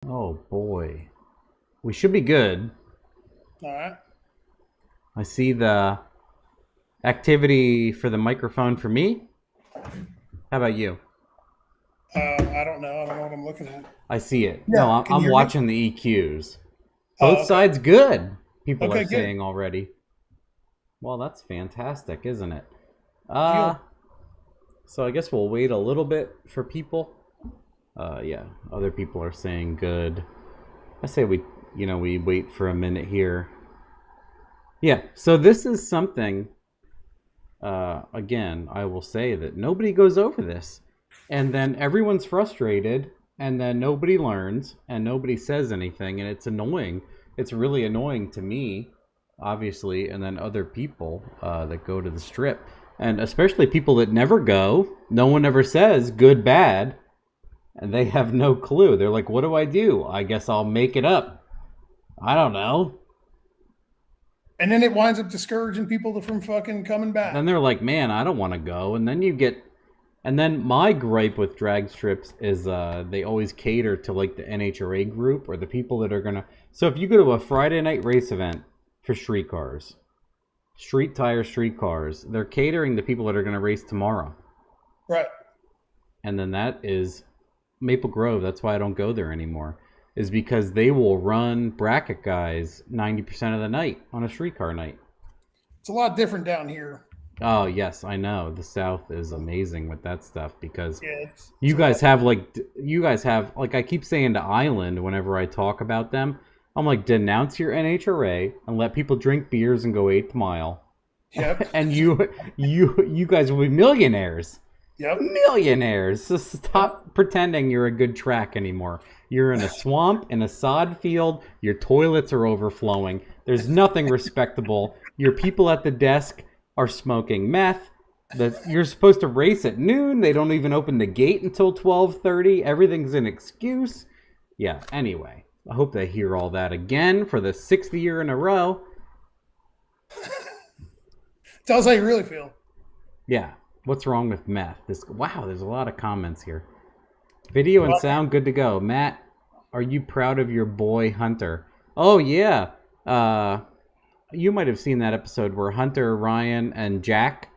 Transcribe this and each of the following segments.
Oh boy. We should be good. All right. I see the activity for the microphone for me. How about you? I don't know. I don't know what I'm looking at. I see it. No, Yeah. I'm, Can I'm you hear me? watching the EQs. Both Oh, okay. sides good, people are Okay, good. saying already. Well, that's fantastic, isn't it? Deal. Uh, so I guess we'll wait a little bit for people. Yeah, other people are saying good. I say we wait for a minute here. Yeah, so this is something, again, I will say that nobody goes over this. And then everyone's frustrated, and then nobody learns, and nobody says anything, and it's annoying. It's really annoying to me, obviously, and then other people that go to the strip. And especially people that never go. No one ever says good, bad, and they have no clue. They're like, what do I do? I guess I'll make it up. I don't know. And then it winds up discouraging people from fucking coming Then back. they're like, man, I don't want to go. And then you get, and then my gripe with drag strips is they always cater to like the NHRA group or the people that are gonna. So if you go to a Friday night race event for street cars, street tire street cars, they're catering the people that are gonna race tomorrow. Right. And then that is Maple Grove. That's why I don't go there anymore. Is because they will run bracket guys 90% of the night on a streetcar night. It's a lot different down here. Oh yes, I know. The South is amazing with that stuff because Yeah, it's a lot. you guys have like I keep saying to Island whenever I talk about them, I'm like denounce your NHRA and let people drink beers and go eighth mile, Yep. and you guys will be millionaires. Yep. Millionaires. So Yep. stop pretending you're a good track anymore. You're in a swamp, in a sod field. Your toilets are overflowing. There's nothing respectable. Your people at the desk are smoking meth. You're supposed to race at noon. They don't even open the gate until 12:30. Everything's an excuse. Yeah, anyway. I hope they hear all that again for the sixth year in a row. Tell us how you really feel. Yeah. What's wrong with meth? Wow, there's a lot of comments here. Video and Well, sound good to go. Matt, are you proud of your boy Hunter? Oh yeah. You might have seen that episode where Hunter, Ryan, and Jack,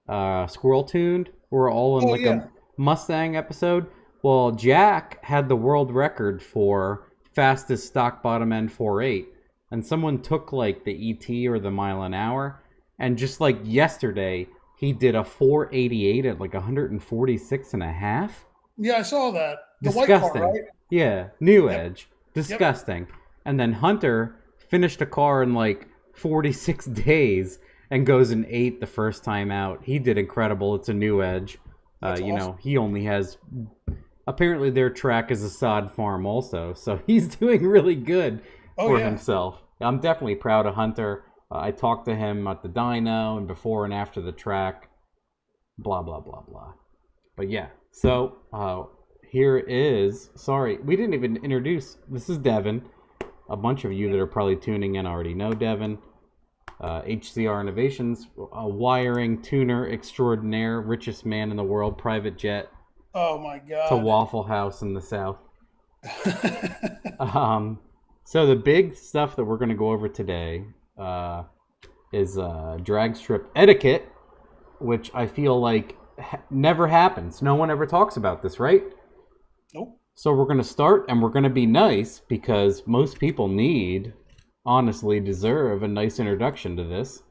Squirrel Tuned, were all in oh like a yeah. Mustang episode. Well, Jack had the world record for fastest stock bottom end 4.8, and someone took like the ET or the mile an hour, and just like yesterday, he did a 488 at like 146 and a half. Yeah, I saw that. The white car, Disgusting. right? Yeah, new Yep. edge. Yep. Disgusting. And then Hunter finished a car in like 46 days and goes in eighth the first time out. He did incredible. It's a new edge. That's awesome. He only has. Apparently, their track is a sod farm also, so he's doing really good Oh for yeah. himself. I'm definitely proud of Hunter. I talked to him at the dyno and before and after the track. Blah blah blah blah. But yeah, so here is. Sorry, we didn't even introduce. This is Devin. A bunch of you that are probably tuning in already know Devin. HCR Innovations, a wiring tuner extraordinaire, richest man in the world, private jet Oh my to God. Waffle House in the South. Um, so the big stuff that we're going to go over today is drag strip etiquette, which I feel like never happens. No one ever talks about this, right? Nope. So we're going to start and we're going to be nice because most people honestly deserve a nice introduction to this.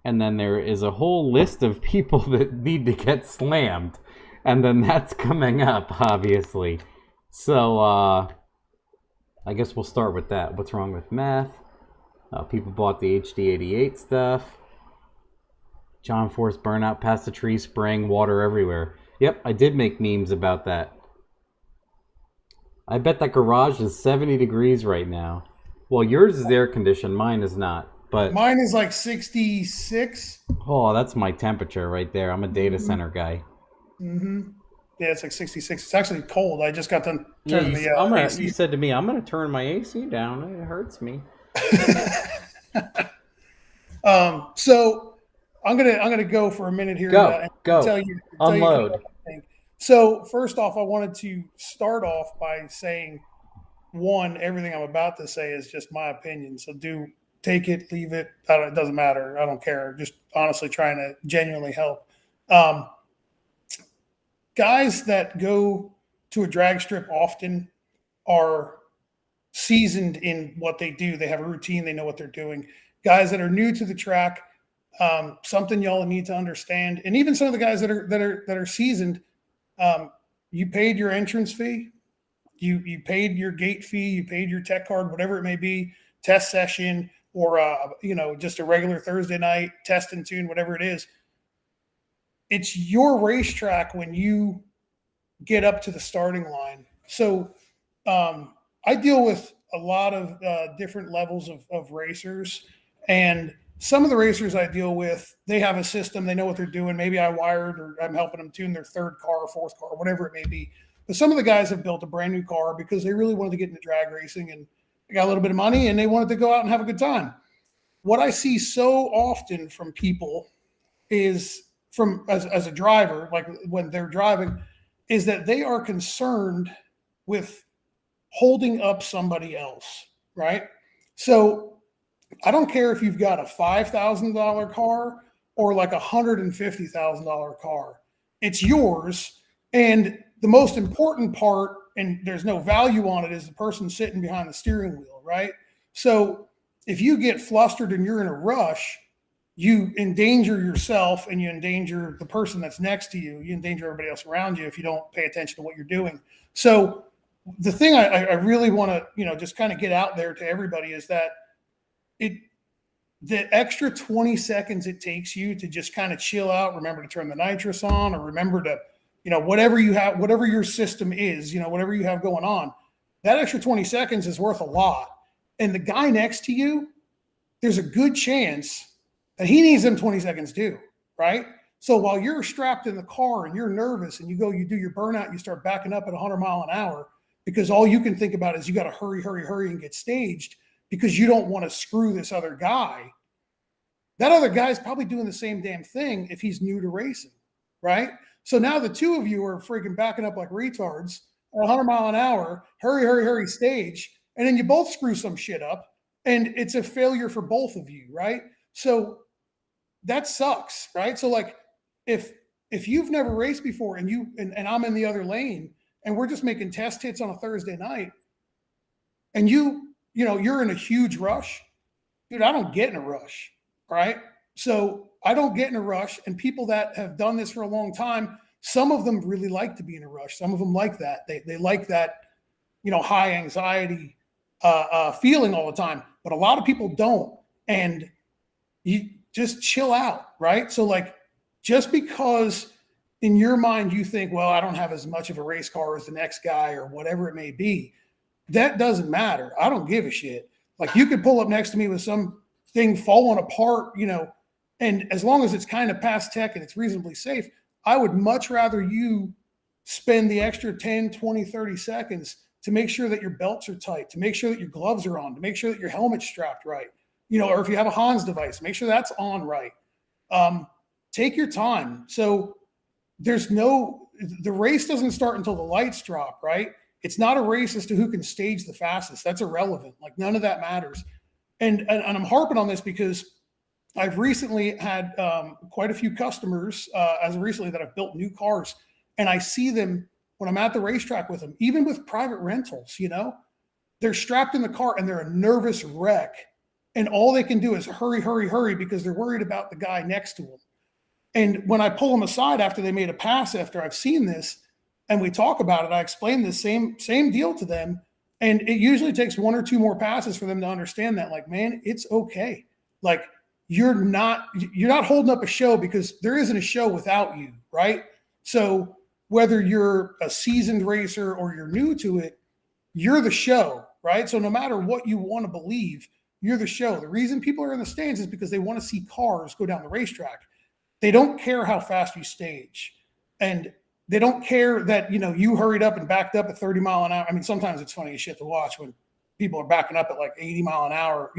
And then there is a whole list of people that need to get slammed. And then that's coming up, obviously. So I guess we'll start with that. What's wrong with meth? People bought the HD88 stuff. John Force burnout past the tree, spraying water everywhere. Yep, I did make memes about that. I bet that garage is 70 degrees right now. Well, yours is air conditioned, mine is not. But, Mine is like 66. oh, that's my temperature right there. I'm a data Mm-hmm. center guy. Mm-hmm. Yeah, it's like 66. It's actually cold. I just got done Yeah, turning the you AC. said to me, I'm gonna turn my AC down. It hurts me. So I'm gonna go for a minute here and, Go, and go, tell you kind of unload. what I think. So first off, I wanted to start off by saying one, everything I'm about to say is just my opinion. So take it, leave it. It doesn't matter. I don't care. Just honestly trying to genuinely help. Guys that go to a drag strip often are seasoned in what they do. They have a routine. They know what they're doing. Guys that are new to the track, something y'all need to understand. And even some of the guys that are seasoned, you paid your entrance fee, you paid your gate fee, you paid your tech card, whatever it may be, test session, or just a regular Thursday night test and tune, whatever it is. It's your racetrack when you get up to the starting line. So I deal with a lot of different levels of racers, and some of the racers I deal with, they have a system, they know what they're doing. Maybe I wired or I'm helping them tune their third car, fourth car, whatever it may be. But some of the guys have built a brand new car because they really wanted to get into drag racing and they got a little bit of money and they wanted to go out and have a good time. What I see so often from people is as a driver, like when they're driving, is that they are concerned with holding up somebody else, right? So I don't care if you've got a $5,000 car or like a $150,000 car. It's yours. And the most important part, and there's no value on it, is the person sitting behind the steering wheel, right? So if you get flustered and you're in a rush, you endanger yourself and you endanger the person that's next to you. You endanger everybody else around you if you don't pay attention to what you're doing. So the thing I really want to, just kind of get out there to everybody is that the extra 20 seconds it takes you to just kind of chill out, remember to turn the nitrous on, or remember to, whatever you have, whatever your system is, whatever you have going on, that extra 20 seconds is worth a lot. And the guy next to you, there's a good chance that he needs them 20 seconds too, right? So while you're strapped in the car and you're nervous and you do your burnout, you start backing up at 100 miles an hour because all you can think about is you got to hurry and get staged because you don't want to screw this other guy. That other guy's probably doing the same damn thing if he's new to racing, right? So now the two of you are freaking backing up like retards at 100 miles an hour, hurry, stage, and then you both screw some shit up and it's a failure for both of you, right? So that sucks, right? So like if you've never raced before and I'm in the other lane and we're just making test hits on a Thursday night and you're in a huge rush, dude, I don't get in a rush, right? So I don't get in a rush, and people that have done this for a long time, some of them really like to be in a rush. Some of them like that. They like that, high anxiety feeling all the time, but a lot of people don't. And you just chill out, right? So like, just because in your mind you think, well, I don't have as much of a race car as the next guy or whatever it may be, that doesn't matter. I don't give a shit. Like you could pull up next to me with some thing falling apart, and as long as it's kind of past tech and it's reasonably safe, I would much rather you spend the extra 10, 20, 30 seconds to make sure that your belts are tight, to make sure that your gloves are on, to make sure that your helmet's strapped right. Or if you have a Hans device, make sure that's on right. Take your time. So the race doesn't start until the lights drop, right? It's not a race as to who can stage the fastest. That's irrelevant. Like none of that matters. And I'm harping on this because I've recently had quite a few customers as of recently that have built new cars, and I see them when I'm at the racetrack with them, even with private rentals, they're strapped in the car and they're a nervous wreck. And all they can do is hurry because they're worried about the guy next to them. And when I pull them aside after they made a pass, after I've seen this and we talk about it, I explain the same deal to them. And it usually takes one or two more passes for them to understand that, like, man, it's okay. Like you're not holding up a show because there isn't a show without you, right? So whether you're a seasoned racer or you're new to it, you're the show, right? So no matter what you want to believe, you're the show. The reason people are in the stands is because they want to see cars go down the racetrack. They don't care how fast you stage. And they don't care that, you hurried up and backed up at 30 mile an hour. I mean, sometimes it's funny as shit to watch when people are backing up at like 80 mile an hour,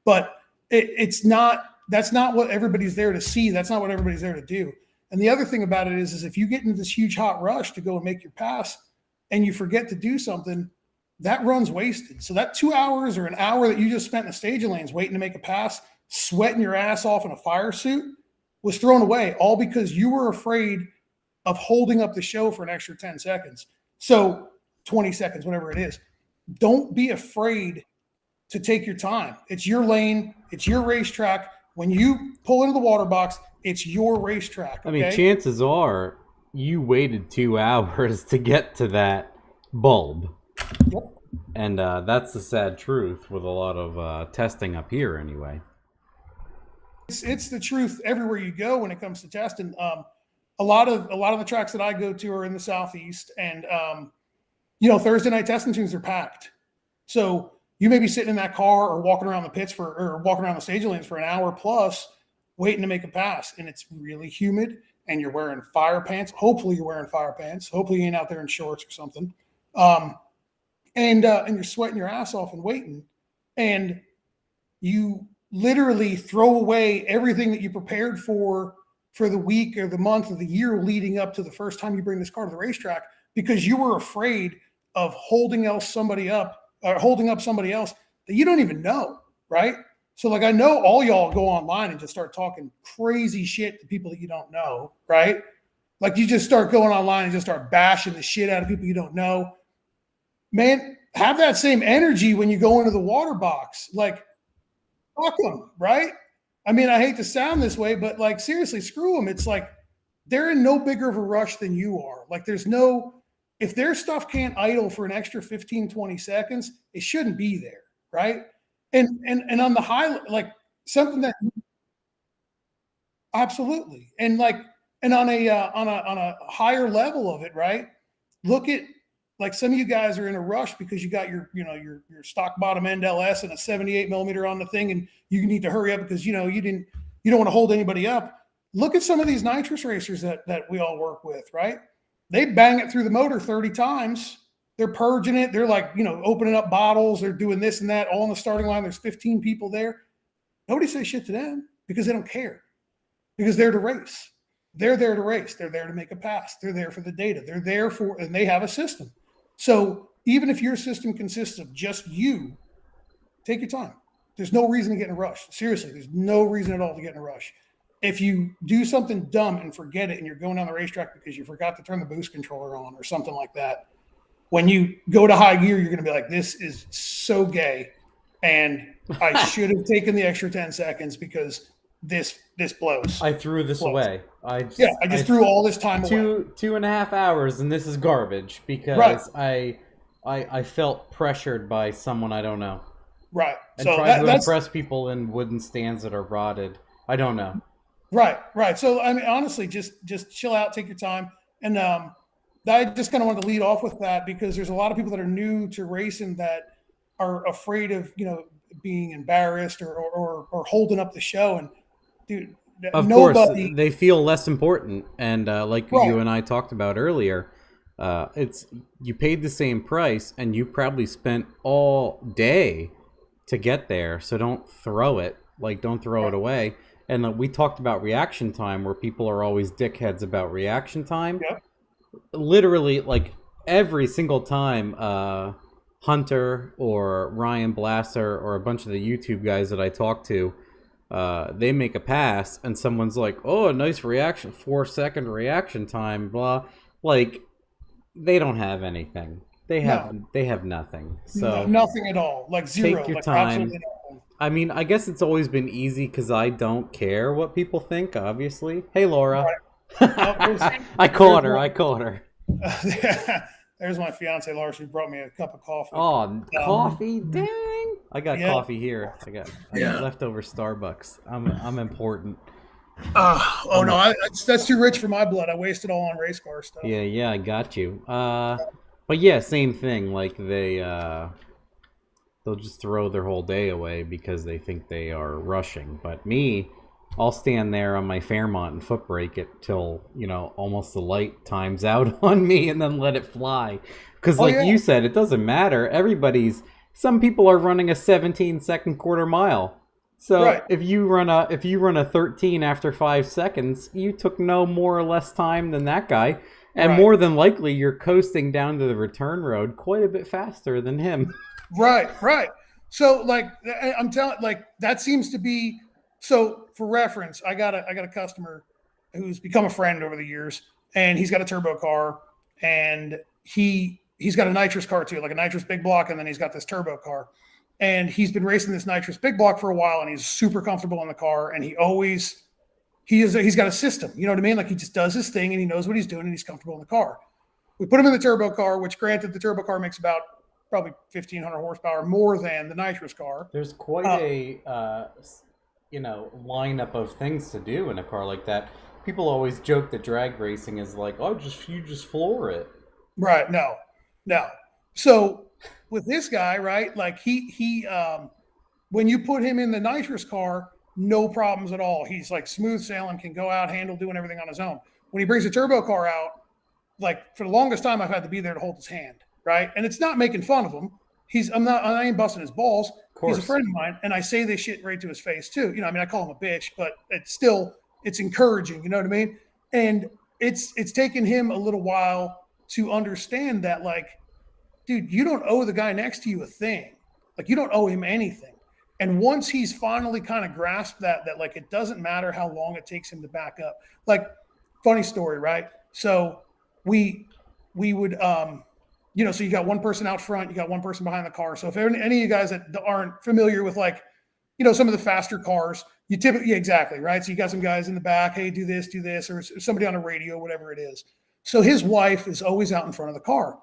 but that's not what everybody's there to see. That's not what everybody's there to do. And the other thing about it is if you get into this huge hot rush to go and make your pass and you forget to do something, that run's wasted. So that 2 hours or an hour that you just spent in the staging lanes waiting to make a pass, sweating your ass off in a fire suit, was thrown away, all because you were afraid of holding up the show for an extra 10 seconds. So 20 seconds, whatever it is. Don't be afraid to take your time. It's your lane. It's your racetrack. When you pull into the water box, it's your racetrack. Okay? I mean, chances are you waited 2 hours to get to that bulb. Yep. And that's the sad truth with a lot of testing up here anyway. It's the truth everywhere you go when it comes to testing. A lot of the tracks that I go to are in the Southeast, and Thursday night testing tunes are packed. So you may be sitting in that car or walking around the pits or walking around the stage lanes for an hour plus waiting to make a pass, and it's really humid, and you're wearing fire pants. Hopefully you're wearing fire pants. Hopefully you ain't out there in shorts or something. And you're sweating your ass off and waiting, and you literally throw away everything that you prepared for the week or the month or the year leading up to the first time you bring this car to the racetrack because you were afraid of holding up somebody else that you don't even know, right? So like I know all y'all go online and just start talking crazy shit to people that you don't know, right? Like you just start going online and just start bashing the shit out of people you don't know. Man, have that same energy when you go into the water box. Like, fuck them, right? I mean, I hate to sound this way, but like seriously, screw them. It's like they're in no bigger of a rush than you are. Like if their stuff can't idle for an extra 15, 20 seconds, it shouldn't be there, right? And on the high, like something that absolutely, and on a higher level of it, right? Look at like some of you guys are in a rush because you got your stock bottom end LS and a 78 millimeter on the thing, and you need to hurry up because you don't want to hold anybody up. Look at some of these nitrous racers that we all work with, right? They bang it through the motor 30 times. They're purging it. They're like, opening up bottles. They're doing this and that all in the starting line. There's 15 people there. Nobody says shit to them because they don't care, because they're to race. They're there to race. They're there to make a pass. They're there for the data. They're there and they have a system. So even if your system consists of just you, take your time. There's no reason to get in a rush. Seriously, there's no reason at all to get in a rush. If you do something dumb and forget it and you're going down the racetrack because you forgot to turn the boost controller on or something like that, when you go to high gear, you're going to be like, this is so gay. And I should have taken the extra 10 seconds because this blows. I threw this away. I just threw all this time away. 2.5 hours, and this is garbage because I felt pressured by someone I don't know. Right. And tried to impress people in wooden stands that are rotted. I don't know. Right. So I mean, honestly, just chill out, take your time, and I just kind of wanted to lead off with that because there's a lot of people that are new to racing that are afraid of being embarrassed or holding up the show. And dude, of course they feel less important, and like you and I talked about earlier, it's you paid the same price and you probably spent all day to get there, so don't throw it away. And we talked about reaction time, where people are always dickheads about reaction time. Yep. Literally, like every single time Hunter or Ryan Blasser or a bunch of the YouTube guys that I talk to, they make a pass and someone's like, oh, a nice reaction, 4-second reaction time, blah. Like, they don't have anything. They have nothing. So nothing at all. Like zero. Take your like time. Absolutely nothing. I mean, I guess it's always been easy because I don't care what people think, obviously. Hey, Laura. Right. I caught her. There's my fiance, Laura. She brought me a cup of coffee. Oh, coffee? Dang. I got coffee here. I got leftover Starbucks. I'm important. No, that's too rich for my blood. I waste it all on race car stuff. Yeah, I got you. But yeah, same thing. Like they'll just throw their whole day away because they think they are rushing. But me, I'll stand there on my Fairmont and foot brake it till almost the light times out on me, and then let it fly. Because you said, it doesn't matter. Some people are running a 17-second quarter mile. So if you run a 13 after 5 seconds, you took no more or less time than that guy. And Right. more than likely, you're coasting down to the return road quite a bit faster than him. Right. So like I'm telling, like that seems to be. So for reference, I got a customer who's become a friend over the years, and he's got a turbo car, and he's got a nitrous car too, like a nitrous big block, and then he's got this turbo car, and he's been racing this nitrous big block for a while, and he's super comfortable in the car, and he's got a system, you know what I mean? Like he just does his thing, and he knows what he's doing, and he's comfortable in the car. We put him in the turbo car, which granted the turbo car makes about probably 1,500 horsepower more than the nitrous car. There's quite a lineup of things to do in a car like that. People always joke that drag racing is like, oh, you just floor it. Right? No. So with this guy, right? Like he when you put him in the nitrous car, no problems at all. He's like smooth sailing, can go out, handle doing everything on his own. When he brings the turbo car out, like for the longest time, I've had to be there to hold his hand, right? And it's not making fun of him. I ain't busting his balls. He's a friend of mine, and I say this shit right to his face too. You know, I mean, I call him a bitch, but it's encouraging. You know what I mean? And it's taken him a little while to understand that, like, dude, you don't owe the guy next to you a thing. Like, you don't owe him anything. And once he's finally kind of grasped that like it doesn't matter how long it takes him to back up. Like, funny story, right? So we would so you got one person out front, you got one person behind the car. So if any of you guys that aren't familiar with, like, some of the faster cars, you typically, yeah, exactly, right? So you got some guys in the back, hey, do this, or somebody on a radio, whatever it is. So his wife is always out in front of the car,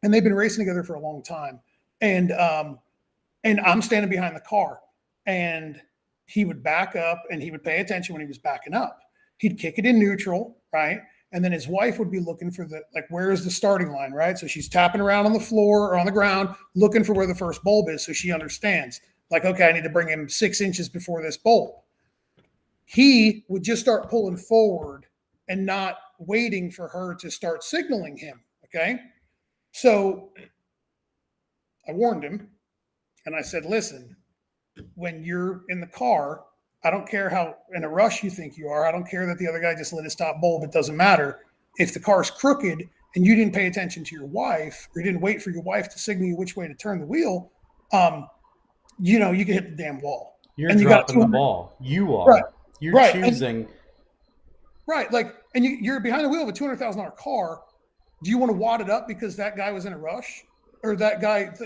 and they've been racing together for a long time. And I'm standing behind the car, and he would back up, and he would pay attention when he was backing up. He'd kick it in neutral, right? And then his wife would be looking for where is the starting line, right? So she's tapping around on the floor or on the ground, looking for where the first bulb is. So she understands, like, okay, I need to bring him 6 inches before this bulb. He would just start pulling forward and not waiting for her to start signaling him. Okay. So I warned him, and I said, listen, when you're in the car, I don't care how in a rush you think you are. I don't care that the other guy just lit his top bulb. It doesn't matter. If the car's crooked and you didn't pay attention to your wife, or you didn't wait for your wife to signal you which way to turn the wheel, you can hit the damn wall. You're dropping the ball. You are. Right. You're right. choosing. And you're behind the wheel of a $200,000 car. Do you want to wad it up because that guy was in a rush, or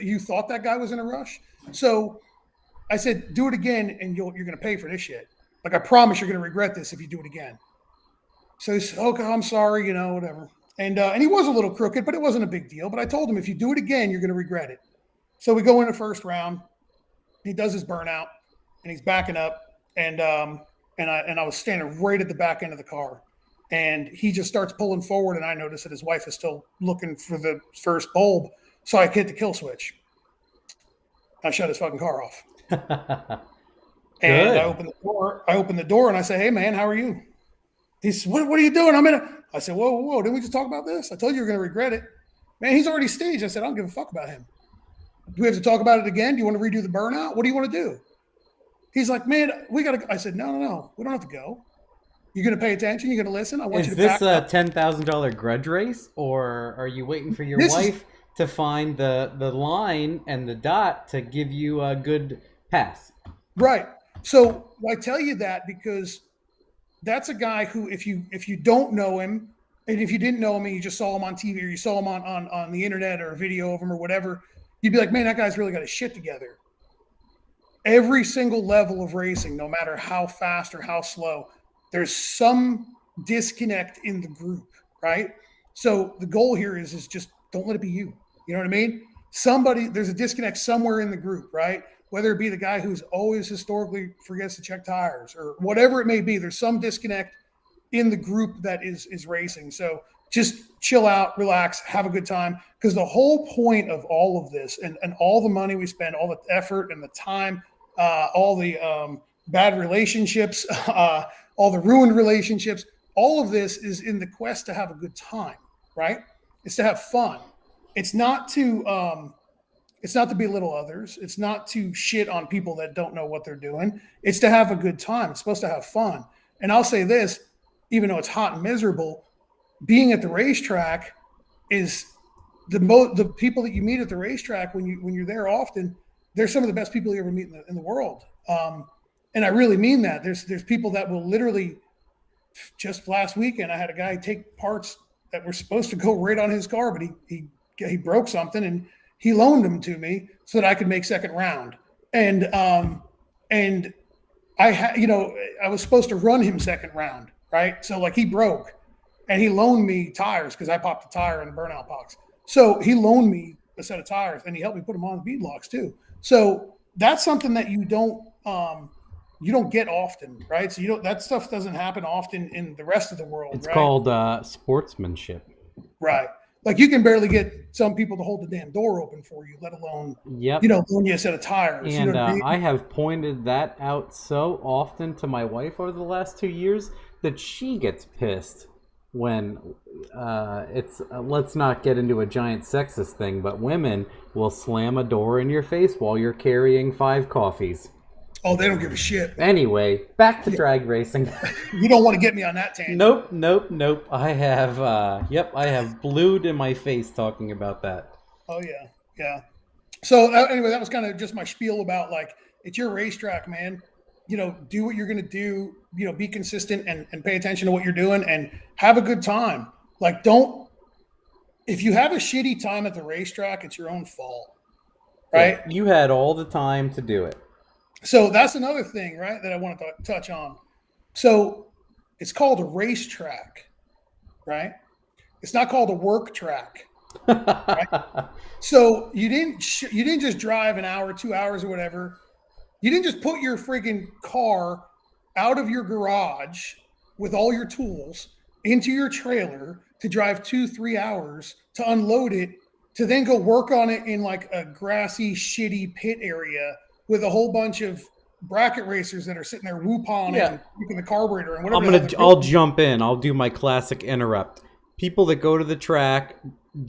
you thought that guy was in a rush? So I said, do it again, and you're going to pay for this shit. Like, I promise you're going to regret this if you do it again. So he said, okay, I'm sorry, whatever. And he was a little crooked, but it wasn't a big deal. But I told him, if you do it again, you're going to regret it. So we go in the first round. He does his burnout, and he's backing up. And I was standing right at the back end of the car. And he just starts pulling forward, and I notice that his wife is still looking for the first bulb. So I hit the kill switch. I shut his fucking car off. And I opened the door and I say, hey man, how are you? He said, what are you doing? I said, whoa, didn't we just talk about this? I told you you're going to regret it. Man, he's already staged. I said, I don't give a fuck about him. Do we have to talk about it again? Do you want to redo the burnout? What do you want to do? He's like, man, we got to. I said, no. We don't have to go. You're going to pay attention. You're going to listen. I want you to back up. Is this a $10,000 grudge race, or are you waiting for your wife to find the line and the dot to give you a good pass? Right. So I tell you that because that's a guy who, if you don't know him, and if you didn't know him and you just saw him on TV, or you saw him on the internet, or a video of him or whatever, you'd be like, man, that guy's really got his shit together. Every single level of racing, no matter how fast or how slow, there's some disconnect in the group, right? So the goal here is just don't let it be you. You know what I mean? There's a disconnect somewhere in the group, right? Whether it be the guy who's always historically forgets to check tires, or whatever it may be, there's some disconnect in the group that is racing. So just chill out, relax, have a good time. Because the whole point of all of this, and all the money we spend, all the effort and the time, all the bad relationships, all the ruined relationships, all of this is in the quest to have a good time, right? It's to have fun. It's not to belittle others. It's not to shit on people that don't know what they're doing. It's to have a good time. It's supposed to have fun. And I'll say this, even though it's hot and miserable, being at the racetrack is the people that you meet at the racetrack when you're there often, they're some of the best people you ever meet in the world. And I really mean that. There's people that will literally, just last weekend, I had a guy take parts that were supposed to go right on his car, but he broke something and he loaned them to me so that I could make second round. And I was supposed to run him second round, right? So like he broke and he loaned me tires because I popped a tire in the burnout box. So he loaned me a set of tires and he helped me put them on the beadlocks too. So that's something that you don't get often, right? So that stuff doesn't happen often in the rest of the world. It's right? called sportsmanship. Right. Like you can barely get some people to hold the damn door open for you, let alone, loan you a set of tires. And I have pointed that out so often to my wife over the last 2 years that she gets pissed when let's not get into a giant sexist thing, but women will slam a door in your face while you're carrying 5 coffees. Oh, they don't give a shit. Anyway, back to drag racing. You don't want to get me on that tangent. Nope. I have blued in my face talking about that. Oh, yeah. So anyway, that was kind of just my spiel about, like, it's your racetrack, man. Do what you're going to do, be consistent and pay attention to what you're doing and have a good time. Like, if you have a shitty time at the racetrack, it's your own fault, right? Yeah, you had all the time to do it. So that's another thing, right, that I want to touch on. So it's called a racetrack, right? It's not called a work track. Right? So you didn't just drive an hour, 2 hours or whatever. You didn't just put your friggin' car out of your garage with all your tools into your trailer to drive 2-3 hours to unload it, to then go work on it in like a grassy, shitty pit area with a whole bunch of bracket racers that are sitting there whoop-on and kicking the carburetor and whatever. I'll jump in. I'll do my classic interrupt. People that go to the track,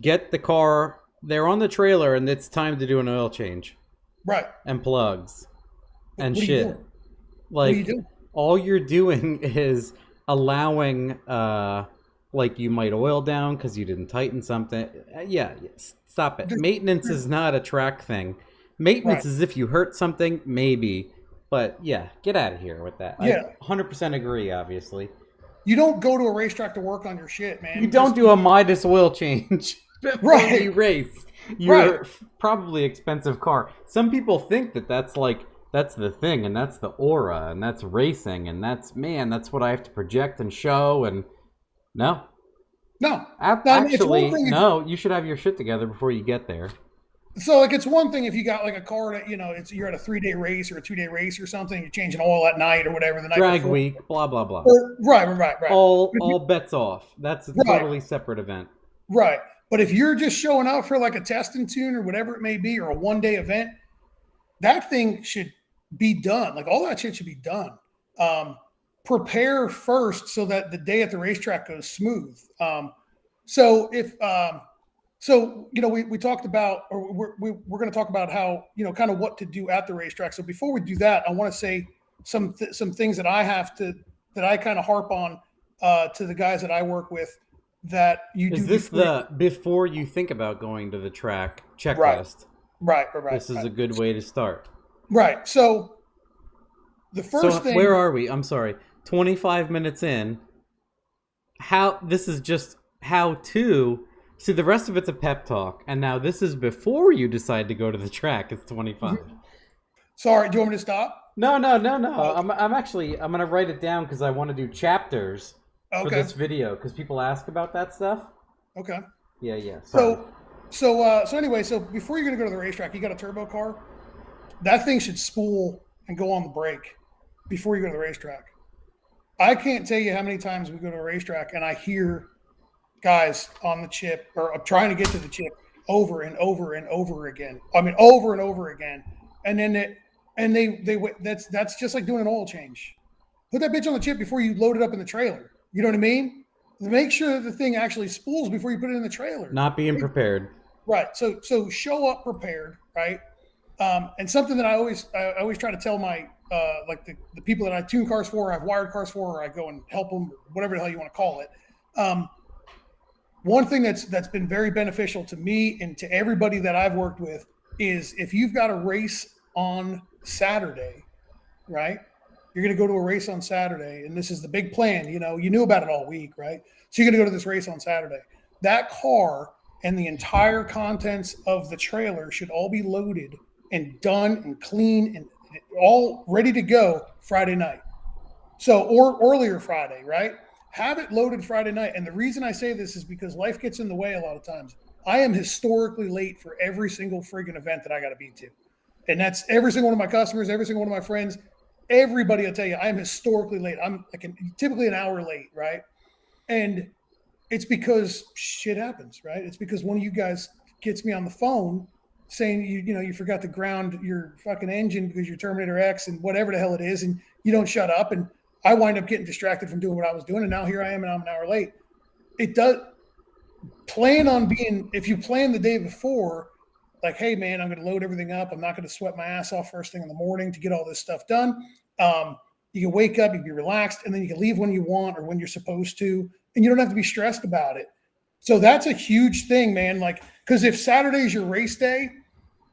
get the car, they're on the trailer, and it's time to do an oil change. Right. And plugs. And what shit. Like, what are you doing? All you're doing is allowing, like, you might oil down because you didn't tighten something. Stop it. Maintenance is not a track thing. Maintenance is if you hurt something, maybe. But, yeah, get out of here with that. Yeah. I 100% agree, obviously. You don't go to a racetrack to work on your shit, man. You don't do a Midas oil change before you race your probably expensive car. Some people think that's the thing, and that's the aura, and that's racing, and that's what I have to project and show, and no. Actually, no, you should have your shit together before you get there. So, like, it's one thing if you got, like, a car that, you're at a 3-day race or a 2-day race or something, you're changing oil at night or whatever the night Drag before. week, blah, blah, blah. Right. All bets off. That's a totally separate event. Right. But if you're just showing up for, like, a test and tune or whatever it may be, or a one-day event, that thing should be done. Like, all that shit should be done. Prepare first so that the day at the racetrack goes smooth. We talked about, or we're going to talk about how, kind of what to do at the racetrack. So before we do that, I want to say some things that I kind of harp on to the guys that I work with that you do. Is this before you think about going to the track checklist? Right. This is a good way to start. Right. So the first thing. Where are we? I'm sorry. 25 minutes in. This is just how to. See, the rest of it's a pep talk, and now this is before you decide to go to the track. It's 25. Sorry, do you want me to stop? No. I'm going to write it down because I want to do chapters for this video because people ask about that stuff. Okay. Yeah. Sorry. So anyway, before you're going to go to the racetrack, you got a turbo car. That thing should spool and go on the brake before you go to the racetrack. I can't tell you how many times we go to a racetrack and I hear guys on the chip or trying to get to the chip over and over and over again. I mean, over and over again. And then that's just like doing an oil change. Put that bitch on the chip before you load it up in the trailer. You know what I mean? Make sure that the thing actually spools before you put it in the trailer. Not being prepared. Right. So show up prepared, right? And something that I always try to tell my like the people that I tune cars for, I've wired cars for, or I go and help them, whatever the hell you want to call it. one thing that's been very beneficial to me and to everybody that I've worked with is if you've got a race on Saturday, right? You're going to go to a race on Saturday, and this is the big plan. You knew about it all week, right? So you're going to go to this race on Saturday. That car and the entire contents of the trailer should all be loaded and done and clean and all ready to go Friday night. So, or earlier Friday, right? Have it loaded Friday night. And the reason I say this is because life gets in the way a lot of times. I am historically late for every single friggin' event that I got to be to. And that's every single one of my customers, every single one of my friends. Everybody will tell you I am historically late. I'm typically an hour late, right? And it's because shit happens, right? It's because one of you guys gets me on the phone saying you forgot to ground your fucking engine because your Terminator X and whatever the hell it is, and you don't shut up, and I wind up getting distracted from doing what I was doing, and now here I am, and I'm an hour late. It does plan on being, if you plan the day before, like, hey man, I'm going to load everything up. I'm not going to sweat my ass off first thing in the morning to get all this stuff done. You can wake up, you can be relaxed, and then you can leave when you want or when you're supposed to, and you don't have to be stressed about it. So that's a huge thing, man. Like, because if Saturday is your race day,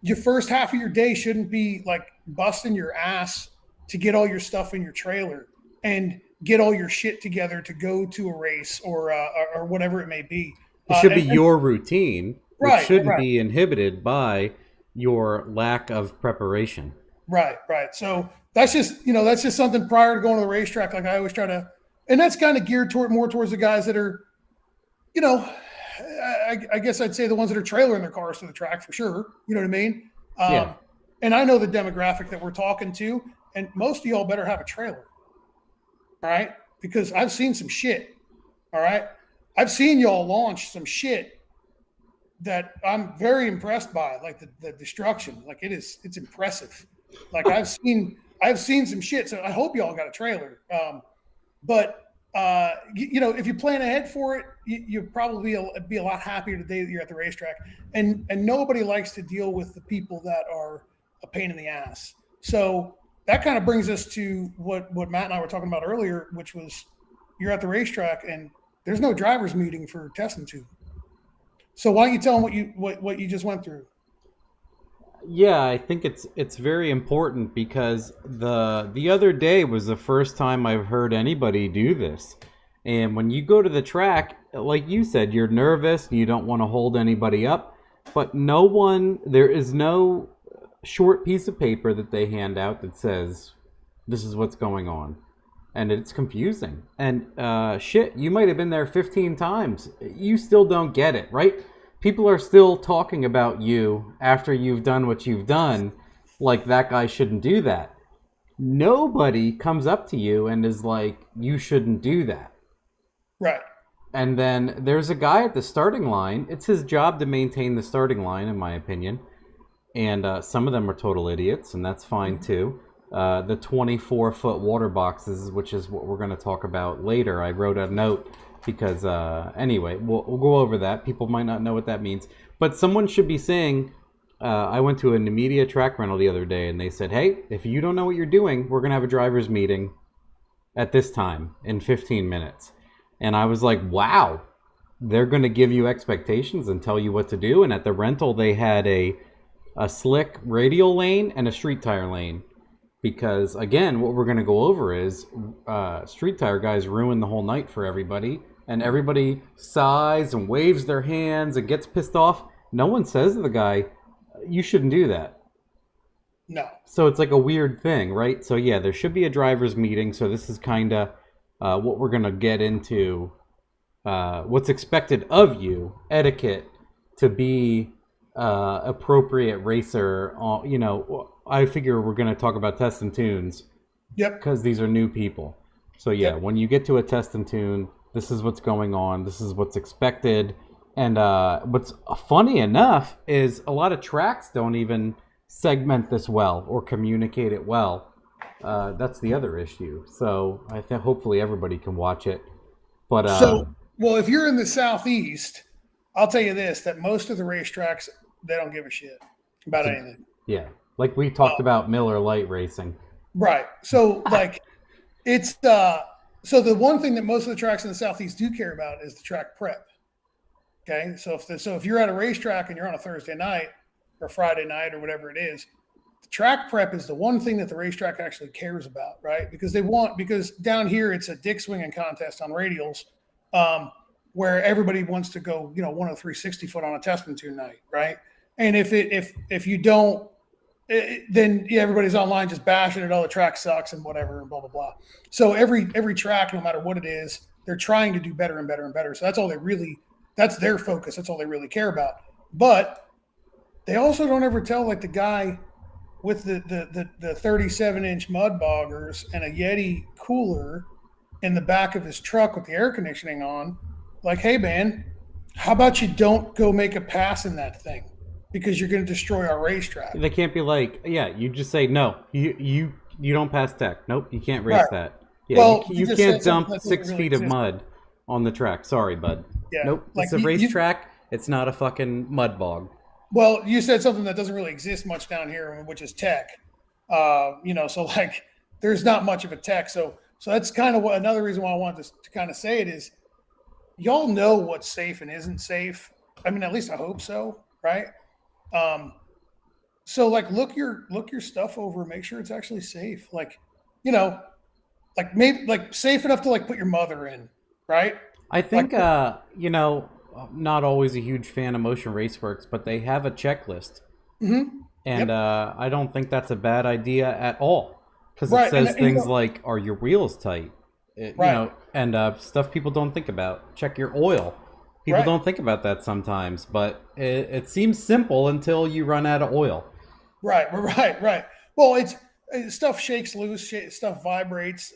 your first half of your day shouldn't be like busting your ass to get all your stuff in your trailer and get all your shit together to go to a race or whatever it may be. It should be your routine, which right, shouldn't right. be inhibited by your lack of preparation. Right. So that's just something prior to going to the racetrack. Like I always try to, and that's kind of geared more towards the guys that are, I guess I'd say the ones that are trailering their cars to the track for sure. You know what I mean? Yeah. And I know the demographic that we're talking to, and most of y'all better have a trailer. All right. Because I've seen some shit. All right. I've seen y'all launch some shit that I'm very impressed by, like the destruction. Like it's impressive. Like I've seen some shit. So I hope y'all got a trailer. But if you plan ahead for it, you probably be a lot happier the day that you're at the racetrack. And nobody likes to deal with the people that are a pain in the ass. So that kind of brings us to what Matt and I were talking about earlier, which was you're at the racetrack and there's no driver's meeting for test and tune. So why don't you tell them what you just went through? Yeah, I think it's very important because the other day was the first time I've heard anybody do this. And when you go to the track, like you said, you're nervous, you don't want to hold anybody up, but there is no short piece of paper that they hand out that says this is what's going on. And it's confusing. And shit, you might have been there 15 times. You still don't get it, right? People are still talking about you after you've done what you've done, like that guy shouldn't do that. Nobody comes up to you and is like, you shouldn't do that. Right. And then there's a guy at the starting line. It's his job to maintain the starting line, in my opinion. And some of them are total idiots, and that's fine too. The 24-foot water boxes, which is what we're going to talk about later. I wrote a note because, anyway, we'll go over that. People might not know what that means. But someone should be saying, I went to an immediate track rental the other day, and they said, hey, if you don't know what you're doing, we're going to have a driver's meeting at this time in 15 minutes. And I was like, wow, they're going to give you expectations and tell you what to do. And at the rental, they had a slick radial lane and a street tire lane. Because, again, what we're going to go over is street tire guys ruin the whole night for everybody. And everybody sighs and waves their hands and gets pissed off. No one says to the guy, you shouldn't do that. No. So it's like a weird thing, right? So, yeah, there should be a driver's meeting. So this is kind of what we're going to get into. What's expected of you, etiquette, to be appropriate racer. I figure we're going to talk about test and tunes. Yep. Because these are new people. So yeah, Yep. When you get to a test and tune, this is what's going on. This is what's expected. And what's funny enough is a lot of tracks don't even segment this well or communicate it well. That's the other issue. So I think hopefully everybody can watch it. But well, if you're in the Southeast, I'll tell you this, that most of the racetracks, they don't give a shit about anything. Yeah. Like we talked about Miller Lite racing. Right. So like it's so the one thing that most of the tracks in the Southeast do care about is the track prep. Okay, so if you're at a racetrack and you're on a Thursday night or Friday night or whatever it is, the track prep is the one thing that the racetrack actually cares about, right? Because down here it's a dick swinging contest on radials, where everybody wants to go, 10360 foot on a test and tune night, right? And if you don't, then everybody's online just bashing it. Oh, the track sucks and whatever and blah blah blah. So every track, no matter what it is, they're trying to do better and better and better. So that's their focus. That's all they really care about. But they also don't ever tell like the guy with the 37-inch mud boggers and a Yeti cooler in the back of his truck with the air conditioning on, like, hey man, how about you don't go make a pass in that thing because you're going to destroy our racetrack. They can't be like, yeah, you just say no. You don't pass tech. Nope, you can't race that. Yeah, well, you can't dump 6 feet of mud on the track. Sorry, bud. Yeah. Nope, like, it's a racetrack. It's not a fucking mud bog. Well, you said something that doesn't really exist much down here, which is tech. So like there's not much of a tech. So that's kind of another reason why I wanted to kind of say it is y'all know what's safe and isn't safe. I mean, at least I hope so, right? So like look your stuff over, make sure it's actually safe. Like, like maybe like safe enough to like put your mother in, right? I think not always a huge fan of Motion Raceworks, but they have a checklist. Mm-hmm. And I don't think that's a bad idea at all. Because it says things like, are your wheels tight? And stuff people don't think about. Check your oil. People don't think about that sometimes, but it seems simple until you run out of oil. Right. Well, it's stuff shakes loose, stuff vibrates.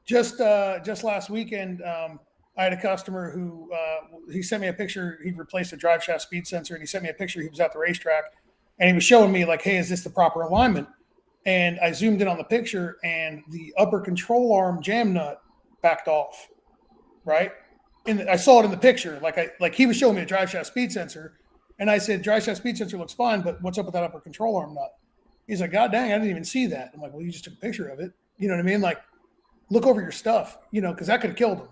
Just last weekend, I had a customer who he sent me a picture. He'd replaced a drive shaft speed sensor, and he sent me a picture. He was at the racetrack, and he was showing me like, "Hey, is this the proper alignment?" And I zoomed in on the picture, and the upper control arm jam nut backed off. Right, and I saw it in the picture. Like he was showing me a drive shaft speed sensor, and I said, "Drive shaft speed sensor looks fine, but what's up with that upper control arm nut?" He's like, "God dang, I didn't even see that." I'm like, "Well, you just took a picture of it. You know what I mean? Like, look over your stuff. Because that could have killed him."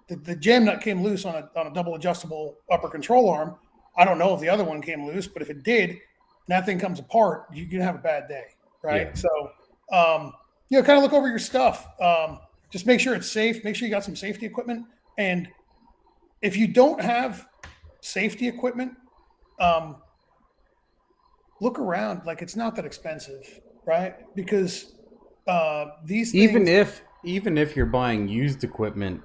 The jam nut came loose on a double adjustable upper control arm. I don't know if the other one came loose, but if it did, and that thing comes apart, you can have a bad day, right? Yeah. So, kind of look over your stuff. Just make sure it's safe. Make sure you got some safety equipment. And if you don't have safety equipment, look around. Like, it's not that expensive, right? Because these things, even if you're buying used equipment,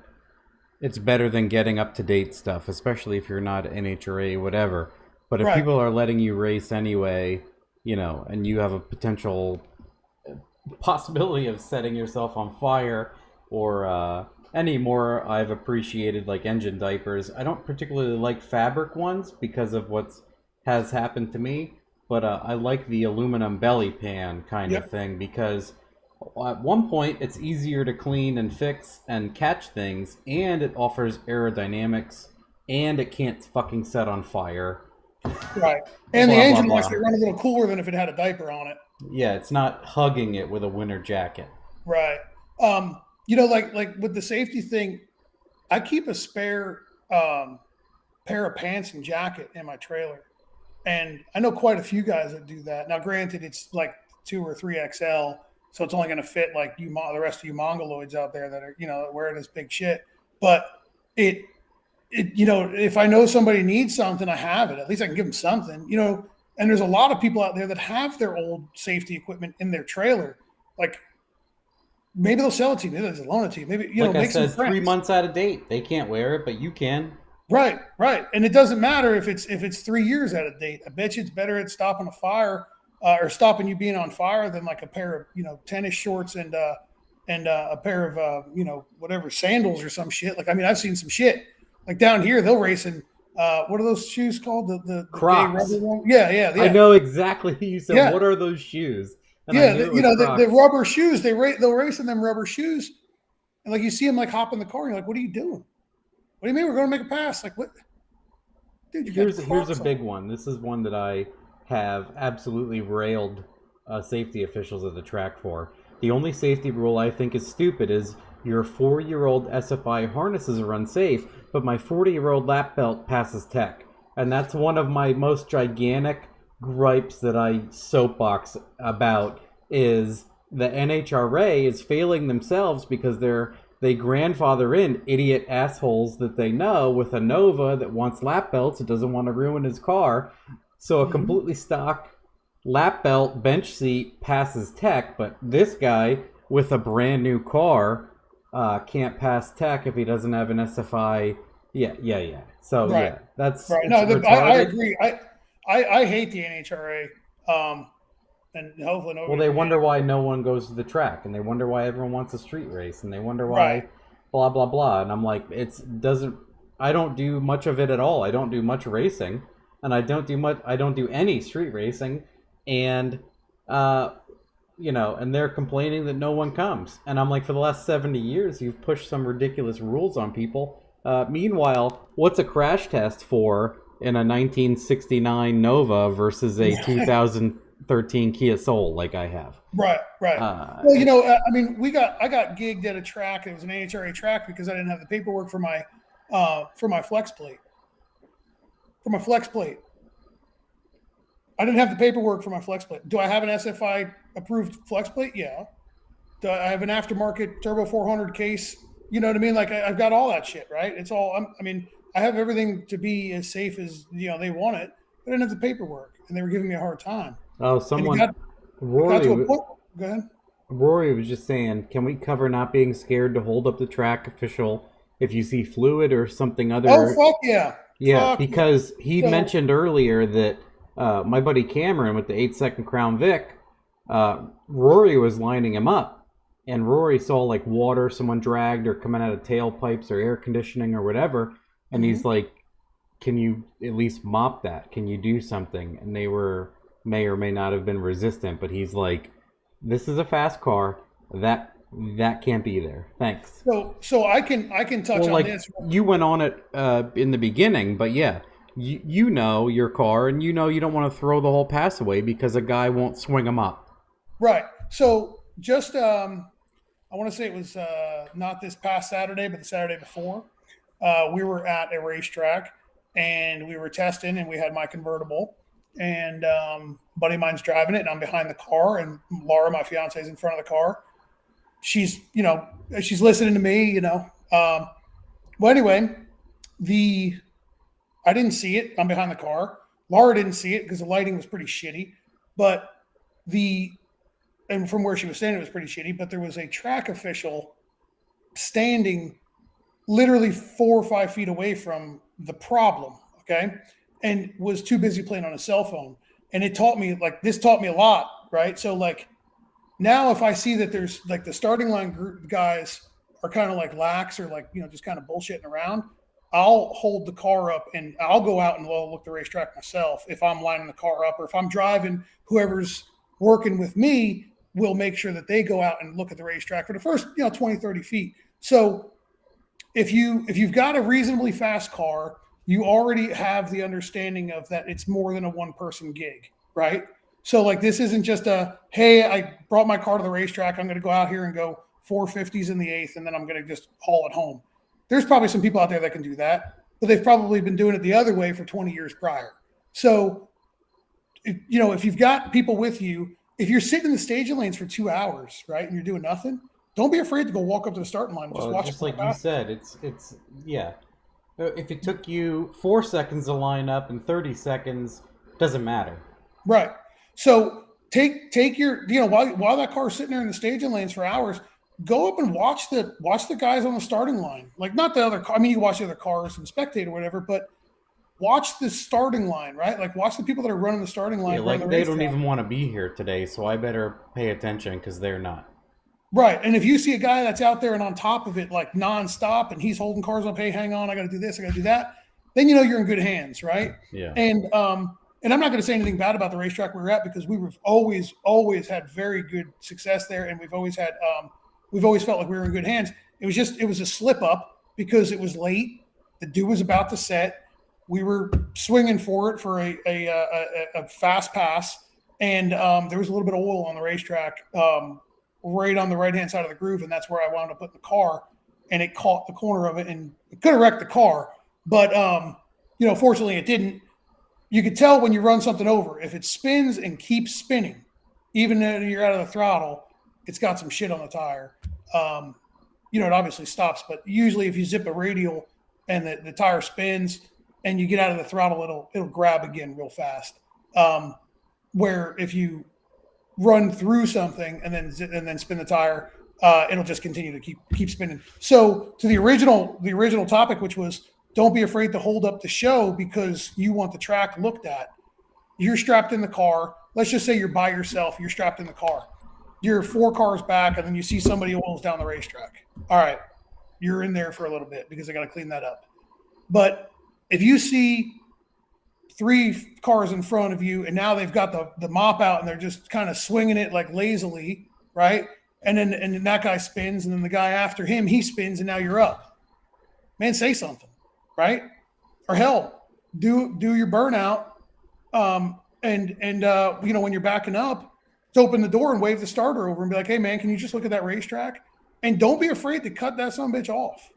it's better than getting up-to-date stuff, especially if you're not NHRA, whatever. But if people are letting you race anyway, and you have a potential possibility of setting yourself on fire, or anymore, I've appreciated like engine diapers. I don't particularly like fabric ones because of what has happened to me, but I like the aluminum belly pan kind of thing because at one point it's easier to clean and fix and catch things, and it offers aerodynamics, and it can't fucking set on fire. Right. And the engine actually run a little cooler than if it had a diaper on it. Yeah, it's not hugging it with a winter jacket. Right. Like with the safety thing, I keep a spare pair of pants and jacket in my trailer. And I know quite a few guys that do that. Now, granted, it's like 2 or 3XL. So it's only going to fit like the rest of you mongoloids out there that are, wearing this big shit. But if I know somebody needs something, I have it. At least I can give them something, and there's a lot of people out there that have their old safety equipment in their trailer. Like maybe they'll sell it to you. Maybe they'll loan it to you. Maybe, like I said, 3 months out of date. They can't wear it, but you can. Right. And it doesn't matter if it's 3 years out of date. I bet you it's better at stopping a fire or stopping you being on fire than like a pair of, tennis shorts and a pair of, whatever sandals or some shit. Like, I mean, I've seen some shit like down here, they'll race in, what are those shoes called? The Crocs. Yeah. I know exactly. You said, what are those shoes? And the rubber shoes, they'll race in them rubber shoes. And like, you see them like hop in the car. And you're like, what are you doing? What do you mean? We're going to make a pass. Like what? Dude, here's a big one. This is one that I have absolutely railed safety officials at the track for. The only safety rule I think is stupid is your 4-year-old SFI harnesses are unsafe, but my 40-year-old lap belt passes tech. And that's one of my most gigantic gripes that I soapbox about, is the NHRA is failing themselves because they grandfather in idiot assholes that they know with a Nova that wants lap belts, it doesn't want to ruin his car. So a completely stock lap belt bench seat passes tech, but this guy with a brand new car can't pass tech if he doesn't have an SFI. Yeah. So Right. yeah, that's right. No, retarded. I agree. I hate the NHRA. And hopefully nobody. Well, they wonder why no one goes to the track, and they wonder why everyone wants a street race, and they wonder why Right. blah blah blah. And I'm like, I don't do much of it at all. I don't do much racing, and I don't do any street racing, and and they're complaining that no one comes. And I'm like, for the last 70 years, you've pushed some ridiculous rules on people. Meanwhile, what's a crash test for in a 1969 Nova versus a 2013 Kia Soul like I have? Right. Well, I mean, I got gigged at a track. It was an NHRA track because I didn't have the paperwork for my flex plate. I didn't have the paperwork for my flex plate. Do I have an SFI approved flex plate? Yeah. Do I have an aftermarket Turbo 400 case? You know what I mean? Like I've got all that shit, right? It's all. I have everything to be as safe as they want it. But I didn't have the paperwork, and they were giving me a hard time. Oh, Go ahead. Rory was just saying, can we cover not being scared to hold up the track official if you see fluid or something other? Oh, fuck yeah. Yeah, because he mentioned earlier that my buddy Cameron with the 8-second Crown Vic, Rory was lining him up. And Rory saw like water someone dragged or coming out of tailpipes or air conditioning or whatever. And he's like, can you at least mop that? Can you do something? And they may or may not have been resistant. But he's like, this is a fast car. That can't be there. Thanks. So I can touch on this. You went on it in the beginning, but yeah, you know your car, and you don't want to throw the whole pass away because a guy won't swing them up. Right. So just I want to say it was not this past Saturday, but the Saturday before. We were at a racetrack and we were testing, and we had my convertible, and buddy of mine's driving it, and I'm behind the car, and Laura, my fiance, is in front of the car. She's listening to me, Well, anyway, I didn't see it. I'm behind the car. Laura didn't see it because the lighting was pretty shitty, and from where she was standing, it was pretty shitty, but there was a track official standing literally 4 or 5 feet away from the problem, okay, and was too busy playing on his cell phone. And this taught me a lot, right? So like now if I see that there's like the starting line group guys are kind of like lax or like, just kind of bullshitting around, I'll hold the car up and I'll go out and look the racetrack myself. If I'm lining the car up or if I'm driving, whoever's working with me will make sure that they go out and look at the racetrack for the first 20, 30 feet. So if you've got a reasonably fast car, you already have the understanding of that it's more than a one-person gig, right? So like this isn't just hey, I brought my car to the racetrack, I'm going to go out here and go 450s in the eighth, and then I'm going to just haul it home. There's probably some people out there that can do that, but they've probably been doing it the other way for 20 years prior. So, if you've got people with you, if you're sitting in the staging lanes for 2 hours, right, and you're doing nothing, don't be afraid to go walk up to the starting line and just watch. Just like you said, it's yeah. If it took you 4 seconds to line up and 30 seconds, doesn't matter. Right. So take your while that car's sitting there in the staging lanes for hours, go up and watch the guys on the starting line. Like not the other car. I mean, you watch the other cars and Spectator or whatever, but watch the starting line, right? Like watch the people that are running the starting line. Yeah, like they don't even want to be here today, so I better pay attention because they're not. Right. And if you see a guy that's out there and on top of it like nonstop and he's holding cars up, hey, hang on, I got to do this, I got to do that, then you're in good hands, right? Yeah. And I'm not going to say anything bad about the racetrack we were at because we've always had very good success there, and we've always felt like we were in good hands. It was a slip up because it was late. The dude was about to set. We were swinging for it for a fast pass, and there was a little bit of oil on the racetrack. right on the right-hand side of the groove, and that's where I wound up putting the car, and it caught the corner of it, and it could have wrecked the car, but fortunately it didn't. You could tell when you run something over, if it spins and keeps spinning, even though you're out of the throttle, it's got some shit on the tire. It obviously stops, but usually if you zip a radial and the tire spins and you get out of the throttle, it'll grab again real fast. Where if you run through something and then spin the tire, it'll just continue to keep spinning. So to the original topic, which was don't be afraid to hold up the show because you want the track looked at. You're strapped in the car. Let's just say you're by yourself. You're strapped in the car. You're 4 cars back, and then you see somebody who rolls down the racetrack. All right, you're in there for a little bit because I got to clean that up. But if you see 3 cars in front of you, and now they've got the mop out, and they're just kind of swinging it like lazily, right? And then that guy spins, and then the guy after him, he spins, and now you're up. Man, say something, right? Or hell, do your burnout, when you're backing up, to open the door and wave the starter over and be like, hey, man, can you just look at that racetrack? And don't be afraid to cut that son of a bitch off.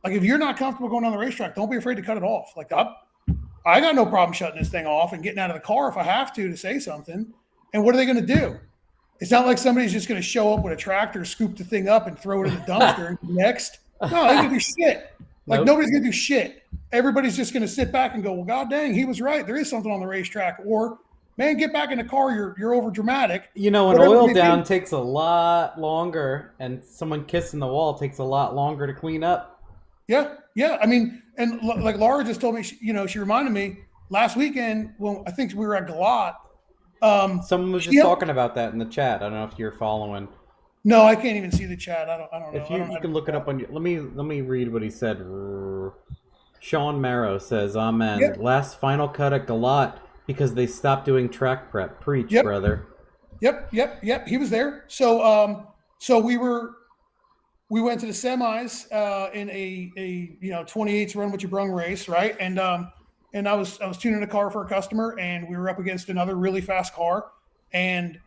Like, if you're not comfortable going on the racetrack, don't be afraid to cut it off. Like, I got no problem shutting this thing off and getting out of the car if I have to say something. And what are they going to do? It's not like somebody's just going to show up with a tractor, scoop the thing up, and throw it in the dumpster and next. No, they're going to do shit. Like, nobody's going to do shit. Everybody's just going to sit back and go, well, God dang, he was right. There is something on the racetrack. Or, man, get back in the car. You're over dramatic. An oil down takes a lot longer, and someone kissing the wall takes a lot longer to clean up. Yeah. I mean, and like Laura just told me, she reminded me last weekend when I think we were at Galat. Someone was just talking about that in the chat. I don't know if you're following. No, I can't even see the chat. I don't know. If you can look it up on your. Let me read what he said. Sean Marrow says, "Amen." Yep. Last final cut at Galat. Because they stopped doing track prep. Preach, brother. Yep. He was there. So we went to the semis in a 28s run with your brung race, right? And I was tuning a car for a customer, and we were up against another really fast car, and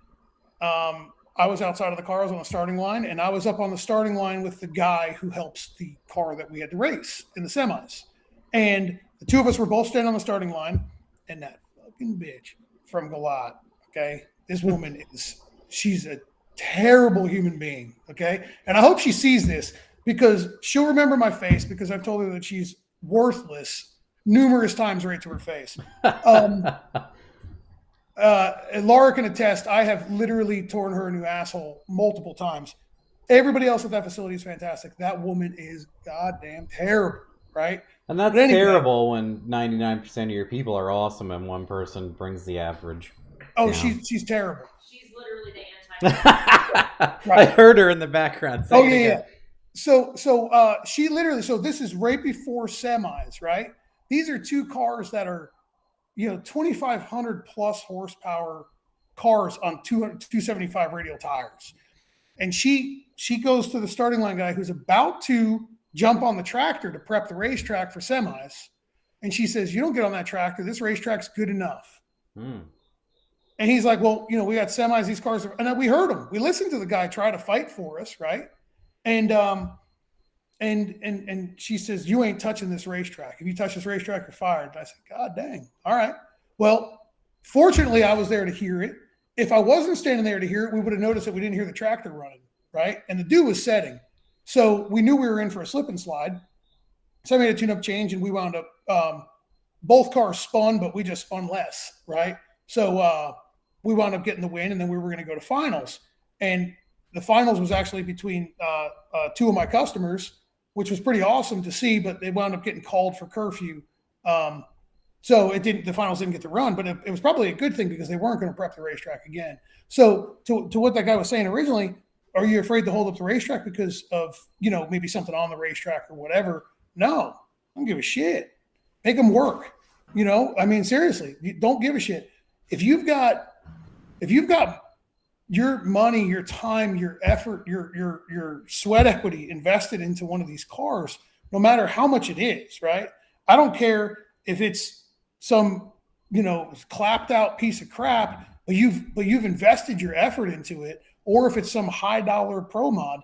I was outside of the car. I was on the starting line, and I was up on the starting line with the guy who helps the car that we had to race in the semis, and the two of us were both standing on the starting line, and that bitch from Galat, okay? This woman she's a terrible human being, okay? And I hope she sees this because she'll remember my face because I've told her that she's worthless numerous times right to her face. And Laura can attest, I have literally torn her a new asshole multiple times. Everybody else at that facility is fantastic. That woman is goddamn terrible, right? And that's terrible when 99% of your people are awesome and one person brings the average. Oh, she's terrible. She's literally the anti. Right. I heard her in the background. Yeah. So she literally. So this is right before semis, right? These are 2 cars that are, 2,500 plus horsepower cars on 275 radial tires, and she goes to the starting line guy who's about to jump on the tractor to prep the racetrack for semis. And she says, you don't get on that tractor. This racetrack's good enough. And he's like, well, we got semis, these cars are, and we heard him. We listened to the guy try to fight for us. Right. And she says, you ain't touching this racetrack. If you touch this racetrack, you're fired. And I said, God dang. All right. Well, fortunately I was there to hear it. If I wasn't standing there to hear it, we would have noticed that we didn't hear the tractor running. Right. And the dude was setting. So we knew we were in for a slip and slide. So I made a tune-up change, and we wound up both cars spun, but we just spun less, right? So we wound up getting the win, and then we were going to go to finals. And the finals was actually between 2 of my customers, which was pretty awesome to see, but they wound up getting called for curfew. So the finals didn't get to run, but it was probably a good thing because they weren't going to prep the racetrack again. So to what that guy was saying originally, are you afraid to hold up the racetrack because of, maybe something on the racetrack or whatever? No, I don't give a shit. Make them work. I mean, seriously, don't give a shit. If you've got your money, your time, your effort, your sweat equity invested into one of these cars, no matter how much it is, right? I don't care if it's some, clapped out piece of crap, but you've invested your effort into it. or if it's some high dollar pro mod,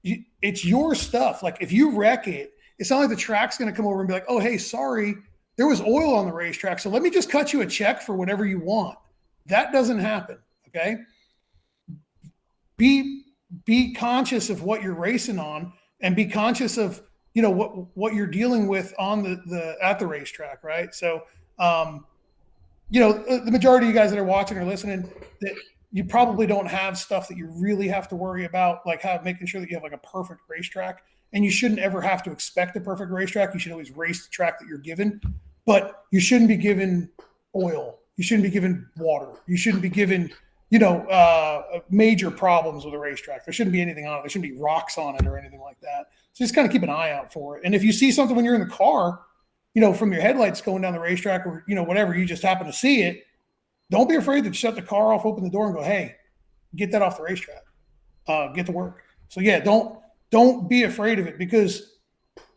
it's your stuff. Like if you wreck it, it's not like the track's going to come over and be like, oh, hey, sorry, there was oil on the racetrack, so let me just cut you a check for whatever you want. That doesn't happen. Okay. Be conscious of what you're racing on, and be conscious of, what you're dealing with on at the racetrack. Right. So, the majority of you guys that are watching or listening, that you probably don't have stuff that you really have to worry about, like making sure that you have like a perfect racetrack. And you shouldn't ever have to expect a perfect racetrack. You should always race the track that you're given, but you shouldn't be given oil. You shouldn't be given water. You shouldn't be given, major problems with a racetrack. There shouldn't be anything on it. There shouldn't be rocks on it or anything like that. So just kind of keep an eye out for it. And if you see something when you're in the car, from your headlights going down the racetrack, or, whatever, you just happen to see it, don't be afraid to shut the car off, open the door and go, hey, get that off the racetrack, get to work. So yeah, don't be afraid of it, because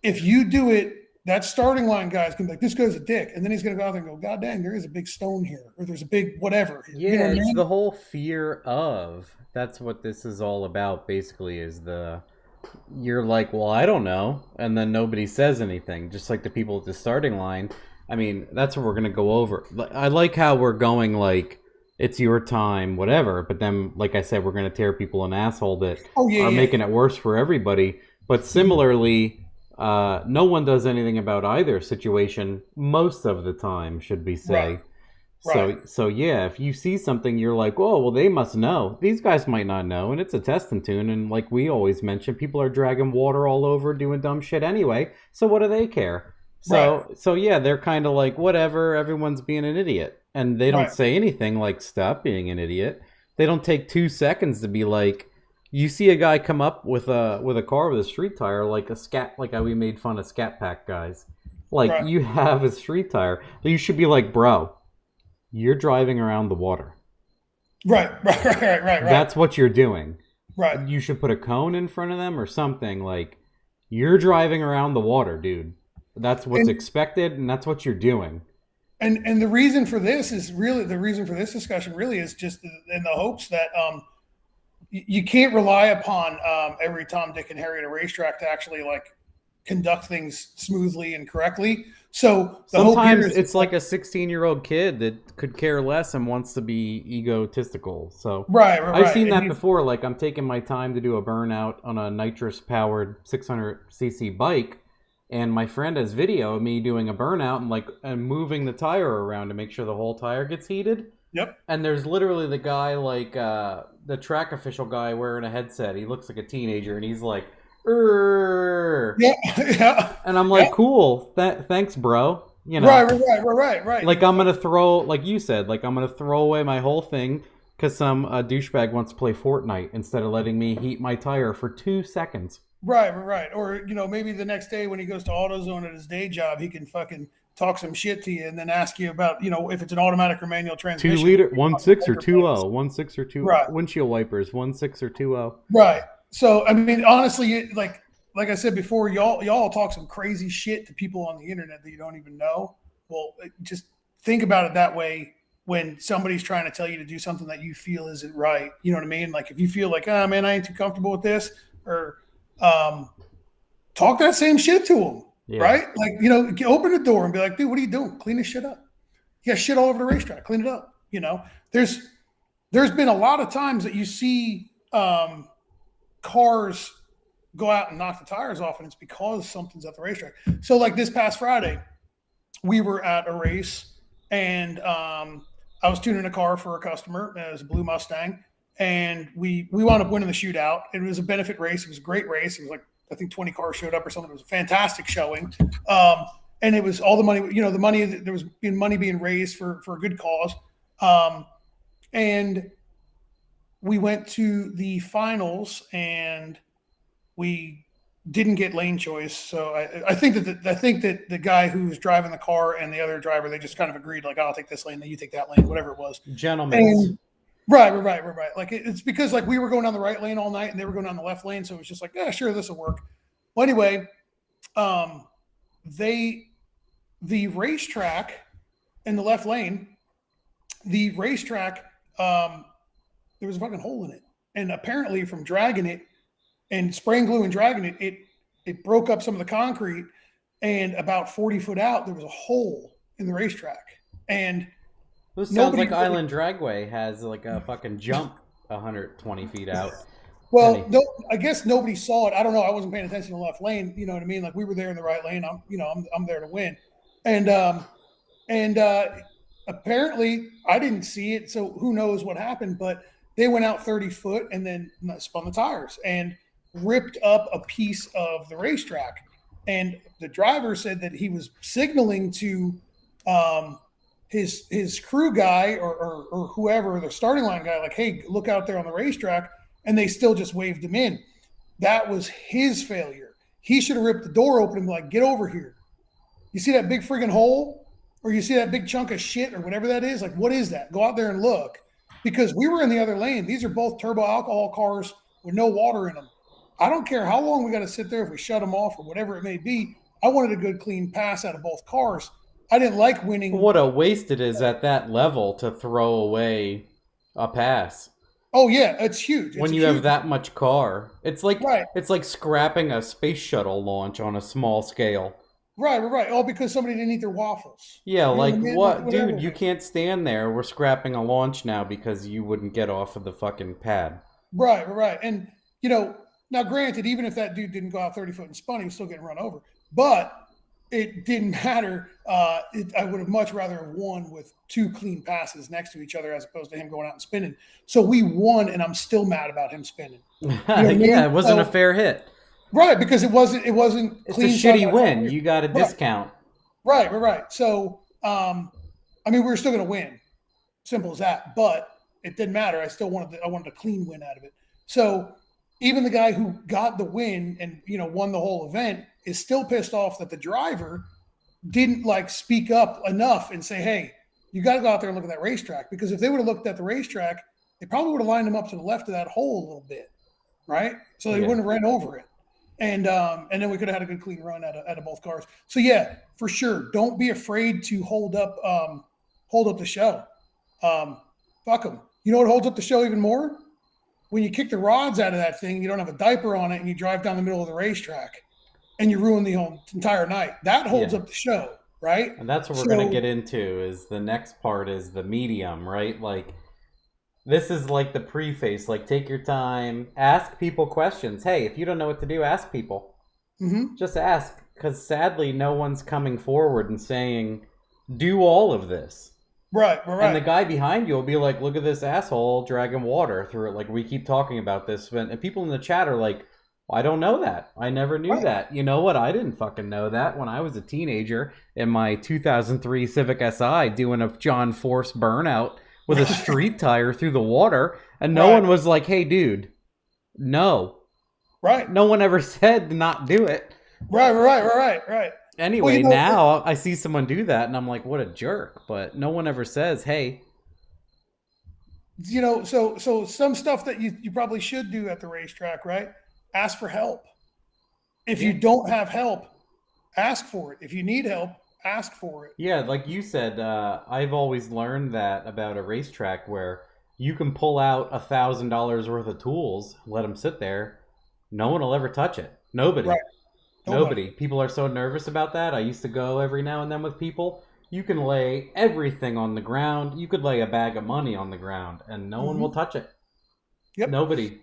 if you do it, that starting line guy's going to be like, this guy's a dick. And then he's going to go out there and go, God dang, there is a big stone here, or there's a big whatever. Yeah, it's the whole fear of, that's what this is all about, basically, is you're like, well, I don't know. And then nobody says anything, just like the people at the starting line. I mean, that's what we're going to go over. I like how we're going like, it's your time, whatever. But then, like I said, we're going to tear people an asshole that are making it worse for everybody. But similarly, no one does anything about either situation most of the time, should we say. Right. So yeah, if you see something, you're like, oh, well, they must know. These guys might not know, and it's a test and tune. And like we always mention, people are dragging water all over, doing dumb shit anyway. So what do they care? So yeah, they're kind of like, whatever, everyone's being an idiot. And they don't say anything like, stop being an idiot. They don't take 2 seconds to be like, you see a guy come up with a car with a street tire, like a scat, like how we made fun of Scat Pack guys. Like, you have a street tire. You should be like, bro, you're driving around the water. Right. That's what you're doing. Right. You should put a cone in front of them or something. Like, you're driving around the water, dude. That's what's expected, and that's what you're doing. And the reason for this is really, the reason for this discussion really is just in the hopes that you can't rely upon every Tom, Dick, and Harry at a racetrack to actually like conduct things smoothly and correctly. So sometimes it's like a 16-year-old kid that could care less and wants to be egotistical. So I've seen that before. Like, I'm taking my time to do a burnout on a nitrous-powered 600cc bike, and my friend has video of me doing a burnout and moving the tire around to make sure the whole tire gets heated. Yep. And there's literally the guy, like the track official guy wearing a headset. He looks like a teenager, and he's like, yeah. And I'm like, cool, thanks, bro. Right. Like, I'm gonna throw, like you said, like I'm gonna throw away my whole thing because some douchebag wants to play Fortnite instead of letting me heat my tire for 2 seconds. Right. Or maybe the next day when he goes to AutoZone at his day job, he can fucking talk some shit to you and then ask you about, if it's an automatic or manual transmission. 2 liter, 1.6 or 2.0, 1.6 or 2.0. Right. Windshield wipers, 1.6 or 2.0. Right. So, I mean, honestly, like I said before, y'all talk some crazy shit to people on the internet that you don't even know. Well, just think about it that way when somebody's trying to tell you to do something that you feel isn't right. You know what I mean? Like, if you feel like, oh, man, I ain't too comfortable with this, or talk that same shit to them, right? Like, open the door and be like, dude, what are you doing? Clean this shit up. You got shit all over the racetrack. Clean it up. There's been a lot of times that you see cars go out and knock the tires off, and it's because something's at the racetrack. So like this past Friday, we were at a race, and I was tuning a car for a customer. It was a blue Mustang, and we wound up winning the shootout. It was a benefit race. It was a great race. It was like, I think 20 cars showed up or something. It was a fantastic showing. And it was all the money, the money, there was money being raised for a good cause. And we went to the finals, and we didn't get lane choice. So I think that the guy who was driving the car and the other driver, they just kind of agreed, like, I'll take this lane, then you take that lane, whatever it was. Gentlemen. Right. Like, it's because like we were going down the right lane all night and they were going down the left lane. So it was just like, yeah, sure, this will work. Well, anyway, the racetrack in the left lane, there was a fucking hole in it. and apparently from dragging it and spraying glue and dragging it, it broke up some of the concrete. And about 40 foot out, there was a hole in the racetrack. And this sounds like Island Dragway has like a fucking jump 120 feet out. Well, no, I guess nobody saw it. I don't know. I wasn't paying attention to the left lane. You know what I mean? Like we were there in the right lane. I'm there to win. And apparently I didn't see it. So who knows what happened, but they went out 30 foot and then spun the tires and ripped up a piece of the racetrack. And the driver said that he was signaling to his crew guy or whoever, the starting line guy, like, hey, look out there on the racetrack. And they still just waved him in. That was his failure. He should have ripped the door open and be like, get over here. You see that big friggin' hole? Or you see that big chunk of shit or whatever that is? Like, what is that? Go out there and look. Because we were in the other lane. These are both turbo alcohol cars with no water in them. I don't care how long we got to sit there if we shut them off or whatever it may be. I wanted a good, clean pass out of both cars. I didn't like winning. What a waste it is at that level to throw away a pass. Oh yeah, it's huge. When you have that much car, it's like It's like scrapping a space shuttle launch on a small scale. Right. All because somebody didn't eat their waffles. Yeah, like what, dude? You can't stand there. We're scrapping a launch now because you wouldn't get off of the fucking pad. Right. And now granted, even if that dude didn't go out 30 foot and spun, he was still getting run over. But it didn't matter. I would have much rather have won with two clean passes next to each other as opposed to him going out and spinning. So we won, and I'm still mad about him spinning. It wasn't a fair hit. Right, because it wasn't it's clean. It's a shitty win. You got a discount. Right. So, we were still going to win. Simple as that. But it didn't matter. I wanted a clean win out of it. So even the guy who got the win and, won the whole event is still pissed off that the driver didn't speak up enough and say, hey, you got to go out there and look at that racetrack. Because if they would have looked at the racetrack, they probably would have lined him up to the left of that hole a little bit. Right. So they wouldn't have ran over it. And then we could have had a good clean run out of both cars. So yeah, for sure. Don't be afraid to hold up the show. Fuck them. You know what holds up the show even more? When you kick the rods out of that thing, you don't have a diaper on it, and you drive down the middle of the racetrack, and you ruin the whole entire night. That holds up the show, right? And that's what we're going to get into. Is the next part is the medium, right? Like, this is like the preface. Like, take your time, ask people questions. Hey, if you don't know what to do, ask people. Mm-hmm. Just ask, because sadly, no one's coming forward and saying, do all of this. Right. And the guy behind you will be like, look at this asshole dragging water through it. Like, we keep talking about this. And people in the chat are like, I don't know that. I never knew that. You know what? I didn't fucking know that when I was a teenager in my 2003 Civic Si doing a John Force burnout with a street tire through the water. And no one was like, hey, dude, no. Right. No one ever said to not do it. Right. Anyway, now I see someone do that, and I'm like, what a jerk. But no one ever says, hey. So some stuff that you probably should do at the racetrack, right? Ask for help. If you don't have help, ask for it. If you need help, ask for it. Yeah, like you said, I've always learned that about a racetrack where you can pull out $1,000 worth of tools, let them sit there. No one will ever touch it. Nobody. Right. Nobody. People are so nervous about that. I used to go every now and then with people. You can lay everything on the ground. You could lay a bag of money on the ground, and no one will touch it. Yep. Nobody.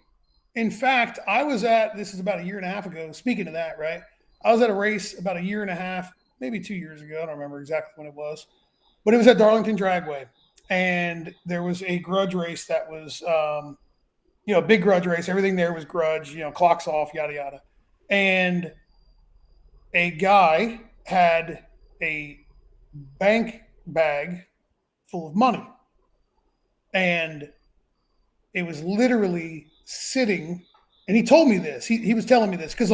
In fact, this is about a year and a half ago. Speaking of that, right? I was at a race about a year and a half, maybe 2 years ago. I don't remember exactly when it was. But it was at Darlington Dragway. And there was a Grudge race that was, a big Grudge race. Everything there was Grudge, clocks off, yada, yada. And a guy had a bank bag full of money. And it was literally sitting, and he told me this. He was telling me this because,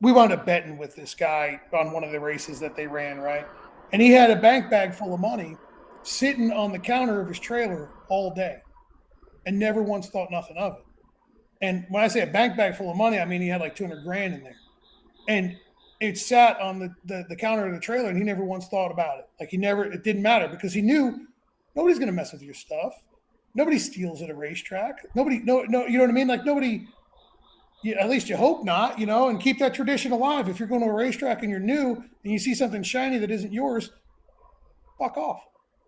we wound up betting with this guy on one of the races that they ran, right? And he had a bank bag full of money sitting on the counter of his trailer all day and never once thought nothing of it. And when I say a bank bag full of money, I mean he had like 200 grand in there. And it sat on the counter of the trailer, and he never once thought about it. It didn't matter because he knew nobody's going to mess with your stuff. nobody steals at a racetrack. Nobody, no, you know what I mean? Like nobody, at least you hope not, and keep that tradition alive. If you're going to a racetrack and you're new and you see something shiny that isn't yours, fuck off.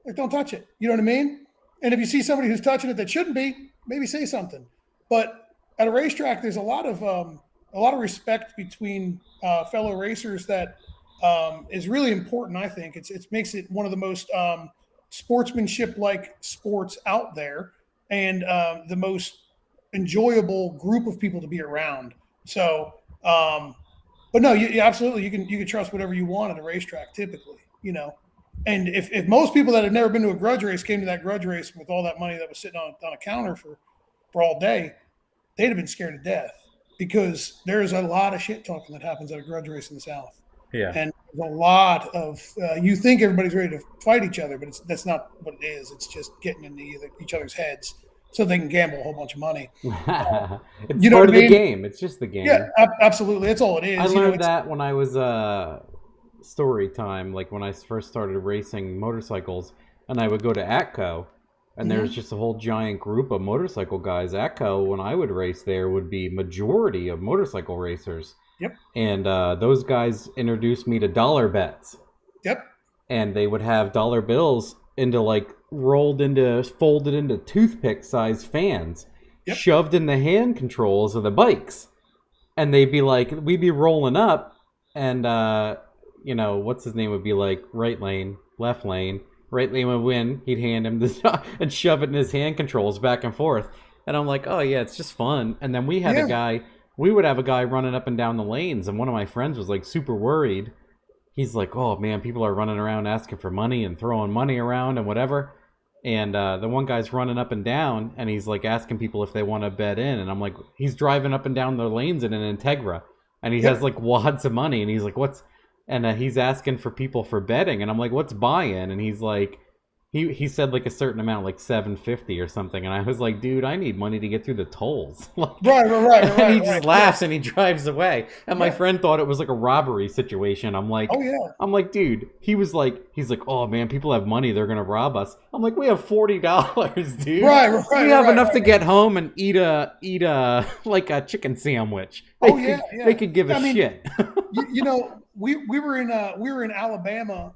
Like, don't touch it. You know what I mean? And if you see somebody who's touching it that shouldn't be, maybe say something. But at a racetrack, there's a lot of respect between fellow racers that is really important. I think it makes it one of the most sportsmanship-like sports out there, and the most enjoyable group of people to be around. So, but no, you absolutely you can trust whatever you want at a racetrack, typically, And if most people that had never been to a grudge race came to that grudge race with all that money that was sitting on a counter for all day, they'd have been scared to death, because there's a lot of shit talking that happens at a grudge race in the South. Yeah. And there's a lot of you think everybody's ready to fight each other, but that's not what it is. It's just getting into each other's heads so they can gamble a whole bunch of money. It's part of the game. It's just the game. Yeah, absolutely. That's all it is. I learned that when I was story time, like when I first started racing motorcycles, and I would go to ATCO, and there was just a whole giant group of motorcycle guys. ATCO, when I would race there, would be majority of motorcycle racers. Yep. And those guys introduced me to dollar bets. Yep. And they would have dollar bills folded into toothpick sized fans, shoved in the hand controls of the bikes. And they'd be like, we'd be rolling up, and what's his name would be like, right lane, left lane. Right lane would win. He'd hand him the and shove it in his hand controls back and forth. And I'm like, oh yeah, it's just fun. And then we had we would have a guy running up and down the lanes, and one of my friends was like super worried. He's like, oh man, people are running around asking for money and throwing money around and whatever. And the one guy's running up and down, and he's like asking people if they want to bet in. And I'm like, he's driving up and down the lanes in an Integra, and he has like wads of money, and he's like, what's... And he's asking for people for betting, and I'm like, "What's buy-in?" And he's like, he said like a certain amount, like $750 or something. And I was like, "Dude, I need money to get through the tolls." Right. And he just laughs and he drives away. And my friend thought it was like a robbery situation. I'm like, "Oh yeah." I'm like, "Dude," he's like, "Oh man, people have money. They're gonna rob us." I'm like, "We have $40, dude. Right. We have enough to get home and eat a like a chicken sandwich. They could give a shit." We were in Alabama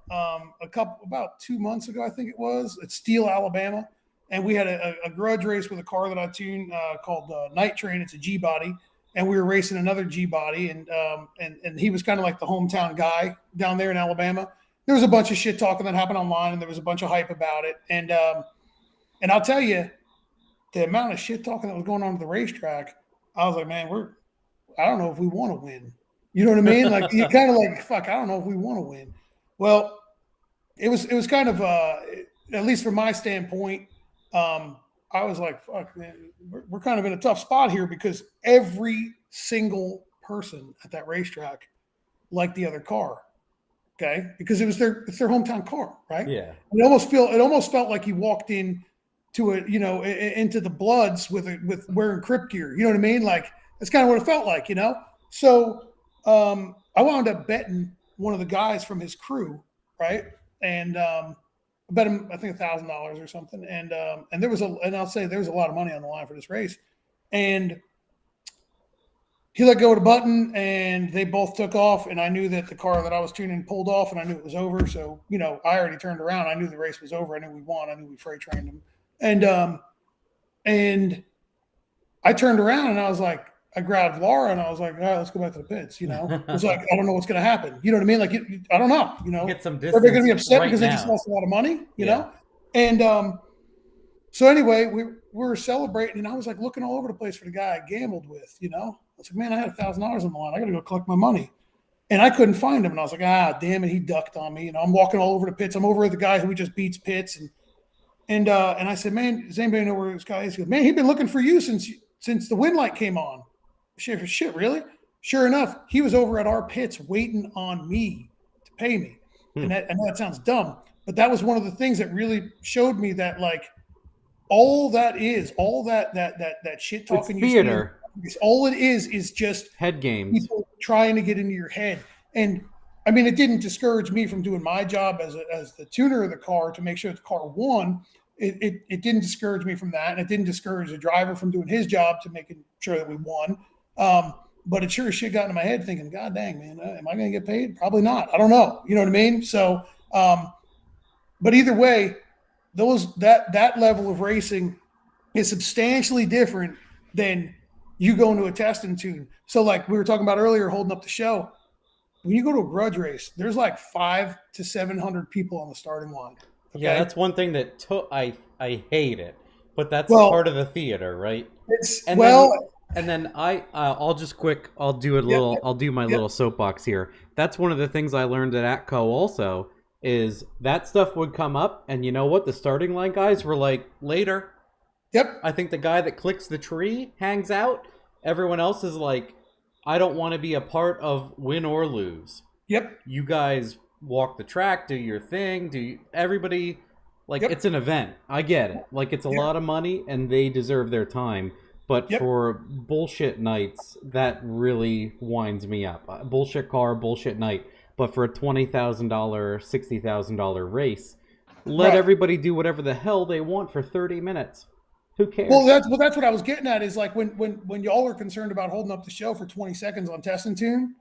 about 2 months ago, I think it was, at Steele, Alabama, and we had a grudge race with a car that I tuned called Night Train. It's a G body, and we were racing another G body, and he was kind of like the hometown guy down there in Alabama. There was a bunch of shit talking that happened online, and there was a bunch of hype about it, and I'll tell you, the amount of shit talking that was going on at the racetrack, I was like, man, I don't know if we want to win. You know what I mean? Like, you're kind of like, fuck, I don't know if we want to win. Well, it was kind of, at least from my standpoint, I was like, fuck, man, we're kind of in a tough spot here, because every single person at that racetrack liked the other car. Okay. Because it's their hometown car. Right. Yeah. It almost felt like you walked in to into the Bloods with wearing Crip gear. You know what I mean? Like, that's kind of what it felt like, So, I wound up betting one of the guys from his crew, right? And I bet him, I think, $1,000 or something. And I'll say there was a lot of money on the line for this race. And he let go of the button, and they both took off. And I knew that the car that I was tuning pulled off, and I knew it was over. So, I already turned around. I knew the race was over. I knew we won. I knew we freight trained him. And I turned around, and I was like, I grabbed Laura, and I was like, all right, let's go back to the pits. It was like, I don't know what's going to happen. You know what I mean? Like, I don't know, Get some distance. Are they going to be upset because now. they just lost a lot of money, you know? And so anyway, we were celebrating, and I was like looking all over the place for the guy I gambled with, I was like, man, I had $1,000 on the line. I got to go collect my money. And I couldn't find him. And I was like, damn it. He ducked on me. I'm walking all over the pits. I'm over at the guy who just beats pits. And I said, man, does anybody know where this guy is? He goes, man, he's been looking for you since the wind light came on. Shit, really? Sure enough, he was over at our pits waiting on me to pay me. And I know that sounds dumb, but that was one of the things that really showed me that, like, all that shit talking, it's theater. All it is just head games. People trying to get into your head. And I mean, it didn't discourage me from doing my job as the tuner of the car to make sure the car won. it didn't discourage me from that, and it didn't discourage the driver from doing his job to making sure that we won. But it sure as shit got into my head thinking, God dang, man, am I going to get paid? Probably not. I don't know. You know what I mean? So, but either way, that level of racing is substantially different than you going to a test and tune. So like we were talking about earlier, holding up the show, when you go to a grudge race, there's like 500 to 700 people on the starting line. Okay? Yeah, that's one thing that I hate it, but that's part of the theater, right? Then I'll do my little soapbox here. That's one of the things I learned at ATCO also, is that stuff would come up, and you know what? The starting line guys were like, later. Yep. I think the guy that clicks the tree hangs out. Everyone else is like, I don't want to be a part of win or lose. Yep. You guys walk the track, do your thing, everybody, like, it's an event. I get it. Like, it's a lot of money, and they deserve their time. But for bullshit nights, that really winds me up. Bullshit car, bullshit night. But for a $20,000, $60,000 race, let everybody do whatever the hell they want for 30 minutes. Who cares? Well, that's what I was getting at, is like when y'all are concerned about holding up the show for 20 seconds on test and tune,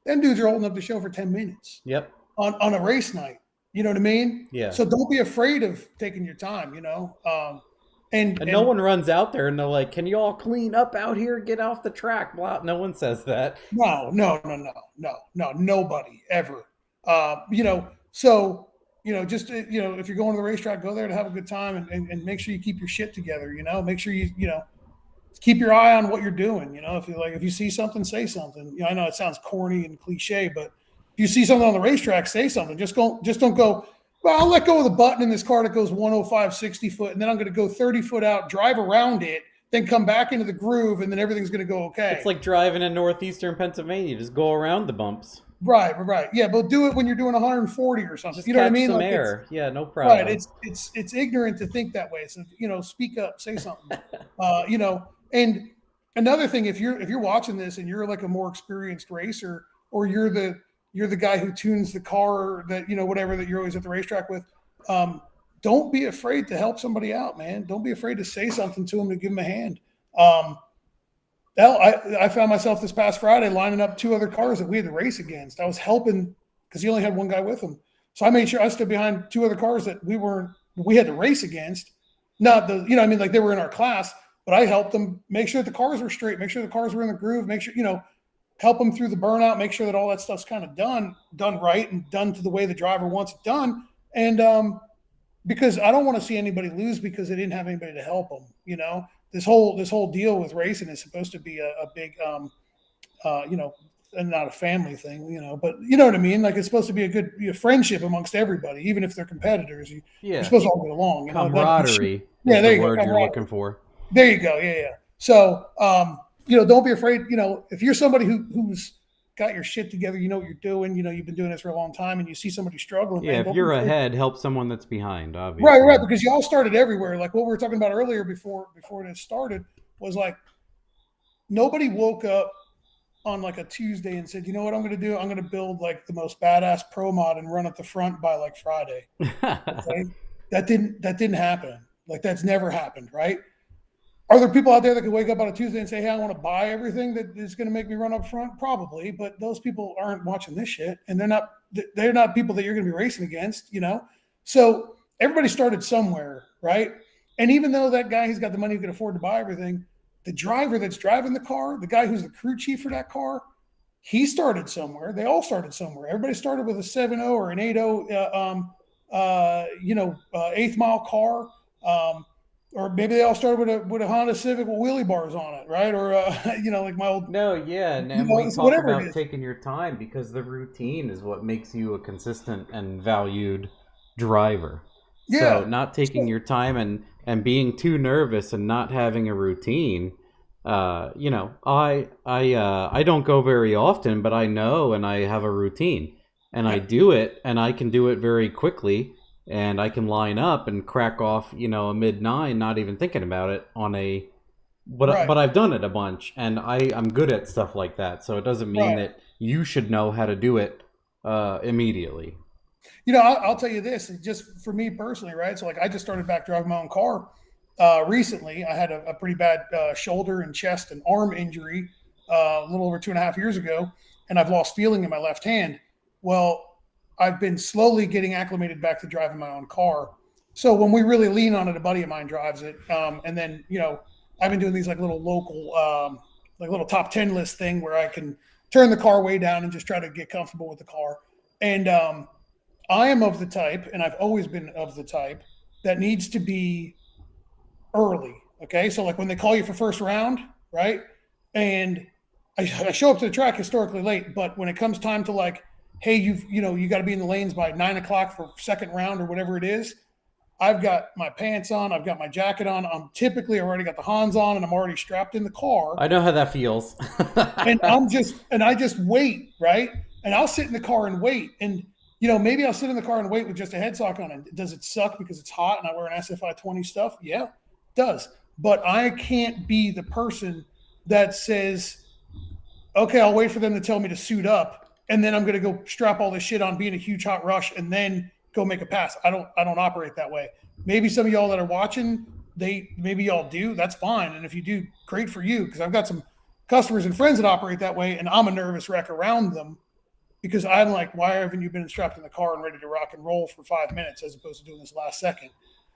them dudes are holding up the show for 10 minutes. Yep. On a race night. You know what I mean? Yeah. So don't be afraid of taking your time, you know? And no one runs out there and they're like, can you all clean up out here? Get off the track. Blah. No one says that. No, nobody ever. So, just, if you're going to the racetrack, go there to have a good time and make sure you keep your shit together, make sure you keep your eye on what you're doing. If you see something, say something. I know it sounds corny and cliche, but if you see something on the racetrack, say something. Just don't go, well, I'll let go of the button in this car that goes 105, 60 foot, and then I'm going to go 30 foot out, drive around it, then come back into the groove, and then everything's going to go okay. It's like driving in northeastern Pennsylvania. Just go around the bumps. Right. Yeah, but do it when you're doing 140 or something. Just you know what I mean? Some like air. Yeah, no problem. Right. It's ignorant to think that way. So speak up, say something. And another thing, if you're watching this and you're like a more experienced racer, or you're the guy who tunes the car that, whatever that you're always at the racetrack with, don't be afraid to help somebody out, man. Don't be afraid to say something to them, to give them a hand. I found myself this past Friday lining up 2 other cars that we had to race against. I was helping because he only had one guy with him. So I made sure I stood behind 2 other cars that we had to race against. Not like they were in our class, but I helped them make sure that the cars were straight, make sure the cars were in the groove, make sure, help them through the burnout, make sure that all that stuff's kind of done right and done to the way the driver wants it done. And because I don't want to see anybody lose because they didn't have anybody to help them. This whole deal with racing is supposed to be a big, and not a family thing, but you know what I mean? Like, it's supposed to be a good friendship amongst everybody, even if they're competitors. You're supposed to all get along. Camaraderie. Yeah, there you go. Word you're looking for. There you go. Yeah. So, don't be afraid. If you're somebody who's got your shit together, you know what you're doing, you've been doing this for a long time, and you see somebody struggling. Yeah, man, if you're ahead, help someone that's behind, obviously. Right, because y'all started everywhere. Like what we were talking about earlier before this started was like, nobody woke up on like a Tuesday and said, you know what I'm going to do? I'm going to build like the most badass pro mod and run at the front by like Friday. Okay? That didn't happen. Like, that's never happened, right? Are there people out there that could wake up on a Tuesday and say, hey, I want to buy everything that is going to make me run up front? Probably, but those people aren't watching this shit, and they're not people that you're going to be racing against, So everybody started somewhere, right? And even though that guy who's got the money who can afford to buy everything, the driver that's driving the car, the guy who's the crew chief for that car, he started somewhere. They all started somewhere. Everybody started with a 7.0 or an 8.0, 8th mile car. Or maybe they all started with a Honda Civic with wheelie bars on it, right? Or like my old. No, yeah, and we talk about taking your time, because the routine is what makes you a consistent and valued driver. Yeah. So not taking your time and being too nervous and not having a routine. I don't go very often, but I know, and I have a routine, and I do it, and I can do it very quickly. And I can line up and crack off, a mid-9, not even thinking about it but I've done it a bunch, and I'm good at stuff like that. So it doesn't mean that you should know how to do it immediately. I'll tell you this, just for me personally, right? So like I just started back driving my own car recently. I had a pretty bad shoulder and chest and arm injury a little over 2.5 years ago, and I've lost feeling in my left hand. Well, I've been slowly getting acclimated back to driving my own car. So when we really lean on it, a buddy of mine drives it. And then, I've been doing these like little local, like little top 10 list thing where I can turn the car way down and just try to get comfortable with the car. And I am of the type, and I've always been of the type that needs to be early. Okay. So like when they call you for first round, right? And I show up to the track historically late, but when it comes time to like, hey, you got to be in the lanes by 9 o'clock for second round or whatever it is, I've got my pants on, I've got my jacket on. I've already got the Hans on, and I'm already strapped in the car. I know how that feels. And I just wait, right? And I'll sit in the car and wait. And, maybe I'll sit in the car and wait with just a head sock on. And does it suck because it's hot and I wear an SFI20 stuff? Yeah, it does. But I can't be the person that says, okay, I'll wait for them to tell me to suit up, and then I'm going to go strap all this shit on, be in a huge hot rush, and then go make a pass. I don't operate that way. Maybe some of y'all that are watching, maybe y'all do. That's fine. And if you do, great for you, because I've got some customers and friends that operate that way, and I'm a nervous wreck around them because I'm like, why haven't you been strapped in the car and ready to rock and roll for 5 minutes as opposed to doing this last second?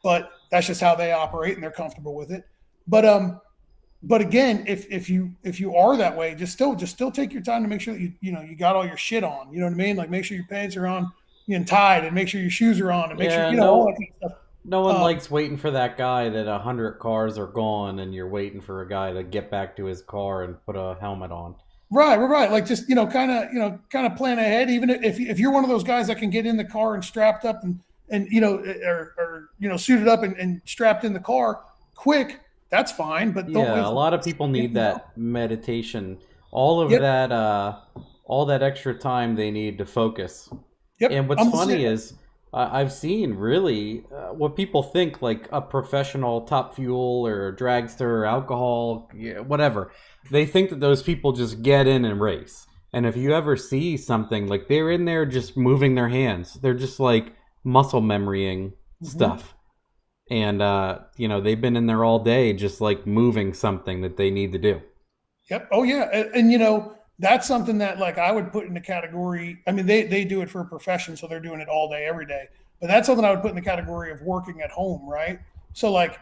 But that's just how they operate, and they're comfortable with it. But again, if you are that way, just still take your time to make sure that you got all your shit on. You know what I mean? Like make sure your pants are on and tied, and make sure your shoes are on, and make sure all that kind of stuff. No one likes waiting for that guy that 100 cars are gone, and you're waiting for a guy to get back to his car and put a helmet on. Right. Like just kind of plan ahead. Even if you're one of those guys that can get in the car and strapped up and suited up and strapped in the car quick, that's fine. But a lot of people need that meditation, all of that, all that extra time they need to focus. Yep. And what's funny is I've seen really what people think like a professional Top Fuel or dragster or alcohol, whatever. They think that those people just get in and race. And if you ever see something like they're in there just moving their hands, they're just like muscle memorying stuff. And, they've been in there all day just like moving something that they need to do. Yep. Oh, yeah. And that's something that like I would put in the category. I mean, they do it for a profession, so they're doing it all day, every day. But that's something I would put in the category of working at home, right? So like,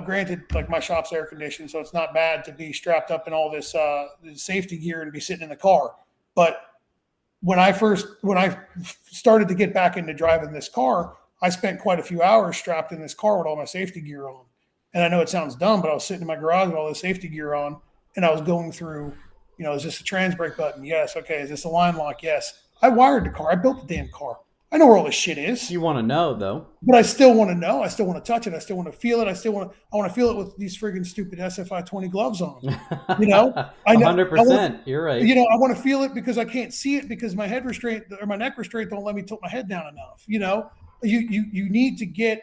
granted, like my shop's air conditioned, so it's not bad to be strapped up in all this safety gear and be sitting in the car. But when I started to get back into driving this car, I spent quite a few hours strapped in this car with all my safety gear on. And I know it sounds dumb, but I was sitting in my garage with all this safety gear on, and I was going through, is this a trans brake button? Yes. Okay. Is this a line lock? Yes. I wired the car. I built the damn car. I know where all this shit is. You want to know, though. But I still want to know. I still want to touch it. I still want to feel it. I want to feel it with these friggin' stupid SFI20 gloves on. I know. 100%. You're right. I want to feel it because I can't see it because my head restraint or my neck restraint don't let me tilt my head down enough. You need to get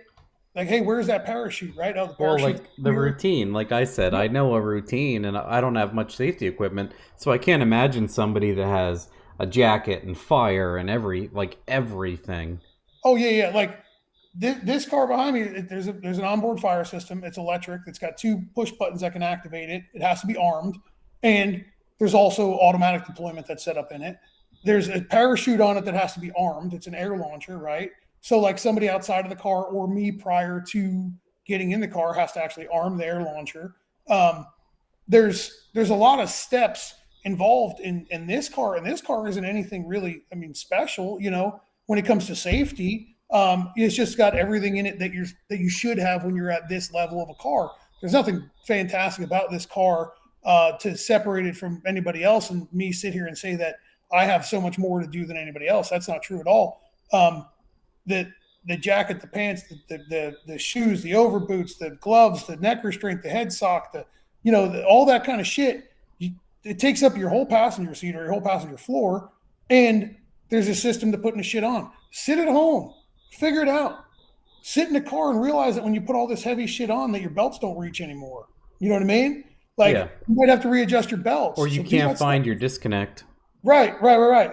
like, hey, where's that parachute, right? Oh, the parachute. Well, like the routine, like I said, I know a routine, and I don't have much safety equipment, so I can't imagine somebody that has a jacket and fire and everything. Oh yeah. Like this car behind me, there's an onboard fire system. It's electric. It's got 2 push buttons that can activate it. It has to be armed, and there's also automatic deployment that's set up in it. There's a parachute on it that has to be armed. It's an air launcher, right? So like somebody outside of the car or me prior to getting in the car has to actually arm the air launcher. There's a lot of steps involved in this car, and this car isn't anything really, special, when it comes to safety. It's just got everything in it that you should have when you're at this level of a car. There's nothing fantastic about this car to separate it from anybody else and me sit here and say that I have so much more to do than anybody else. That's not true at all. The jacket, the pants, the shoes, the overboots, the gloves, the neck restraint, the head sock, all that kind of shit. It takes up your whole passenger seat or your whole passenger floor, and there's a system to putting the shit on. Sit at home, figure it out. Sit in the car and realize that when you put all this heavy shit on, that your belts don't reach anymore. You know what I mean? Like you might have to readjust your belts. Or you can't find your disconnect. Right.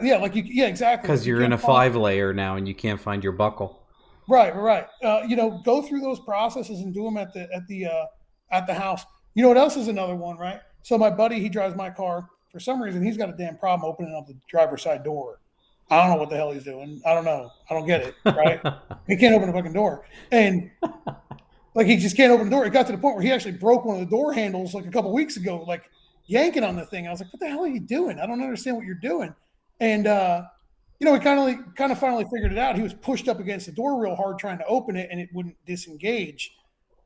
Yeah, like yeah, exactly. Because Like you you're in can't a find 5 layer now and you can't find your buckle. right. Go through those processes and do them at the house. You know what else is another one, right? So my buddy, he drives my car. For some reason, he's got a damn problem opening up the driver's side door. I don't know what the hell he's doing. I don't know. I don't get it. Right? He can't open the fucking door, and like he just can't open the door. It got to the point where he actually broke one of the door handles like a couple weeks ago, like yanking on the thing. I was like, "What the hell are you doing? I don't understand what you're doing." And we kind of finally figured it out. He was pushed up against the door real hard trying to open it, and it wouldn't disengage.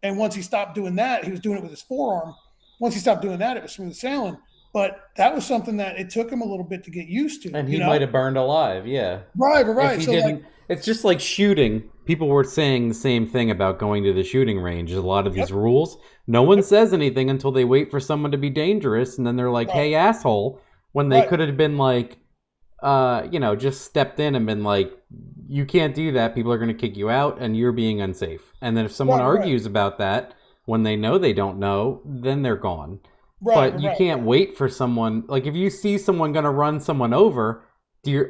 And once he stopped doing that, he was doing it with his forearm. Once he stopped doing that, it was smooth sailing. But that was something that it took him a little bit to get used to. And he might have burned alive, yeah. Right. If he So didn't, like, it's just like shooting. People were saying the same thing about going to the shooting range. A lot of these rules, no one says anything until they wait for someone to be dangerous, and then they're like, "Hey, asshole," when they could have been like, just stepped in and been like, "You can't do that. People are going to kick you out, and you're being unsafe." And then if someone argues about that when they know they don't know, then they're gone. But you can't wait for someone. Like if you see someone going to run someone over,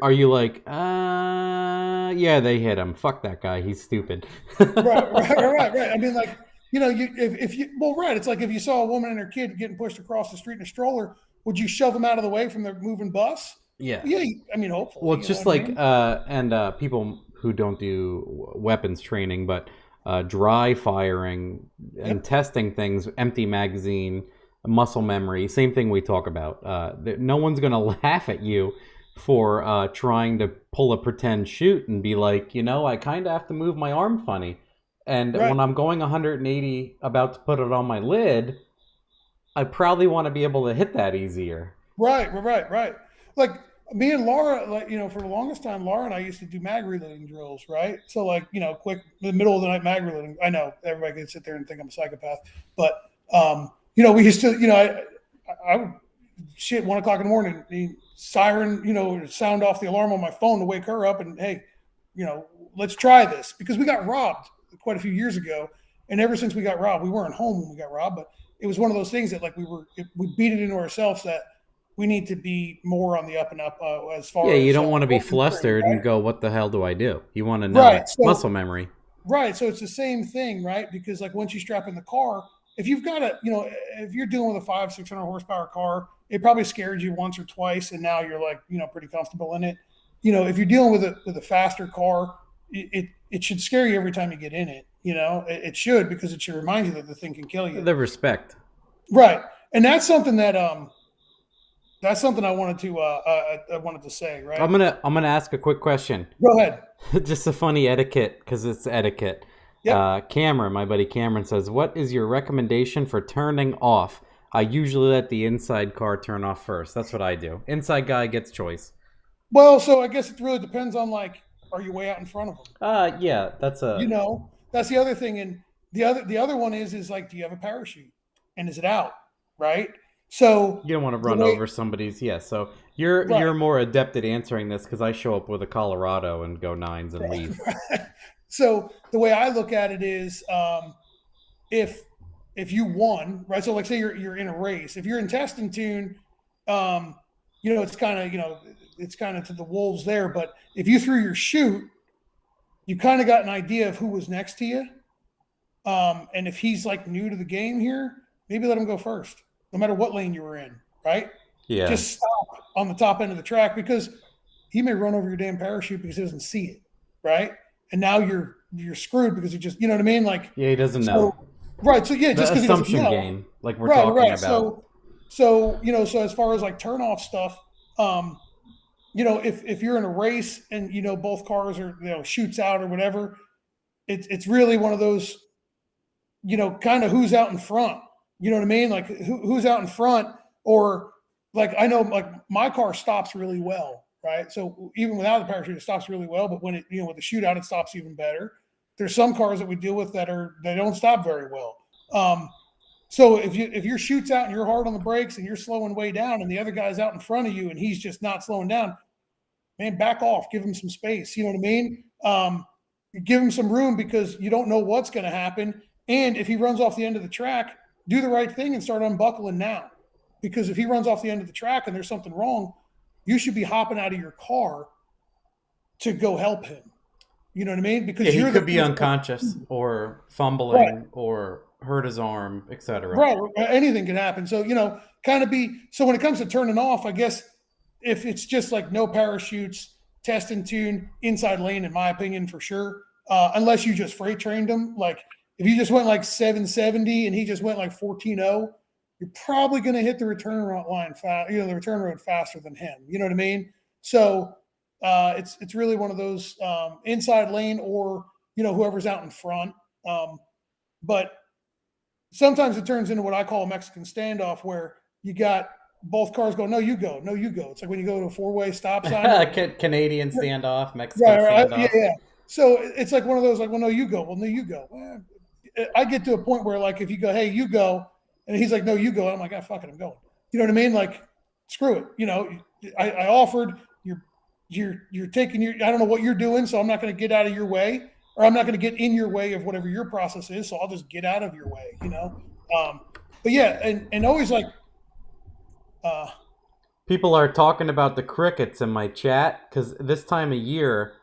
are you like, yeah, they hit him. Fuck that guy. He's stupid. right. I mean, like, it's like if you saw a woman and her kid getting pushed across the street in a stroller, would you shove them out of the way from the moving bus? Yeah. I mean, hopefully. Well, it's just like, people who don't do weapons training, but dry firing and testing things, empty magazine, muscle memory, same thing we talk about. No one's going to laugh at you for trying to pull a pretend shoot and be like, I kind of have to move my arm funny. And when I'm going 180 about to put it on my lid, I probably want to be able to hit that easier. Right. Like me and Laura, for the longest time, Laura and I used to do mag reloading drills, right? So quick, the middle of the night mag reloading. I know everybody can sit there and think I'm a psychopath, but we used to, I would 1:00 in the morning, the siren, sound off the alarm on my phone to wake her up and, hey, let's try this, because we got robbed quite a few years ago. And ever since we got robbed, we weren't home when we got robbed, but it was one of those things that we beat it into ourselves that we need to be more on the up and up as far as. Yeah, you don't want to be flustered and go, what the hell do I do? You want to know muscle memory. Right. So it's the same thing, right? Because once you strap in the car, if you've got if you're dealing with a 500-600 horsepower car, it probably scared you once or twice, and now you're pretty comfortable in it. If you're dealing with a faster car, it should scare you every time you get in it. It should, because it should remind you that the thing can kill you. The respect. Right. And that's something that I wanted to say, right? I'm gonna ask a quick question. Go ahead. Just a funny etiquette, because it's etiquette. Yep. Cameron, my buddy Cameron, says, "What is your recommendation for turning off? I usually let the inside car turn off first." That's what I do. Inside guy gets choice. Well, so I guess it really depends on are you way out in front of them? Yeah, that's that's the other thing. And the other one is do you have a parachute, and is it out? Right. So you don't want to run over somebody's. Yeah. So you're more adept at answering this, because I show up with a Colorado and go 9s and leave. So the way I look at it is, if you won, right? So say you're in a race. If you're in test and tune, it's kind of to the wolves there. But if you threw your chute, you kind of got an idea of who was next to you. And if he's new to the game here, maybe let him go first, no matter what lane you were in, right? Yeah. Just stop on the top end of the track, because he may run over your damn parachute because he doesn't see it, right? And now you're screwed, because he just, you know what I mean? He doesn't know. Right. So yeah, just because he doesn't know. Assumption game, like we're talking about. So as far as turn off stuff, if you're in a race and both cars are shoots out or whatever, it's really one of those, kind of who's out in front. You know what I mean? Who's out in front, or I know my car stops really well, right? So even without the parachute, it stops really well. But when it with the shootout, it stops even better. There's some cars that we deal with that don't stop very well. So if your chute's out and you're hard on the brakes and you're slowing way down, and the other guy's out in front of you and he's just not slowing down, man, back off, give him some space. You know what I mean? Give him some room, because you don't know what's going to happen. And if he runs off the end of the track, do the right thing and start unbuckling now. Because if he runs off the end of the track and there's something wrong, you should be hopping out of your car to go help him. You know what I mean? Because Yeah, he you're could be unconscious or fumbling or hurt his arm, etc. Right. Anything can happen. So, so when it comes to turning off, I guess if it's just like no parachutes, test and tune, inside lane, in my opinion, for sure. Unless you just freight trained him. Like if you just went like 770 and he just went like 14.0, you're probably going to hit the return line the return road faster than him. You know what I mean? So it's really one of those inside lane or, whoever's out in front. But sometimes it turns into what I call a Mexican standoff where you got both cars go, no, you go, no, you go. It's like when you go to a four-way stop sign. Canadian standoff, Mexican standoff. Yeah. So it's like one of those, like, well, no, you go. Well, no, you go. Well, I get to a point where, like, if you go, hey, you go, and he's like, no, you go. And I'm like, fuck it, I'm going. You know what I mean? Like, screw it. I offered. You're taking I don't know what you're doing, so I'm not going to get out of your way, or I'm not going to get in your way of whatever your process is. So I'll just get out of your way. But yeah, and always like. People are talking about the crickets in my chat because this time of year.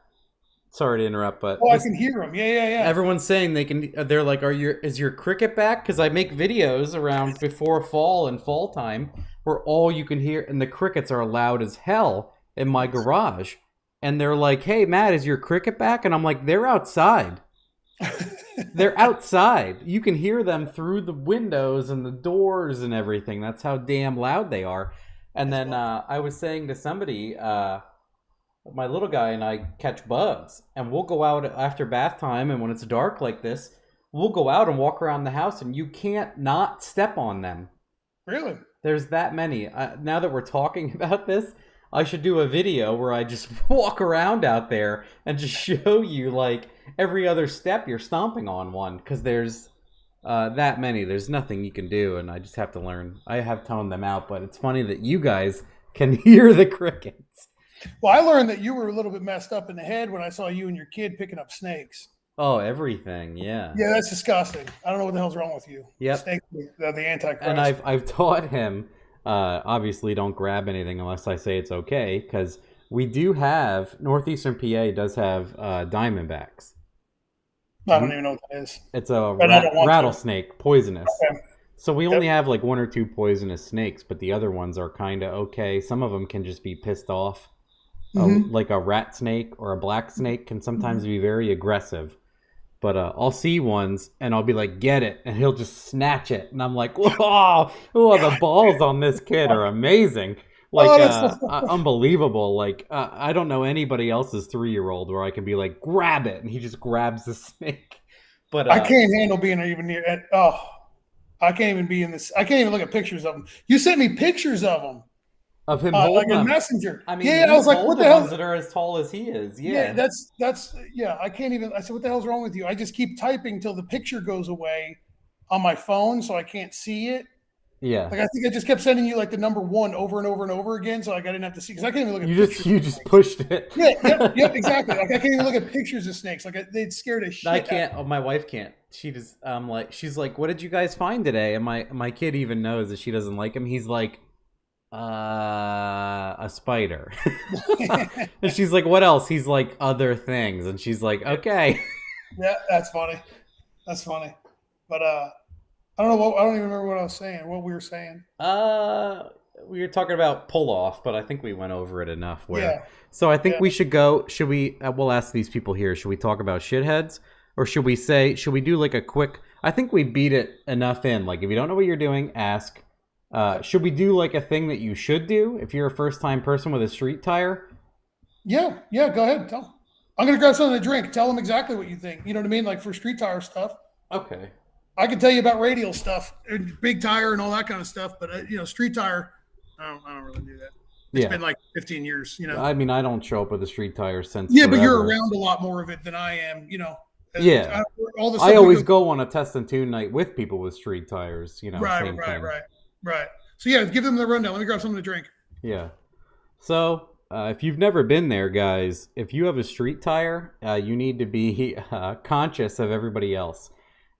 Sorry to interrupt, but I can hear them. Yeah. Everyone's saying they're like, is your cricket back? Because I make videos around before fall and fall time where all you can hear, and the crickets are loud as hell in my garage. And they're like, hey, Matt, is your cricket back? And I'm like, they're outside. They're outside. You can hear them through the windows and the doors and everything. That's how damn loud they are. And then I was saying to somebody, my little guy and I catch bugs, and we'll go out after bath time, and when it's dark like this, we'll go out and walk around the house, and you can't not step on them. Really? There's that many. Now that we're talking about this, I should do a video where I just walk around out there and just show you, like, every other step you're stomping on one, because there's that many. There's nothing you can do, and I just have to learn. I have toned them out, but it's funny that you guys can hear the crickets. Well, I learned that you were a little bit messed up in the head when I saw you and your kid picking up snakes. Oh, everything, yeah. Yeah, that's disgusting. I don't know what the hell's wrong with you. Yep. Snake, the Antichrist. And I've taught him, obviously don't grab anything unless I say it's okay, because we do have, northeastern PA does have diamondbacks. I don't even know what that is. It's a rattlesnake, poisonous. Okay. So we only have like one or two poisonous snakes, but the other ones are kind of okay. Some of them can just be pissed off. Like a rat snake or a black snake can sometimes be very aggressive. But I'll see ones and I'll be like, get it. And he'll just snatch it. And I'm like, whoa, the balls on this kid are amazing. Like, unbelievable. Like, I don't know anybody else's 3-year-old where I can be like, grab it. And he just grabs the snake. But I can't handle being even near it. I can't even be in this. I can't even look at pictures of them. You sent me pictures of them. Of him holding like a messenger. I mean, yeah, I was like, what the hell? That are as tall as he is. Yeah, that's I can't even. I said, what the hell's wrong with you? I just keep typing till the picture goes away on my phone, so I can't see it. Yeah, like I think I just kept sending you like the number 1 over and over and over again, so like I didn't have to see because I can't even look at. You just pushed it. Yeah, exactly. Like I can't even look at pictures of snakes. Like they'd scared a shit. I can't. Oh, my wife can't. She just she's like, what did you guys find today? And my kid even knows that she doesn't like him. He's like, a spider. And she's like, what else? He's like, other things. And she's like, okay. Yeah, that's funny. But I don't know I don't even remember what I was saying, what we were saying. We were talking about pull off, but I think we went over it enough. Yeah. So I think we should go. Should we? We'll ask these people here. Should we talk about shitheads, or should we do like a quick? I think we beat it enough in. Like, if you don't know what you're doing, ask. Should we do like a thing that you should do if you're a first-time person with a street tire? Yeah. Go ahead. Tell them. I'm gonna grab something to drink. Tell them exactly what you think. You know what I mean? Like for street tire stuff. Okay. I can tell you about Radial stuff, big tire, and all that kind of stuff. But street tire, I don't really do that. It's been like 15 years. I mean, I don't show up with a street tire since. Yeah, forever. But you're around a lot more of it than I am. Yeah. I always go on a test and tune night with people with street tires. Right. So yeah, give them the rundown. Let me grab something to drink. Yeah. So if you've never been there, guys, if you have a street tire, you need to be conscious of everybody else.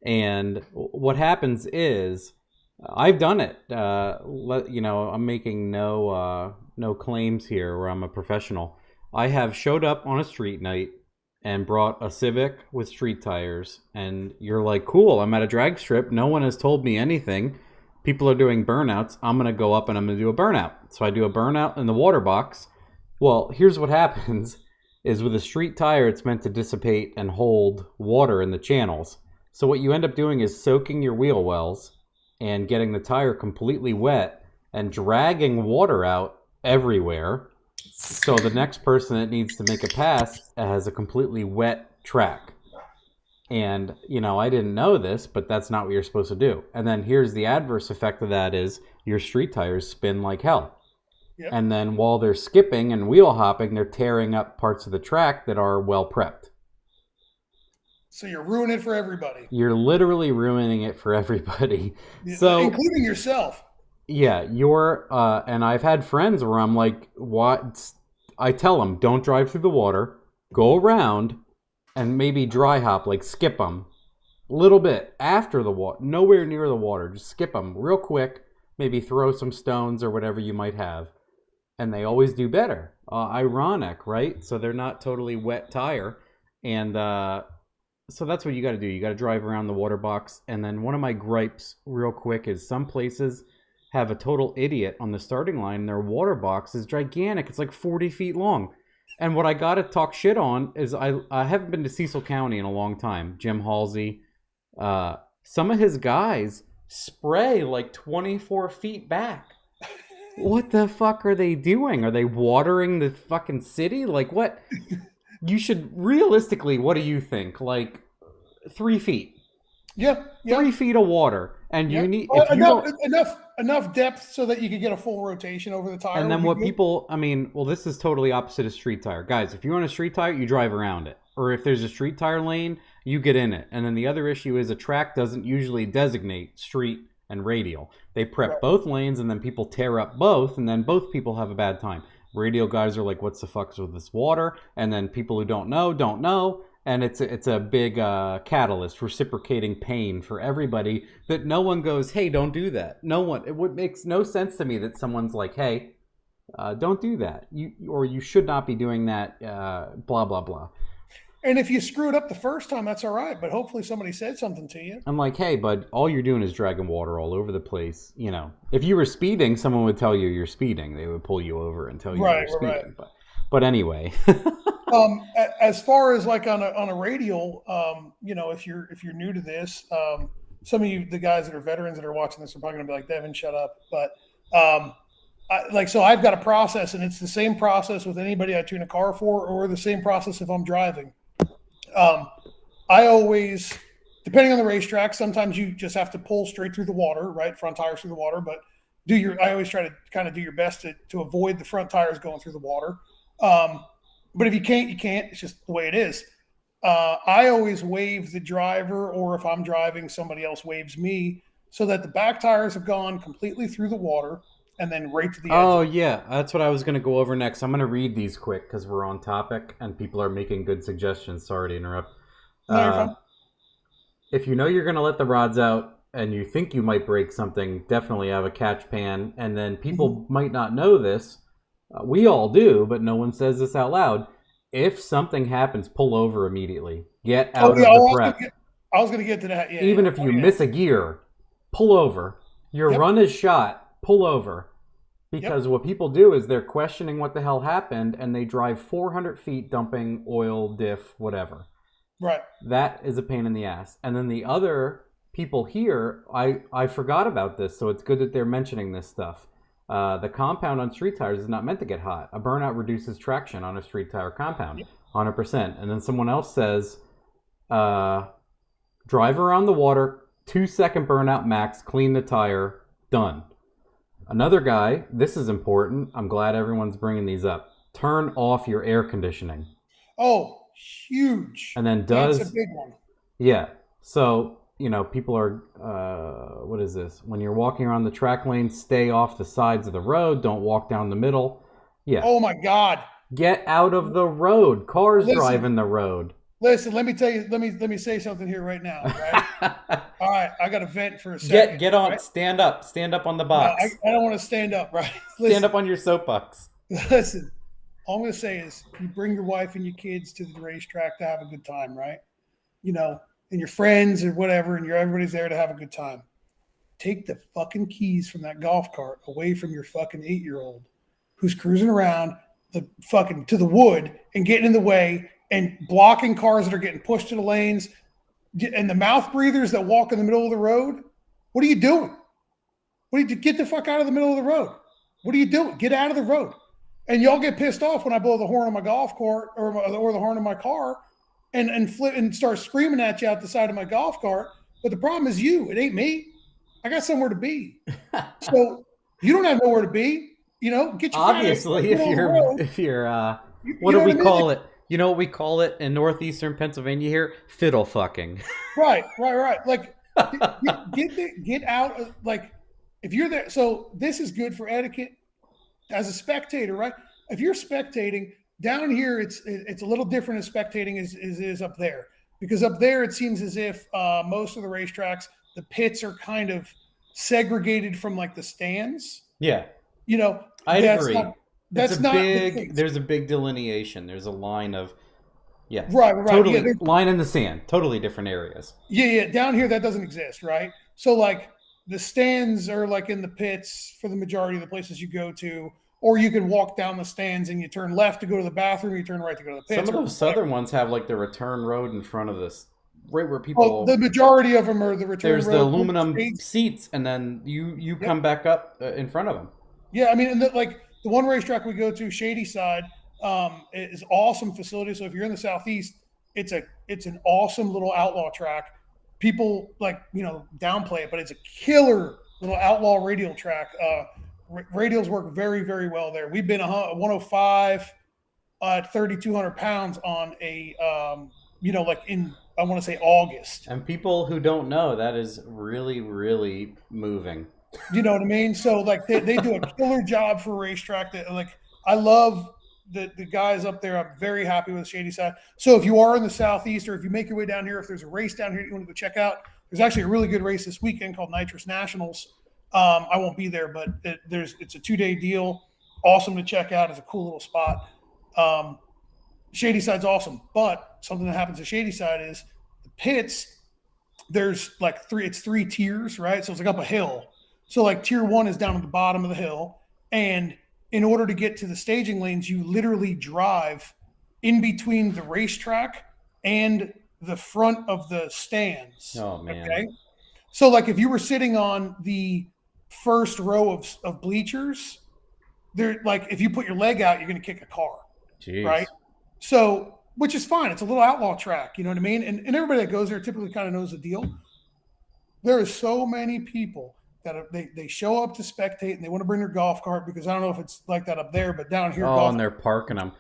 And what happens is, I've done it. I'm making no no claims here where I'm a professional. I have showed up on a street night and brought a Civic with street tires, and you're like, cool, I'm at a drag strip. No one has told me anything. People are doing burnouts. I'm going to go up and I'm going to do a burnout. So I do a burnout in the water box. Well, here's what happens is with a street tire, it's meant to dissipate and hold water in the channels. So what you end up doing is soaking your wheel wells and getting the tire completely wet and dragging water out everywhere. So the next person that needs to make a pass has a completely wet track. And, you know, I didn't know this, but that's not what you're supposed to do. And then here's the adverse effect of that is your street tires spin like hell. Yep. And then while they're skipping and wheel hopping, they're tearing up parts of the track that are well prepped. So you're ruining it for everybody. You're literally ruining it for everybody. So, including yourself. Yeah, and I've had friends where I'm like, what? I tell them, don't drive through the water, go around, and maybe dry hop, like skip them a little bit after the water, nowhere near the water, just skip them real quick, maybe throw some stones or whatever you might have, and they always do better. Ironic, right? So they're not totally wet tire, and so that's what you got to do. You got to drive around the water box, and then one of my gripes real quick is some places have a total idiot on the starting line. Their water box is gigantic. It's like 40 feet long. And what I got to talk shit on is I haven't been to Cecil County in a long time. Jim Halsey. Some of his guys spray like 24 feet back. What the fuck are they doing? Are they watering the fucking city? Like what? You should realistically, what do you think? Like 3 feet. Yeah. 3 feet of water. And you need enough depth so that you could get a full rotation over the tire. And then what people, this is totally opposite of street tire. Guys, if you're on a street tire, you drive around it. Or if there's a street tire lane, you get in it. And then the other issue is a track doesn't usually designate street and radial. They prep both lanes and then people tear up both and then both people have a bad time. Radial guys are like, what's the fuck's with this water? And then people who don't know. And it's a big catalyst, reciprocating pain for everybody that no one goes, hey, don't do that. No one. It makes no sense to me that someone's like, hey, don't do that. You should not be doing that, blah, blah, blah. And if you screw it up the first time, that's all right. But hopefully somebody said something to you. I'm like, hey, bud, all you're doing is dragging water all over the place. You know, if you were speeding, someone would tell you you're speeding. They would pull you over and tell you you're speeding. Right. But anyway. As far as like on a radial, if you're new to this, some of you, the guys that are veterans that are watching this are probably gonna be like, Devin, shut up. But so I've got a process, and it's the same process with anybody I tune a car for, or the same process if I'm driving. I always, depending on the racetrack, sometimes you just have to pull straight through the water, right? Front tires through the water, but I always try to kind of do your best to avoid the front tires going through the water. But if you can't, you can't. It's just the way it is. I always wave the driver, or if I'm driving, somebody else waves me, so that the back tires have gone completely through the water and then right to the edge. Oh, yeah. That's what I was going to go over next. I'm going to read these quick because we're on topic and people are making good suggestions. Sorry to interrupt. No, you're fine. If you know you're going to let the rods out and you think you might break something, definitely have a catch pan. And then people might not know this. We all do, but no one says this out loud. If something happens, pull over immediately. Get out of the prep. I was going to get to that. Yeah, Even if you miss a gear, pull over. Your run is shot. Pull over. Because what people do is they're questioning what the hell happened, and they drive 400 feet dumping oil, diff, whatever. Right. That is a pain in the ass. And then the other people here, I forgot about this, so it's good that they're mentioning this stuff. The compound on street tires is not meant to get hot. A burnout reduces traction on a street tire compound, 100%. And then someone else says, drive around the water, 2-second burnout max, clean the tire, done. Another guy, this is important. I'm glad everyone's bringing these up. Turn off your air conditioning. Oh, huge. And then that's a big one. Yeah. So, people are, what is this? When you're walking around the track lane, stay off the sides of the road. Don't walk down the middle. Yeah. Oh, my God. Get out of the road. Cars driving the road. Listen, let me tell you. Let me say something here right now. Right. All right. I got to vent for a second. Get on. Right? Stand up. Stand up on the No, box. I don't want to stand up. Right. Stand up on your soapbox. Listen. All I'm going to say is, you bring your wife and your kids to the racetrack to have a good time, right? You know, and your friends or whatever, and everybody's there to have a good time. Take the fucking keys from that golf cart away from your fucking 8-year-old who's cruising around the fucking to the wood and getting in the way and blocking cars that are getting pushed to the lanes, and the mouth breathers that walk in the middle of the road. What are you doing? Get the fuck out of the middle of the road? What are you doing? Get out of the road. And y'all get pissed off when I blow the horn on my golf cart or the horn on my car and flip and start screaming at you out the side of my golf cart. But the problem is you. It ain't me. I got somewhere to be. So you don't have nowhere to be. You know, get your obviously if you're what do we call it? You know what we call it in northeastern Pennsylvania here? Fiddle fucking. Right. Like get out of, like, if you're there. So this is good for etiquette as a spectator, right? If you're spectating down here, it's a little different as spectating as is up there, because up there it seems as if most of the racetracks, the pits are kind of segregated from like the stands. Yeah, you know, I agree. That's not big. There's a big delineation. There's a line of right. Totally line in the sand. Totally different areas. Yeah. Down here that doesn't exist, right? So like the stands are like in the pits for the majority of the places you go to, or you can walk down the stands and you turn left to go to the bathroom, you turn right to go to the pits. Some of those southern ones have like the return road in front of this, right where people. Well, the majority of them are the return road. There's the aluminum seats, and then you come back up in front of them. Yeah, I mean, and like the one racetrack we go to, Shady Side, is awesome facility. So if you're in the southeast, it's an awesome little outlaw track. People downplay it, but it's a killer little outlaw radial track. Radials work very, very well there. We've been 105 at 3,200 pounds on a like in, I want to say, August. And people who don't know, that is really, really moving. You know what I mean? So like they do a killer job for a racetrack. That, like, I love the guys up there. I'm very happy with Shady Side. So if you are in the southeast, or if you make your way down here, if there's a race down here that you want to go check out, there's actually a really good race this weekend called Nitrous Nationals. I won't be there, but it's a 2-day deal. Awesome to check out. It's a cool little spot. Shady Side's awesome, but something that happens at Shady Side is the pits. There's like three tiers, right? So it's like up a hill. So like tier 1 is down at the bottom of the hill, and in order to get to the staging lanes, you literally drive in between the racetrack and the front of the stands. Oh man! Okay, so like if you were sitting on the first row of bleachers, they're like, if you put your leg out, you're going to kick a car. Jeez. Right? So, which is fine. It's a little outlaw track, you know what I mean? And everybody that goes there typically kind of knows the deal. There are so many people that they show up to spectate and they want to bring their golf cart, because I don't know if it's like that up there, but down here, and they're parking them.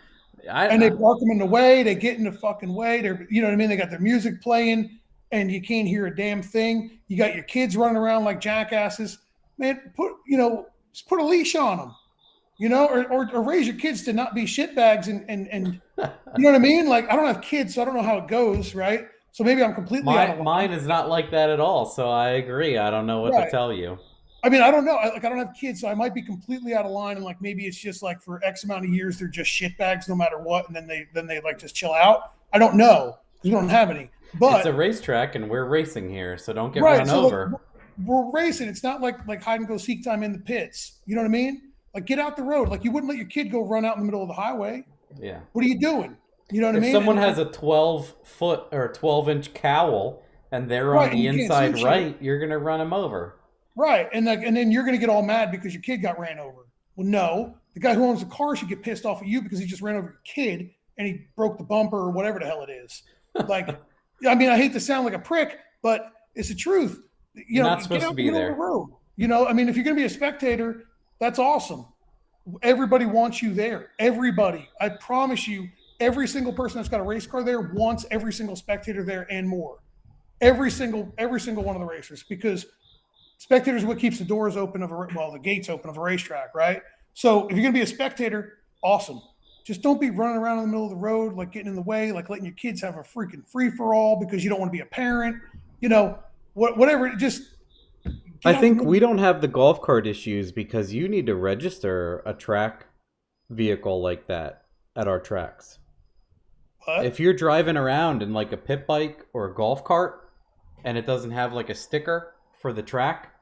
They park them in the way. They get in the fucking way. They're, you know what I mean? They got their music playing and you can't hear a damn thing. You got your kids running around like jackasses. Man, put a leash on them, or raise your kids to not be shitbags and you know what I mean? Like, I don't have kids, so I don't know how it goes, right? So maybe I'm completely out of line. Mine is not like that at all, so I agree. I don't know what to tell you. I mean, I don't know. I don't have kids, so I might be completely out of line, and like maybe it's just like for X amount of years they're just shitbags no matter what, and then they like just chill out. I don't know because we don't have any. But it's a racetrack, and we're racing here, so don't get run over. Like, we're racing. It's not like hide and go seek time in the pits. You know what I mean? Like, get out the road. Like, you wouldn't let your kid go run out in the middle of the highway. Yeah. What are you doing? You know what I mean? If someone has a 12-foot or 12-inch cowl and they're on the inside right, you're going to run them over. Right. And then you're going to get all mad because your kid got ran over. Well, no. The guy who owns the car should get pissed off at you because he just ran over your kid and he broke the bumper or whatever the hell it is. Like, I mean, I hate to sound like a prick, but it's the truth. You're not supposed to be there. You know, I mean, if you're going to be a spectator, that's awesome. Everybody wants you there. Everybody. I promise you, every single person that's got a race car there wants every single spectator there and more. Every single one of the racers, because spectators are what keeps the doors open the gates open of a racetrack, right? So if you're going to be a spectator, awesome. Just don't be running around in the middle of the road, like getting in the way, like letting your kids have a freaking free for all because you don't want to be a parent. Whatever. Just. I think we don't have the golf cart issues because you need to register a track vehicle like that at our tracks. What? If you're driving around in like a pit bike or a golf cart and it doesn't have like a sticker for the track,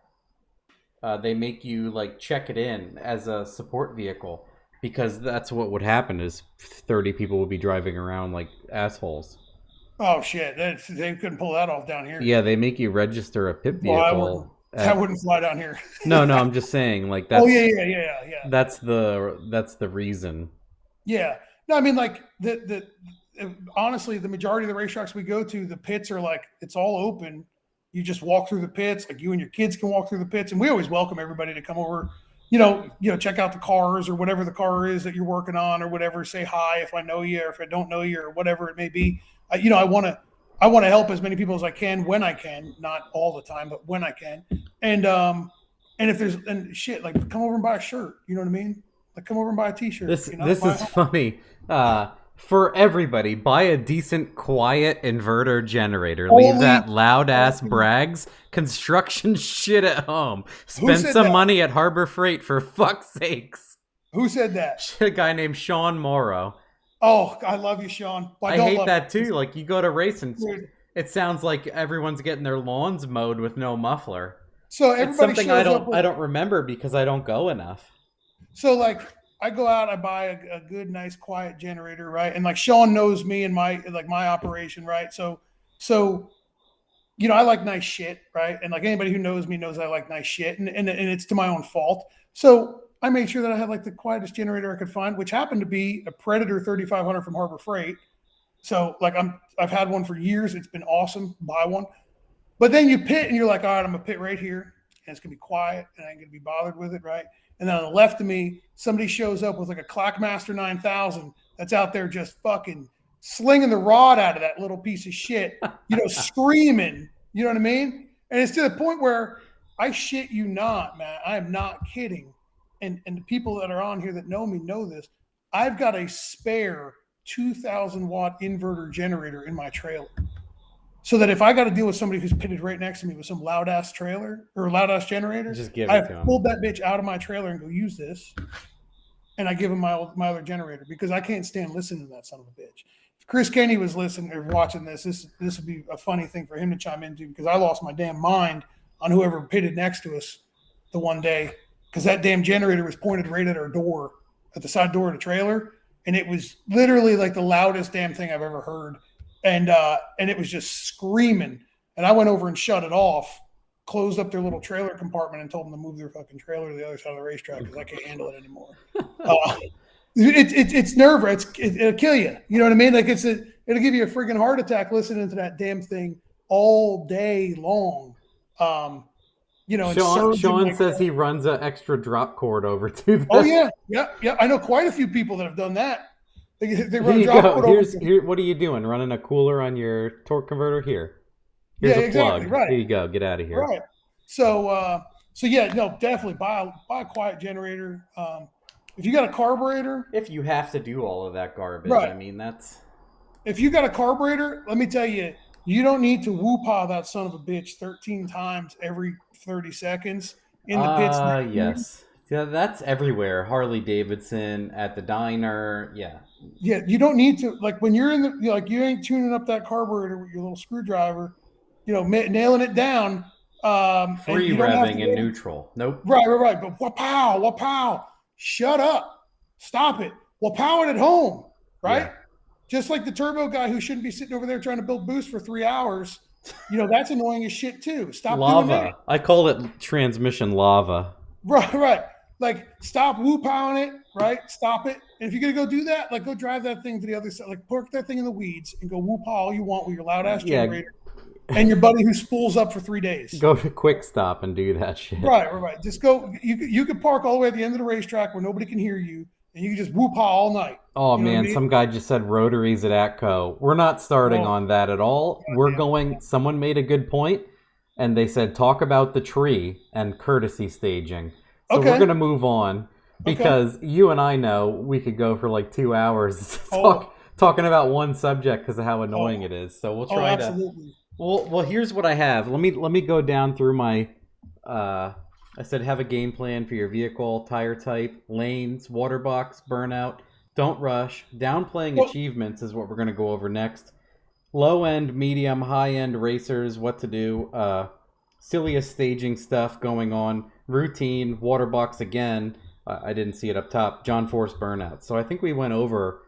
they make you like check it in as a support vehicle because that's what would happen is 30 people would be driving around like assholes. Oh shit! They couldn't pull that off down here. Yeah, they make you register a pit vehicle. I wouldn't fly down here. No, I'm just saying like that's. Oh yeah. That's the reason. Yeah. No, I mean like honestly, the majority of the racetracks we go to, the pits are like it's all open. You just walk through the pits, like you and your kids can walk through the pits, and we always welcome everybody to come over. Check out the cars or whatever the car is that you're working on or whatever. Say hi if I know you or if I don't know you or whatever it may be. I want to help as many people as I can when I can, not all the time, but when I can. And if there's shit, like come over and buy a shirt. You know what I mean? Like come over and buy a t-shirt. This is funny. For everybody, buy a decent, quiet inverter generator. Leave that loud-ass brags construction shit at home. Spend some money at Harbor Freight, for fuck's sakes. Who said that? A guy named Sean Morrow. Oh, I love you, Sean. I hate that, too. Like, you go to race and it sounds like everyone's getting their lawns mowed with no muffler. So everybody it's something I don't remember because I don't go enough. So, like, I go out, I buy a good, nice, quiet generator, right? And like Sean knows me and my operation, right? So I like nice shit, right? And like anybody who knows me knows I like nice shit, and it's to my own fault. So I made sure that I had like the quietest generator I could find, which happened to be a Predator 3500 from Harbor Freight. So like I've had one for years. It's been awesome. Buy one. But then you pit and you're like, all right, I'm gonna pit right here, and it's gonna be quiet, and I ain't gonna be bothered with it, right? And then on the left of me, somebody shows up with like a Clockmaster 9000 that's out there just fucking slinging the rod out of that little piece of shit, screaming, you know what I mean? And it's to the point where I shit you not, man. I am not kidding. And the people that are on here that know me know this. I've got a spare 2,000 watt inverter generator in my trailer. So that if I got to deal with somebody who's pitted right next to me with some loud ass trailer or loud ass generator, just give I pulled that bitch out of my trailer and go use this, and I give him my other generator because I can't stand listening to that son of a bitch. If Chris Kenny was listening or watching this would be a funny thing for him to chime into because I lost my damn mind on whoever pitted next to us the one day because that damn generator was pointed right at our door, at the side door of the trailer, and it was literally like the loudest damn thing I've ever heard. And it was just screaming. And I went over and shut it off, closed up their little trailer compartment and told them to move their fucking trailer to the other side of the racetrack because I can't handle it anymore. It's nerve-wracking. It'll kill you. You know what I mean? Like it'll give you a freaking heart attack listening to that damn thing all day long. Sean says he runs an extra drop cord over to them. Oh yeah. I know quite a few people that have done that. They run drop cord over. What are you doing? Running a cooler on your torque converter? Here's a plug. Right. Here you go. Get out of here. Right. So definitely buy a quiet generator. If you got a carburetor, if you have to do all of that garbage, right. I mean that's. If you got a carburetor, let me tell you, you don't need to whoop-paw that son of a bitch 13 times every 30 seconds in the pits. Yes. Yeah, that's everywhere. Harley Davidson, at the diner. Yeah. Yeah, you don't need to, like when you're in the, you ain't tuning up that carburetor with your little screwdriver, nailing it down. Free revving in neutral. Nope. Right. But wapow. Shut up. Stop it. Wapow it at home. Right? Yeah. Just like the turbo guy who shouldn't be sitting over there trying to build boost for 3 hours. That's annoying as shit too. Stop doing that. I call it transmission lava. Right. Like, stop woo-powing it, right? Stop it. And if you're going to go do that, like, go drive that thing to the other side. Like, park that thing in the weeds and go woo-pow all you want with your loud-ass generator and your buddy who spools up for 3 days. Go to Quick Stop and do that shit. Right. Just go. You could park all the way at the end of the racetrack where nobody can hear you, and you can just woo-pow all night. Oh, man, some guy just said rotaries at Atco. We're not starting on that at all. Someone made a good point, and they said talk about the tree and courtesy staging. So we're going to move on. because you and I know we could go for like 2 hours Oh, talking about one subject because of how annoying oh, it is. So we'll oh, try to. absolutely. Well, here's what I have. Let me go down through my. I said have a game plan for your vehicle, tire type, lanes, water box, burnout. Don't rush. Downplaying Well, achievements is what we're going to go over next. Low end, medium, high end racers, what to do. Silliest staging stuff going on. Routine, water box again. I didn't see it up top. John Force burnout. So I think we went over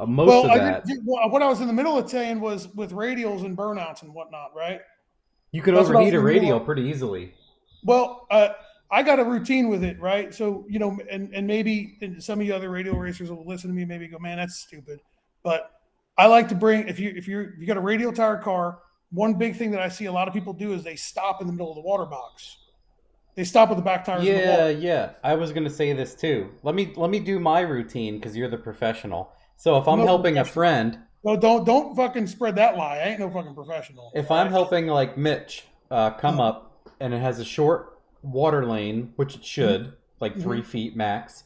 most well, of I that. did. What I was in the middle of saying was with radials and burnouts and whatnot, right? You could That's what I was overheat in a the middle radial of. pretty easily. Well, I got a routine with it, right? So, and maybe some of you other radio racers will listen to me, maybe go, man, that's stupid. But I like to bring, if you got a radial tire car, one big thing that I see a lot of people do is they stop in the middle of the water box. They stop with the back tires in the Yeah, water. yeah. I was gonna say this too. Let me do my routine because you're the professional. So if I'm I'm no helping a professional. friend, No, don't fucking spread that lie. I ain't no fucking professional. if All I'm right. helping like Mitch come Uh, up and it has a short water lane, which it should, like mm-hmm. 3 feet max,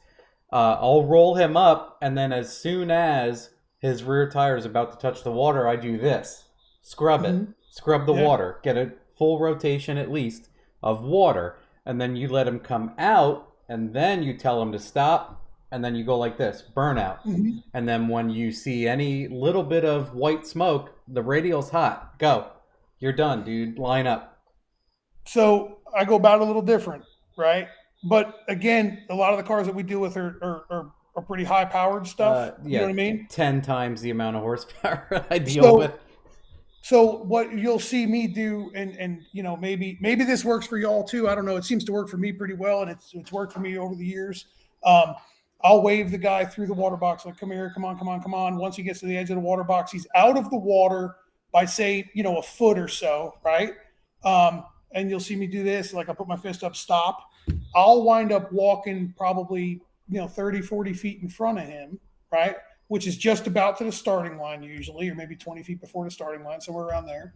I'll roll him up, and then as soon as his rear tire is about to touch the water, I do this: scrub it, Mm-hmm. scrub the Yeah. water, get a full rotation at least of water, and then you let him come out, and then you tell him to stop, and then you go like this: burnout. Mm-hmm. And then when you see any little bit of white smoke, the radial's hot. Go. You're done, dude. Line up. So I go about it a little different, right? But again, a lot of the cars that we deal with are pretty high powered stuff. You know Yeah, what I mean? 10 times the amount of horsepower I deal with. So so what you'll see me do, and maybe this works for y'all too. I don't know. It seems to work for me pretty well, and it's worked for me over the years. Um, I'll wave the guy through the water box like, "Come here, come on, come on, come on." Once he gets to the edge of the water box, he's out of the water by say a foot or so, right? And you'll see me do this. Like I put my fist up, stop. I'll wind up walking probably 30, 40 feet in front of him, right? Which is just about to the starting line usually, or maybe 20 feet before the starting line, somewhere around there.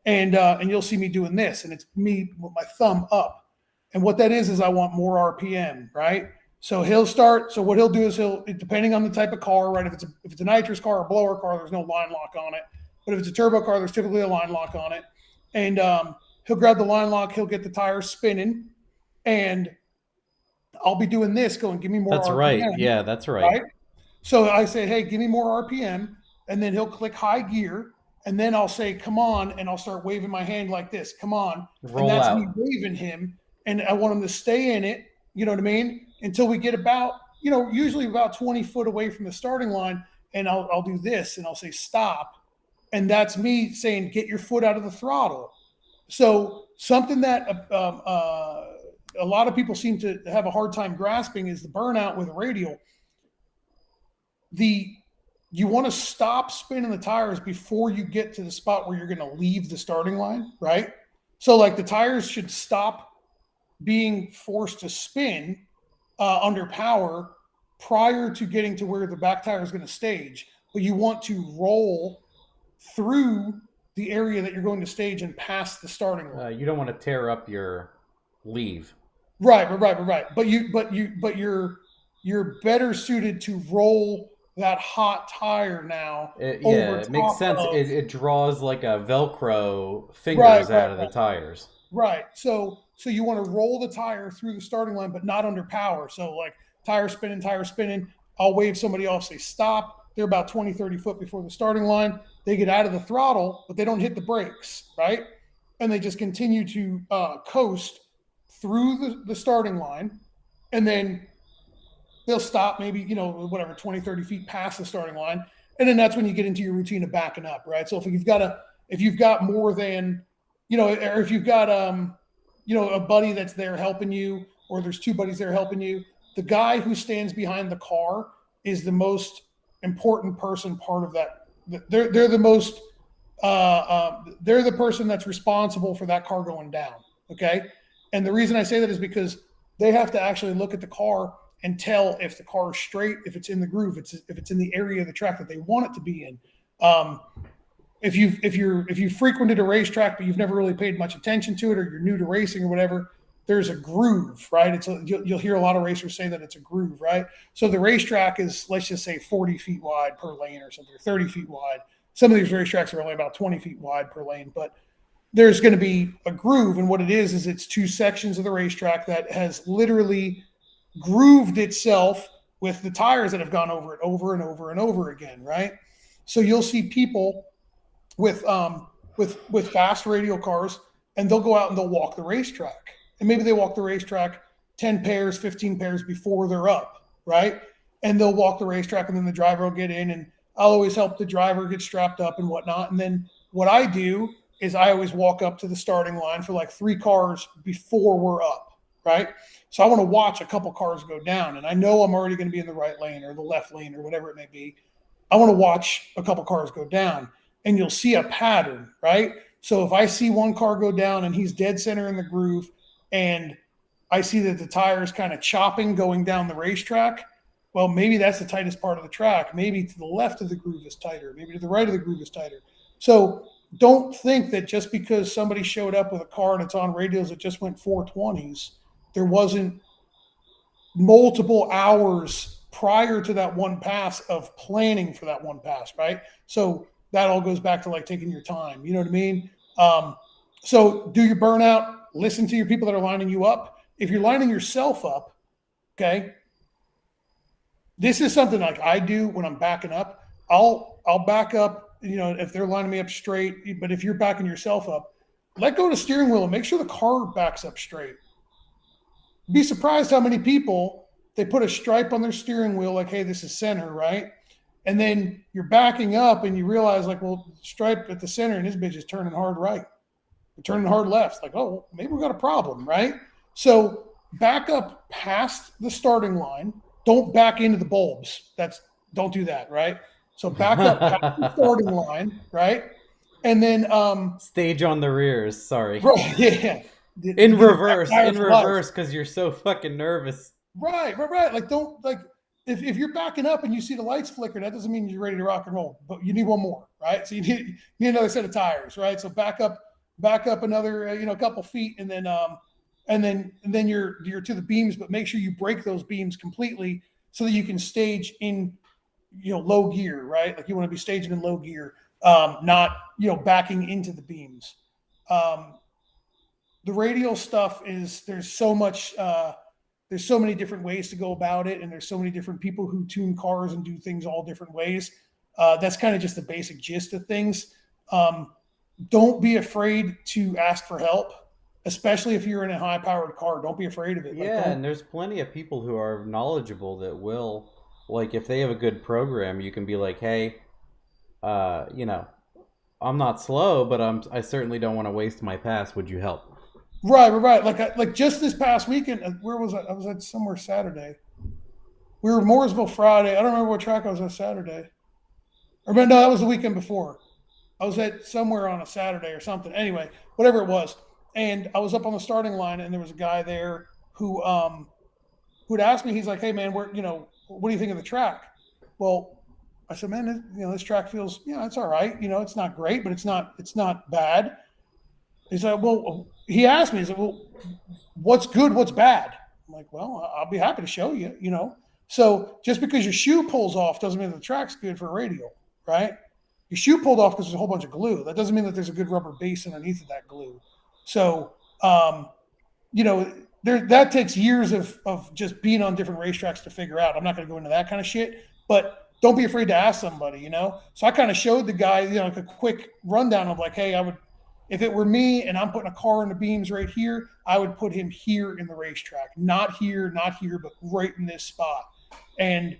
And you'll see me doing this, and it's me with my thumb up. And what that is I want more RPM, right? So he'll start. So what he'll do is depending on the type of car, right? If it's a nitrous car or a blower car, there's no line lock on it. But if it's a turbo car, there's typically a line lock on it. And he'll grab the line lock, he'll get the tires spinning, and I'll be doing this, going, give me more That's RPM. right. Yeah, that's right. So I say, hey, give me more RPM, and then he'll click high gear, and then I'll say, come on, and I'll start waving my hand like this, come on, Roll and that's out. me waving him, and I want him to stay in it, you know what I mean, until we get about, usually about 20 foot away from the starting line, and I'll do this, and I'll say stop, and that's me saying, get your foot out of the throttle. So something that a lot of people seem to have a hard time grasping is the burnout with a radial. You want to stop spinning the tires before you get to the spot where you're going to leave the starting line, right? So like the tires should stop being forced to spin under power prior to getting to where the back tire is going to stage, but you want to roll through the area that you're going to stage and past the starting line. You don't want to tear up your leave. Right. But you're better suited to roll that hot tire now. It makes sense. It draws like a Velcro fingers out of the tires. Right. So you want to roll the tire through the starting line, but not under power. So like tire spinning. I'll wave somebody else, say stop. They're about 20, 30 foot before the starting line. They get out of the throttle, but they don't hit the brakes, right? And they just continue to coast through the starting line. And then they'll stop maybe, 20, 30 feet past the starting line. And then that's when you get into your routine of backing up, right? So if you've got more than, or if you've got, a buddy that's there helping you, or there's two buddies there helping you, the guy who stands behind the car is the most important person part of that. They're the most, they're the person that's responsible for that car going down. Okay. And the reason I say that is because they have to actually look at the car and tell if the car is straight, if it's in the groove, if it's in the area of the track that they want it to be in. If you've frequented a racetrack but you've never really paid much attention to it, or you're new to racing or whatever, there's a groove, right? You'll hear a lot of racers say that it's a groove, right? So the racetrack is, let's just say 40 feet wide per lane or something, or 30 feet wide. Some of these racetracks are only about 20 feet wide per lane, but there's going to be a groove. And what it is it's two sections of the racetrack that has literally grooved itself with the tires that have gone over it over and over and over again, right? So you'll see people with fast radial cars, and they'll go out and they'll walk the racetrack. And maybe they walk the racetrack 10 pairs, 15 pairs before they're up, right? And they'll walk the racetrack, and then the driver will get in, and I'll always help the driver get strapped up and whatnot. And then what I do is I always walk up to the starting line for like 3 cars before we're up, right? So I want to watch a couple cars go down, and I know I'm already going to be in the right lane or the left lane or whatever it may be. I want to watch a couple cars go down, and you'll see a pattern, right? So if I see one car go down and he's dead center in the groove, and I see that the tire is kind of chopping going down the racetrack, well, maybe that's the tightest part of the track. Maybe to the left of the groove is tighter. Maybe to the right of the groove is tighter. So don't think that just because somebody showed up with a car and it's on radials that just went 420s, there wasn't multiple hours prior to that one pass of planning for that one pass, right? So that all goes back to like taking your time. You know what I mean? So do your burnout. Listen to your people that are lining you up. If you're lining yourself up, okay, this is something like I do when I'm backing up. I'll back up, if they're lining me up straight. But if you're backing yourself up, let go of the steering wheel and make sure the car backs up straight. Be surprised how many people, they put a stripe on their steering wheel like, hey, this is center, right? And then you're backing up and you realize like, well, stripe at the center and this bitch is turning hard right. You're turning hard left. Like, oh, maybe we got a problem, right? So back up past the starting line. Don't back into the bulbs. Don't do that, right? So back up past the starting line, right? And then stage on the rears. Sorry. Right, yeah. In reverse, because you're so fucking nervous. Right. Like don't like if you're backing up and you see the lights flicker, that doesn't mean you're ready to rock and roll. But you need one more, right? So you need another set of tires, right? So back up another a couple feet, and then you're to the beams, but make sure you break those beams completely so that you can stage in low gear, right? Like you want to be staging in low gear, not backing into the beams. The radial stuff is there's so many different ways to go about it, and there's so many different people who tune cars and do things all different ways. That's kind of just the basic gist of things. Don't be afraid to ask for help, especially if you're in a high-powered car. Don't be afraid of it. Yeah, and there's plenty of people who are knowledgeable that will, like, if they have a good program, you can be like, hey, I'm not slow, but I certainly don't want to waste my pass. Would you help? Right. Like just this past weekend, where was I? I was at somewhere Saturday. We were in Mooresville Friday. I don't remember what track I was at Saturday. No, that was the weekend before. I was at somewhere on a Saturday or something. Anyway, whatever it was. And I was up on the starting line, and there was a guy there who'd asked me, he's like, hey man, what do you think of the track? Well, I said, man, this track feels, it's all right. It's not great, but it's not bad. He said, well, he asked me, he said, well, what's good, what's bad? I'm like, well, I'll be happy to show you, So just because your shoe pulls off doesn't mean the track's good for a radial, right? Your shoe pulled off because there's a whole bunch of glue. That doesn't mean that there's a good rubber base underneath of that glue. So, that takes years of just being on different racetracks to figure out. I'm not going to go into that kind of shit, but don't be afraid to ask somebody, So I kind of showed the guy, like a quick rundown of like, hey, if it were me and I'm putting a car in the beams right here, I would put him here in the racetrack, not here, but right in this spot. And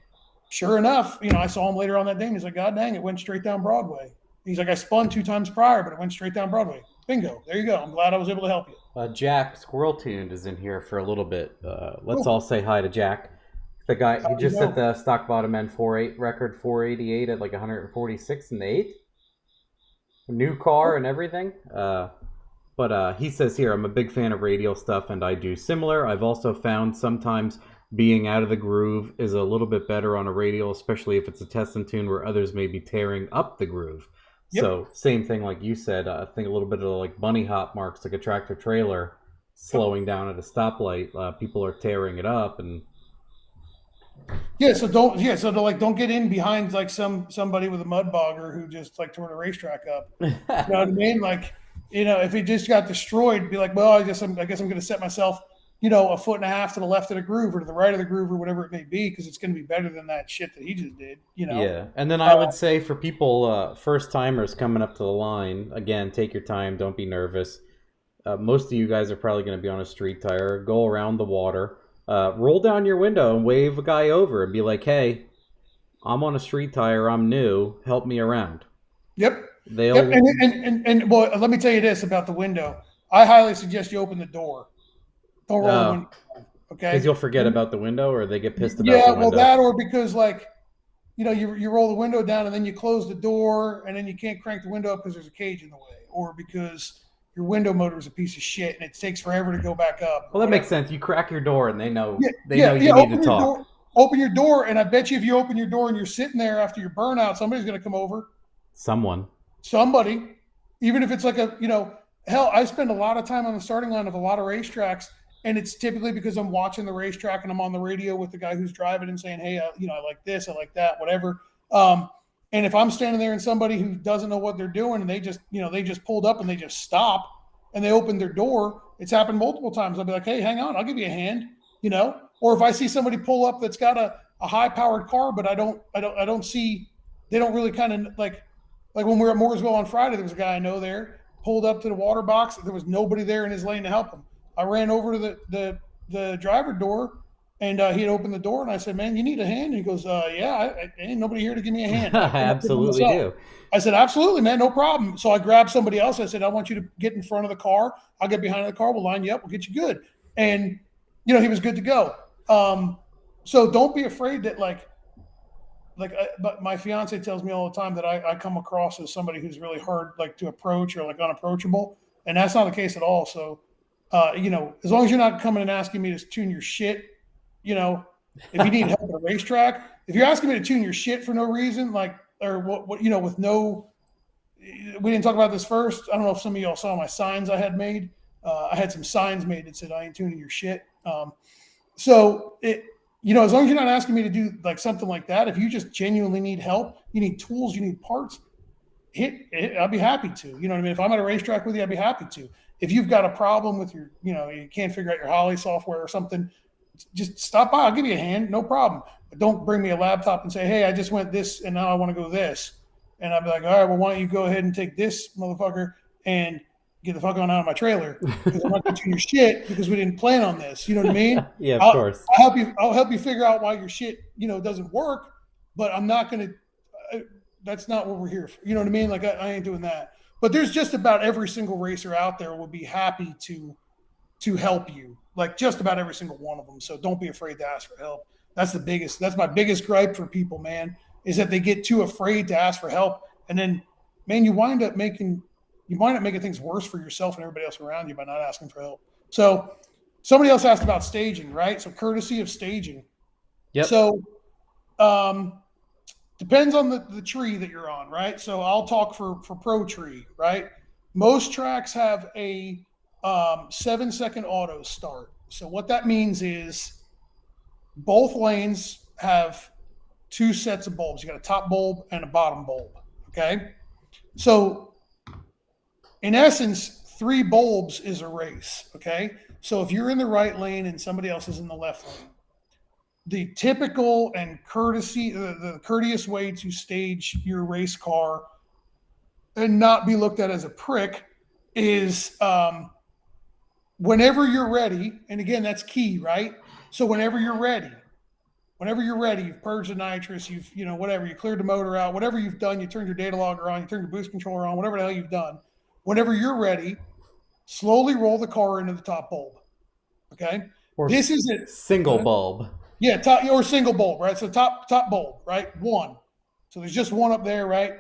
sure enough, I saw him later on that day, and he's like, God dang, it went straight down Broadway. He's like, I spun 2 times prior, but it went straight down Broadway. Bingo. There you go. I'm glad I was able to help you. Jack Squirrel Tuned is in here for a little bit. Let's all say hi to Jack. The guy, he just set the stock bottom end 4.8 record 488 at like 146 in the 8th. New car and everything. But he says here, I'm a big fan of radial stuff, and I do similar. I've also found sometimes being out of the groove is a little bit better on a radial, especially if it's a test and tune where others may be tearing up the groove. Yep. So same thing like you said, I think a little bit of like bunny hop marks, like a tractor trailer. slowing down at a stoplight, people are tearing it up, and don't get in behind like somebody with a mud bogger who just like tore the racetrack up. You know what I mean? Like, if it just got destroyed, be like, well, I guess I'm going to set myself, a foot and a half to the left of the groove or to the right of the groove or whatever it may be, because it's going to be better than that shit that he just did. Yeah, and then I would say for people, first timers coming up to the line, again, take your time, don't be nervous. Most of you guys are probably going to be on a street tire. Go around the water, roll down your window and wave a guy over and be like, hey, I'm on a street tire, I'm new, help me around. Yep. They'll... Yep. And well, let me tell you this about the window. I highly suggest you open the door. Don't roll the window. Okay. Because you'll forget about the window, or they get pissed about the window. window. Yeah, well, that or because you roll the window down and then you close the door and then you can't crank the window up because there's a cage in the way, or because your window motor is a piece of shit and it takes forever to go back up. Well, that makes sense. You crack your door and they know you need to talk. Open your door, and I bet you if you open your door and you're sitting there after your burnout, somebody's going to come over. Somebody, even if it's like hell, I spend a lot of time on the starting line of a lot of racetracks, and it's typically because I'm watching the racetrack and I'm on the radio with the guy who's driving and saying, hey, I like this, I like that, whatever. And if I'm standing there and somebody who doesn't know what they're doing and they just pulled up and they just stop and they open their door, it's happened multiple times. I'll be like, hey, hang on, I'll give you a hand, Or if I see somebody pull up that's got a high-powered car, but I don't see, they don't really kind of like when we were at Mooresville on Friday, there was a guy I know there, pulled up to the water box. There was nobody there in his lane to help him. I ran over to the driver door, and he had opened the door, and I said, man, you need a hand? And he goes, yeah, ain't nobody here to give me a hand. I absolutely do. I said, absolutely, man, no problem. So I grabbed somebody else. I said, I want you to get in front of the car. I'll get behind the car. We'll line you up. We'll get you good. And, he was good to go. So don't be afraid that but my fiance tells me all the time that I come across as somebody who's really hard, to approach or unapproachable. And that's not the case at all. So, as long as you're not coming and asking me to tune your shit, if you need help at a racetrack, if you're asking me to tune your shit for no reason, with no, we didn't talk about this first. I don't know if some of y'all saw my signs I had made. I had some signs made that said, I ain't tuning your shit. So as long as you're not asking me to do something like that, if you just genuinely need help, you need tools, you need parts, I'll be happy to. You know what I mean? If I'm at a racetrack with you, I'd be happy to. If you've got a problem with your, you can't figure out your Holly software or something, just stop by. I'll give you a hand, no problem. But don't bring me a laptop and say, hey, I just went this and now I want to go this. And I'll be like, all right, well, why don't you go ahead and take this motherfucker and get the fuck on out of my trailer, because I'm not going to tune your shit because we didn't plan on this. You know what I mean? Yeah, of course. I'll help you figure out why your shit, doesn't work, but I'm not going to, that's not what we're here for. You know what I mean? I ain't doing that. But there's just about every single racer out there will be happy to help you. Just about every single one of them. So don't be afraid to ask for help. That's my biggest gripe for people, man, is that they get too afraid to ask for help. And then, man, you wind up making things worse for yourself and everybody else around you by not asking for help. So somebody else asked about staging, right? So courtesy of staging. Yep. So depends on the tree that you're on, right? So I'll talk for pro tree, right? Most tracks have a 7-second auto start. So what that means is both lanes have two sets of bulbs. You got a top bulb and a bottom bulb, okay? So in essence, 3 bulbs is a race, okay? So if you're in the right lane and somebody else is in the left lane, the typical and the courteous way to stage your race car and not be looked at as a prick is whenever you're ready, and again, that's key, right? So whenever you're ready, you've purged the nitrous, you've, whatever, you cleared the motor out, whatever you've done, you turned your data logger on, you turned your boost controller on, whatever the hell you've done. Whenever you're ready, slowly roll the car into the top bulb. Okay. Or this is a single bulb. Yeah. Top or single bulb, right? So top bulb, right? One. So there's just one up there, right?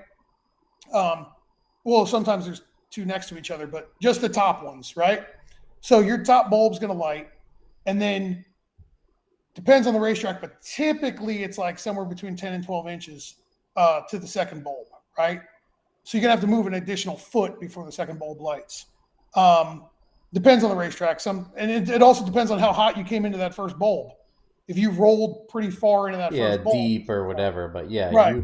Well, sometimes there's 2 next to each other, but just the top ones, right? So your top bulb's going to light, and then depends on the racetrack, but typically it's somewhere between 10 and 12 inches to the second bulb, right? So you're going to have to move an additional foot before the second bulb lights. The Depends on the racetrack. And it also depends on how hot you came into that first bulb. If you rolled pretty far into that first bulb, deep or whatever. But yeah, right.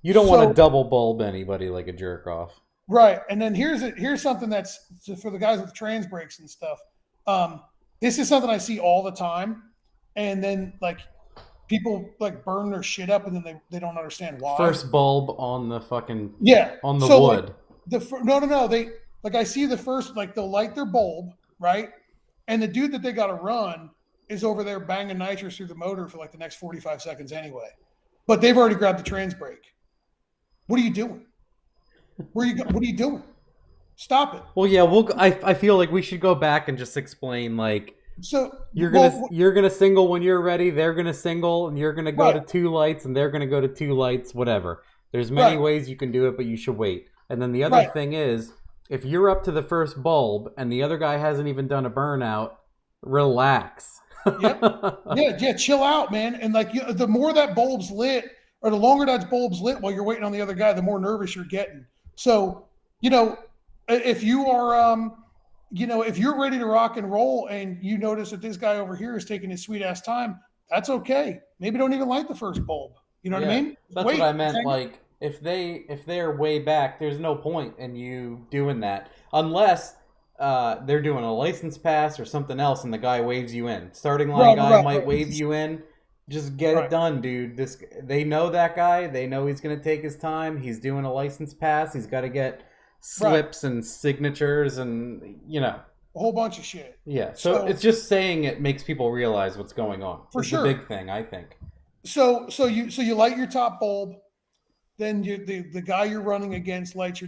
You don't want to double bulb anybody like a jerk off. Right. And then here's something that's for the guys with trans brakes and stuff. This is something I see all the time. And then like people like burn their shit up and then they don't understand why. First bulb on the fucking on the wood. Like, no. I see the first, like they'll light their bulb, right? And the dude that they got to run is over there banging nitrous through the motor for like the next 45 seconds anyway. But they've already grabbed the trans brake. What are you doing? What are you doing? Stop it. Well, yeah, I feel like we should go back and just explain, like, so you're gonna single when you're ready, they're gonna single, and you're gonna go to 2 lights, and they're gonna go to 2 lights, whatever. There's many ways you can do it, but you should wait. And then the other thing is, if you're up to the first bulb and the other guy hasn't even done a burnout, relax. Yeah, chill out, man. And like the more that bulb's lit, or the longer that bulb's lit while you're waiting on the other guy, the more nervous you're getting. So, if you are, if you're ready to rock and roll and you notice that this guy over here is taking his sweet ass time, that's okay. Maybe don't even light the first bulb. You know what I mean? That's what I meant. Like, if they're way back, there's no point in you doing that unless they're doing a license pass or something else, and the guy waves you in. Starting line guy might wave you in. Just get it done, dude. They know that guy. They know he's going to take his time. He's doing a license pass. He's got to get slips and signatures and, a whole bunch of shit. Yeah. So it's just saying it makes people realize what's going on. For sure. It's a big thing, I think. So you light your top bulb. Then the guy you're running against lights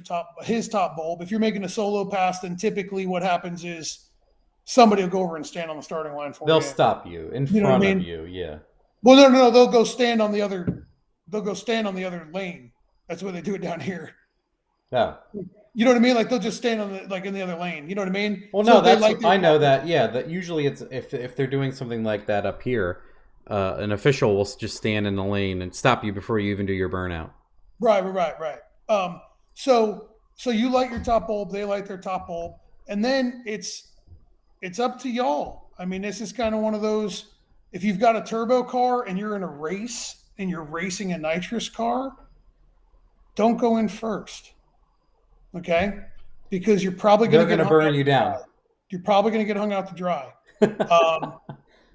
his top bulb. If you're making a solo pass, then typically what happens is somebody will go over and stand on the starting line for you. They'll stop you in front of you. Yeah. Well, no. They'll go stand on the other. They'll go stand on the other lane. That's the way they do it down here. Yeah. You know what I mean? Like they'll just stand on in the other lane. You know what I mean? Well, no, I know that. Yeah, that usually it's if they're doing something like that up here, an official will just stand in the lane and stop you before you even do your burnout. Right. So you light your top bulb, they light their top bulb, and then it's up to y'all. I mean, this is kind of one of those. If you've got a turbo car and you're in a race and you're racing a nitrous car, don't go in first, okay? Because you're probably going to burn you down. You're probably going to get hung out to dry.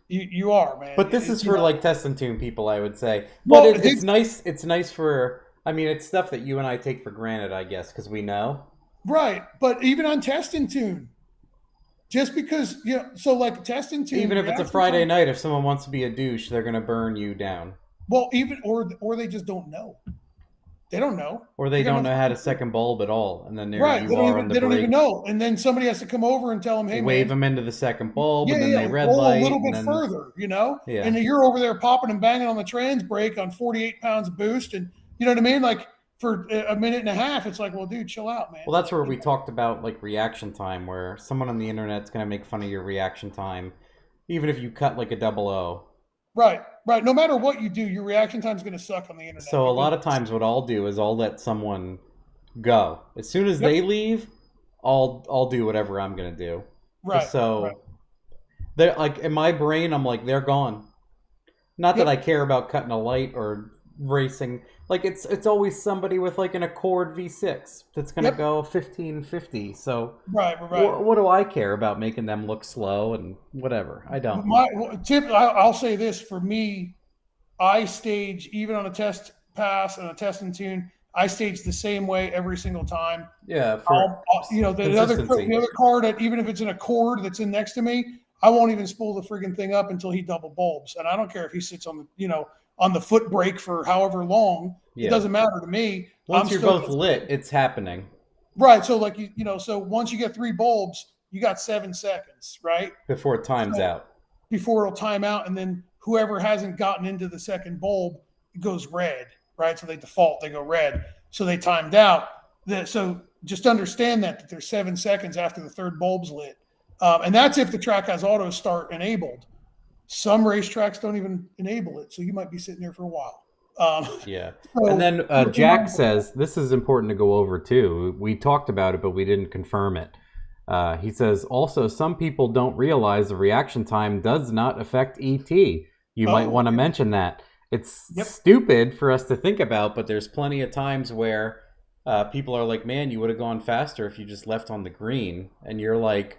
You are, man. But this is for like test and tune people, I would say. But well, it's nice. It's nice for. I mean, it's stuff that you and I take for granted, I guess, because we know. Right, but even on test and tune. Just because, so like test and tune. Even if it's a Friday night, if someone wants to be a douche, they're going to burn you down. Well, or they just don't know. They don't know. Or they don't know how to second bulb at all. And then they don't even know. And then somebody has to come over and tell them, hey, wave them into the second bulb, and then they red light. A little bit further, Yeah. And then you're over there popping and banging on the trans brake on 48 pounds of boost. And you know what I mean? Like, for a minute and a half, it's like, well, dude, chill out, man. Well, that's where we talked about like reaction time, where someone on the internet's going to make fun of your reaction time, even if you cut like a 00. Right. No matter what you do, your reaction time is going to suck on the internet. So a lot of times, what I'll do is I'll let someone go as soon as they leave. I'll do whatever I'm going to do. Right. They're like in my brain, I'm like, they're gone. Not that I care about cutting a light or racing. Like it's always somebody with like an Accord V6 that's going to go 1550. So right. What do I care about making them look slow and whatever? I don't. I'll say this for me, I stage even on a test pass and a test and tune. I stage the same way every single time. Yeah. The other car that even if it's an Accord that's in next to me, I won't even spool the friggin' thing up until he double bulbs, and I don't care if he sits on the on the foot brake for however long. Yeah. It doesn't matter to me. Once you're both lit, it's happening. Right. So like, so once you get 3 bulbs, you got 7 seconds, right? Before it times out. Before it'll time out. And then whoever hasn't gotten into the second bulb goes red, right? So they default, they go red. So they timed out. So just understand that there's 7 seconds after the third bulb's lit. And that's if the track has auto start enabled. Some racetracks don't even enable it, so you might be sitting there for a while. And then Jack says, this is important to go over too. We talked about it, but we didn't confirm it. He says, also, some people don't realize the reaction time does not affect ET. You might want to mention that. It's stupid for us to think about, but there's plenty of times where people are like, man, you would have gone faster if you just left on the green. And you're like...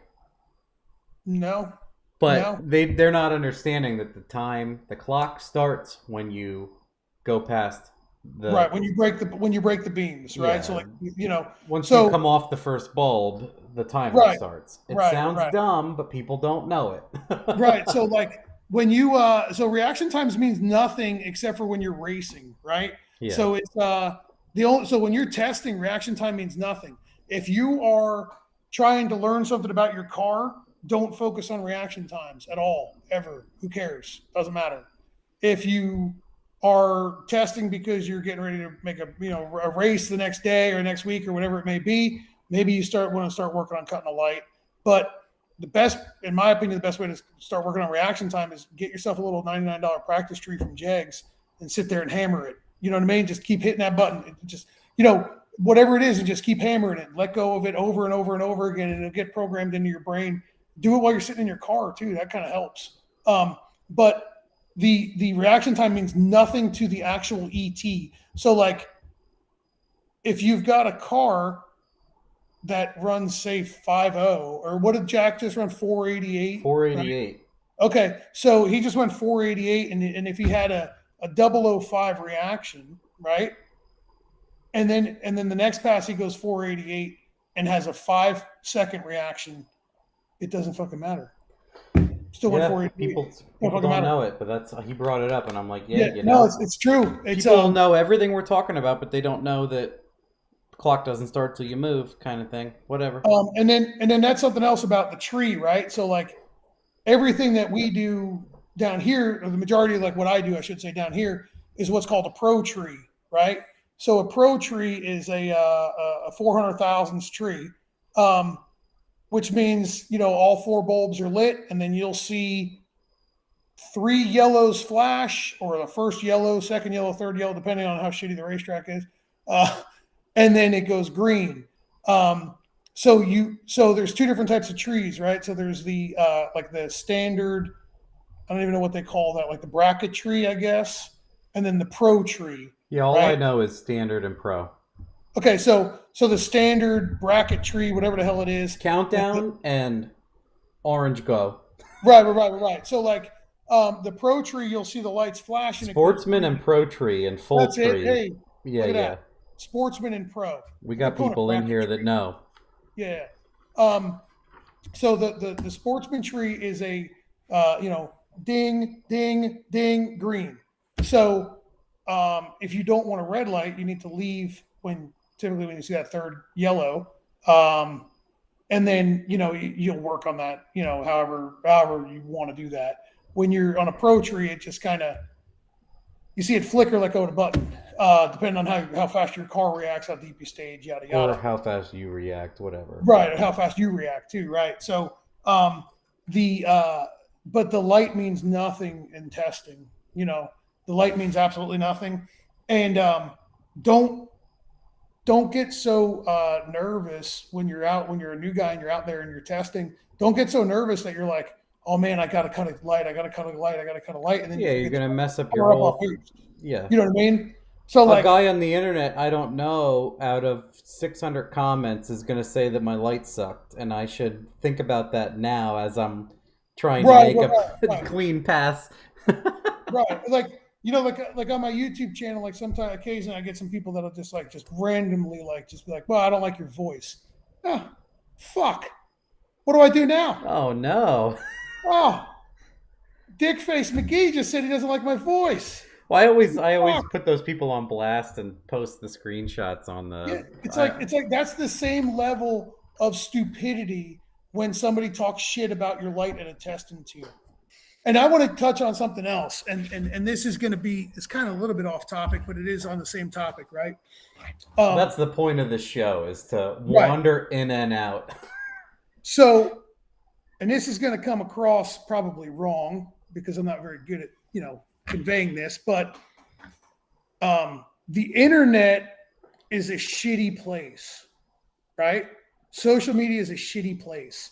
No. But they're not understanding that the clock starts when you go past the... Right, when you break the beams, right? Yeah. So like, once you come off the first bulb, the timer starts. It sounds dumb, but people don't know it. Right. So like when you so reaction times means nothing except for when you're racing, right? Yeah. So it's so when you're testing, reaction time means nothing. If you are trying to learn something about your car, don't focus on reaction times at all, ever. Who cares? Doesn't matter. If you are testing because you're getting ready to make a race the next day or next week or whatever it may be, maybe you want to start working on cutting a light. But the best, in my opinion, the best way to start working on reaction time is get yourself a little $99 practice tree from Jegs and sit there and hammer it. You know what I mean? Just keep hitting that button. Just, whatever it is, and just keep hammering it. Let go of it over and over and over again, and it'll get programmed into your brain. Do it while you're sitting in your car too. That kind of helps. But the reaction time means nothing to the actual ET. So like, if you've got a car that runs say 5.0, or what did Jack just run? 488. 488. Right? Okay, so he just went 488, and if he had a 005 reaction, right? And then the next pass he goes 488 and has a 5-second reaction. It doesn't fucking matter. Still went 488. People don't know it, but he brought it up, and I'm like, no, it's true. People know everything we're talking about, but they don't know that the clock doesn't start till you move, kind of thing. Whatever. And then that's something else about the tree, right? So like everything that we do down here, or the majority of like what I do, I should say down here, is what's called a pro tree, right? So a pro tree is a 400 thousandths tree, which means, all 4 bulbs are lit, and then you'll see 3 yellows flash, or the first yellow, second yellow, third yellow, depending on how shitty the racetrack is. And then it goes green. So there's 2 different types of trees, right? So there's the like the standard, I don't even know what they call that, like the bracket tree, I guess, and then the pro tree. Yeah, all I know is standard and pro. Okay, so the standard bracket tree, whatever the hell it is, countdown and orange go. Right. So like the pro tree, you'll see the lights flashing. Sportsman and pro tree and full That's tree. It. Hey, yeah. That. Sportsman and pro. We got people in here that know. Yeah. So the sportsman tree is a ding, ding, ding, green. So if you don't want a red light, you need to leave typically when you see that third yellow. And then, you'll work on that, however you want to do that. When you're on a pro tree, it just kind of, you see it flicker like a button, depending on how fast your car reacts, how deep you stage, yada, yada. Or how fast you react, whatever. Right, or how fast you react too, right? So but the light means nothing in testing. The light means absolutely nothing. And don't get so nervous when you're a new guy and you're out there and you're testing. Don't get so nervous that you're like, oh man, I got to cut a light. I got to cut a light. And then you're going to mess up your whole... Yeah. You know what I mean? So a guy on the internet, I don't know, out of 600 comments is going to say that my light sucked. And I should think about that now as I'm trying to make a clean pass. Right. Like on my YouTube channel, like sometimes occasionally I get some people that'll just randomly just be like, well, I don't like your voice. Oh, fuck. What do I do now? Oh, no. Oh, Dickface McGee just said he doesn't like my voice. Well, I always put those people on blast and post the screenshots on the... Yeah, it's like that's the same level of stupidity when somebody talks shit about your light at a testing tube. And I want to touch on something else, and this is going to be, it's kind of a little bit off topic, but it is on the same topic, right? That's the point of the show, is to wander in and out. So, and this is going to come across probably wrong because I'm not very good at, conveying this, but the internet is a shitty place, right? social media is a shitty place.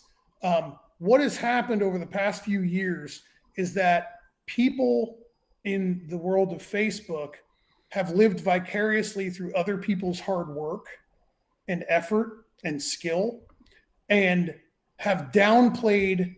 What has happened over the past few years is that people in the world of Facebook have lived vicariously through other people's hard work and effort and skill, and have downplayed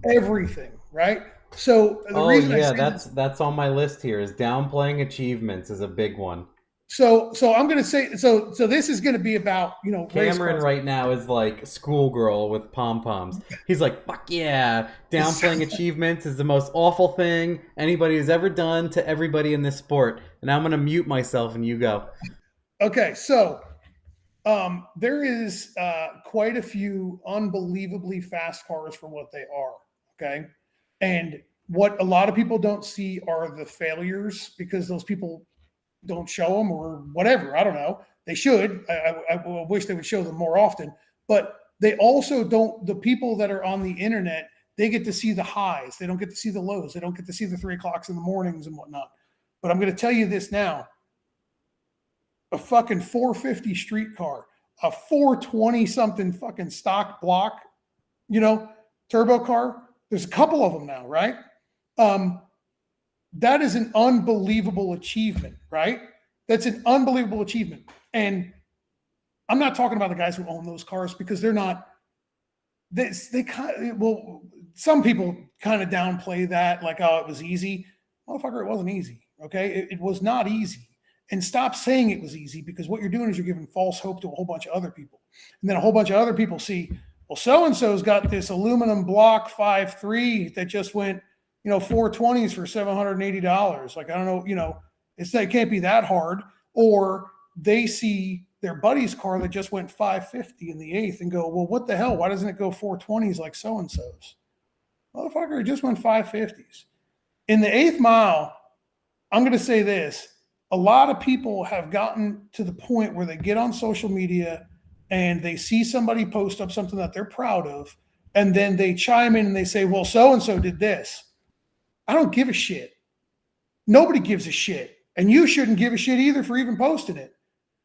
everything, right? So the reason I say that's on my list here. Is downplaying achievements is a big one. so I'm going to say so this is going to be about, Cameron right now is like schoolgirl with pom-poms. He's like, fuck yeah, downplaying achievements is the most awful thing anybody has ever done to everybody in this sport. And I'm going to mute myself and you go. Okay, so there is quite a few unbelievably fast cars for what they are, okay? And what a lot of people don't see are the failures, because those people don't show them or whatever. I don't know. They should. I wish they would show them more often. But they also don't, the people that are on the internet, they get to see the highs. They don't get to see the lows. They don't get to see the 3 o'clocks in the mornings and whatnot. But I'm going to tell you this now. A fucking 450 street car, a 420 something fucking stock block, turbo car. There's a couple of them now, right? That is an unbelievable achievement, right? That's an unbelievable achievement. And I'm not talking about the guys who own those cars, because they're not, some people kind of downplay that, like, oh, it was easy. Motherfucker, it wasn't easy. Okay. It was not easy. And stop saying it was easy, because what you're doing is you're giving false hope to a whole bunch of other people. And then a whole bunch of other people see, well, so-and-so's got this aluminum block 5.3 that just went, 420s for $780. Like, I don't know, it can't be that hard. Or they see their buddy's car that just went 550 in the 8th and go, well, what the hell? Why doesn't it go 420s like so-and-so's? Motherfucker, it just went 550s. In the 8th mile, I'm going to say this. A lot of people have gotten to the point where they get on social media and they see somebody post up something that they're proud of, and then they chime in and they say, well, so-and-so did this. I don't give a shit. Nobody gives a shit. And you shouldn't give a shit either for even posting it.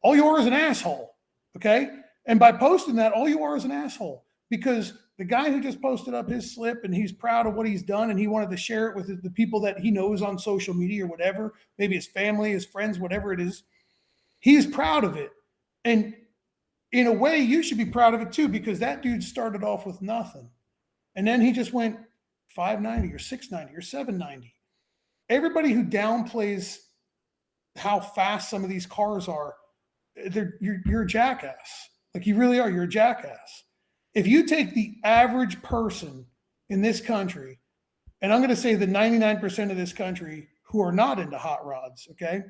All you are is an asshole, okay? And by posting that, all you are is an asshole, because the guy who just posted up his slip and he's proud of what he's done and he wanted to share it with the people that he knows on social media or whatever, maybe his family, his friends, whatever it is, he's proud of it. And in a way, you should be proud of it too, because that dude started off with nothing. And then he just went 590 or 690 or 790. Everybody who downplays how fast some of these cars are, you're a jackass. Like, you really are. You're a jackass. If you take the average person in this country, and I'm going to say the 99% of this country who are not into hot rods, okay,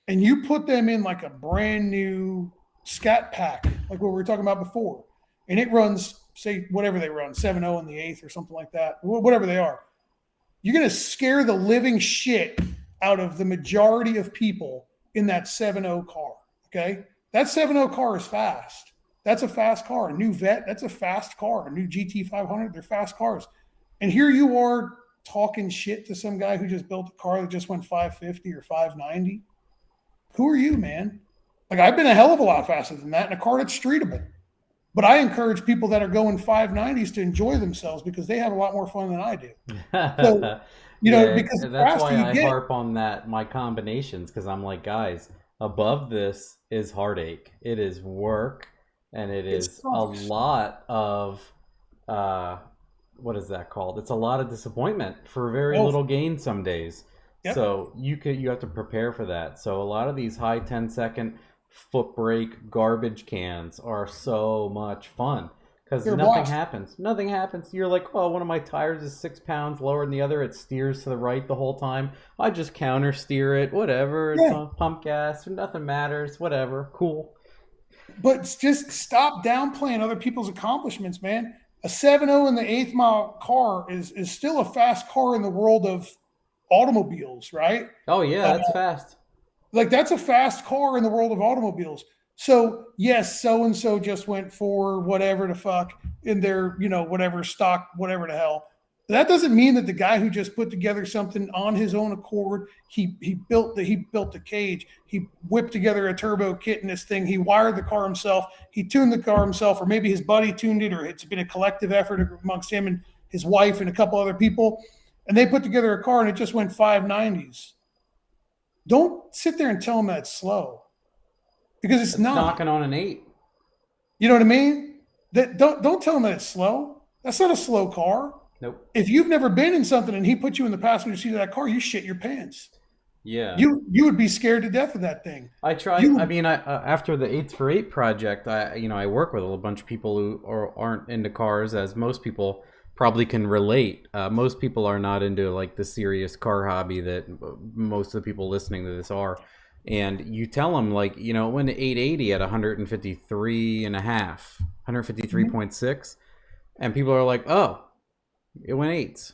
and you put them in like a brand new Scat Pack, like what we were talking about before, and it runs, say, whatever they run, 7.0 in the 8th or something like that, whatever they are, you're going to scare the living shit out of the majority of people in that 7.0 car, okay? That 7.0 car is fast. That's a fast car. A new Vet, that's a fast car. A new GT500, they're fast cars. And here you are talking shit to some guy who just built a car that just went 550 or 590. Who are you, man? Like, I've been a hell of a lot faster than that in a car that's streetable. But I encourage people that are going 590s to enjoy themselves, because they have a lot more fun than I do. So, because that's why I harp on that, my combinations, because I'm like, guys, above this is heartache. It is work. And it is a lot of, what is that called? It's a lot of disappointment for very little gain some days. Yep. So you have to prepare for that. So a lot of these high 10-second foot brake garbage cans are so much fun, because nothing happens. Nothing happens. You're like, oh, one of my tires is 6 pounds lower than the other. It steers to the right the whole time. I just counter steer it. Whatever. It's on pump gas. Nothing matters. Whatever. Cool. But just stop downplaying other people's accomplishments, man. A 7.0 in the 8th mile car is still a fast car in the world of automobiles, right? Oh, yeah, that's fast. Like, that's a fast car in the world of automobiles. So, yes, so-and-so just went for whatever the fuck in their, whatever stock, whatever the hell. That doesn't mean that the guy who just put together something on his own accord, he built the cage, he whipped together a turbo kit in this thing, he wired the car himself, he tuned the car himself, or maybe his buddy tuned it, or it's been a collective effort amongst him and his wife and a couple other people, and they put together a car and it just went 590s. Don't sit there and tell them that's slow, because it's not. Knocking on an 8. You know what I mean? Don't tell them that it's slow. That's not a slow car. Nope. If you've never been in something and he put you in the passenger seat of that car, you shit your pants. Yeah. You would be scared to death of that thing. I tried. After the 8 for 8 project, I work with a bunch of people who aren't into cars, as most people probably can relate. Most people are not into like the serious car hobby that most of the people listening to this are. And you tell them, like, it went to 880 at 153 and a half, 153.6, and people are like, oh, it went 8s.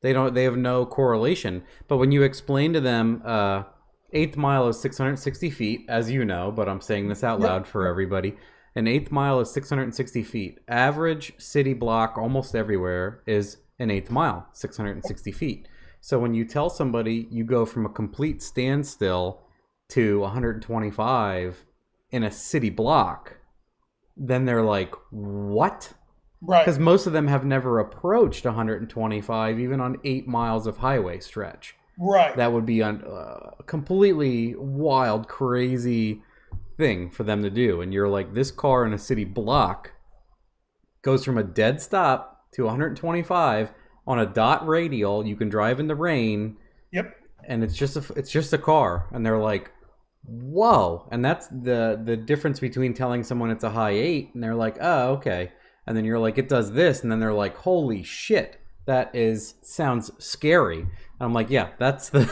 They have no correlation. But when you explain to them, 8th mile is 660 feet, as you know, but I'm saying this out loud for everybody. An 8th mile is 660 feet. Average city block almost everywhere is an 8th mile, 660 feet. So when you tell somebody you go from a complete standstill to 125 in a city block, then they're like, what? Right. Because most of them have never approached 125, even on 8 miles of highway stretch. Right. That would be a completely wild, crazy thing for them to do. And you're like, this car in a city block goes from a dead stop to 125 on a dot radial. You can drive in the rain. Yep. And it's just a car. And they're like, whoa. And that's the difference between telling someone it's a high 8 and they're like, oh, okay. And then you're like, it does this, and then they're like, holy shit, sounds scary. And I'm like, yeah, that's the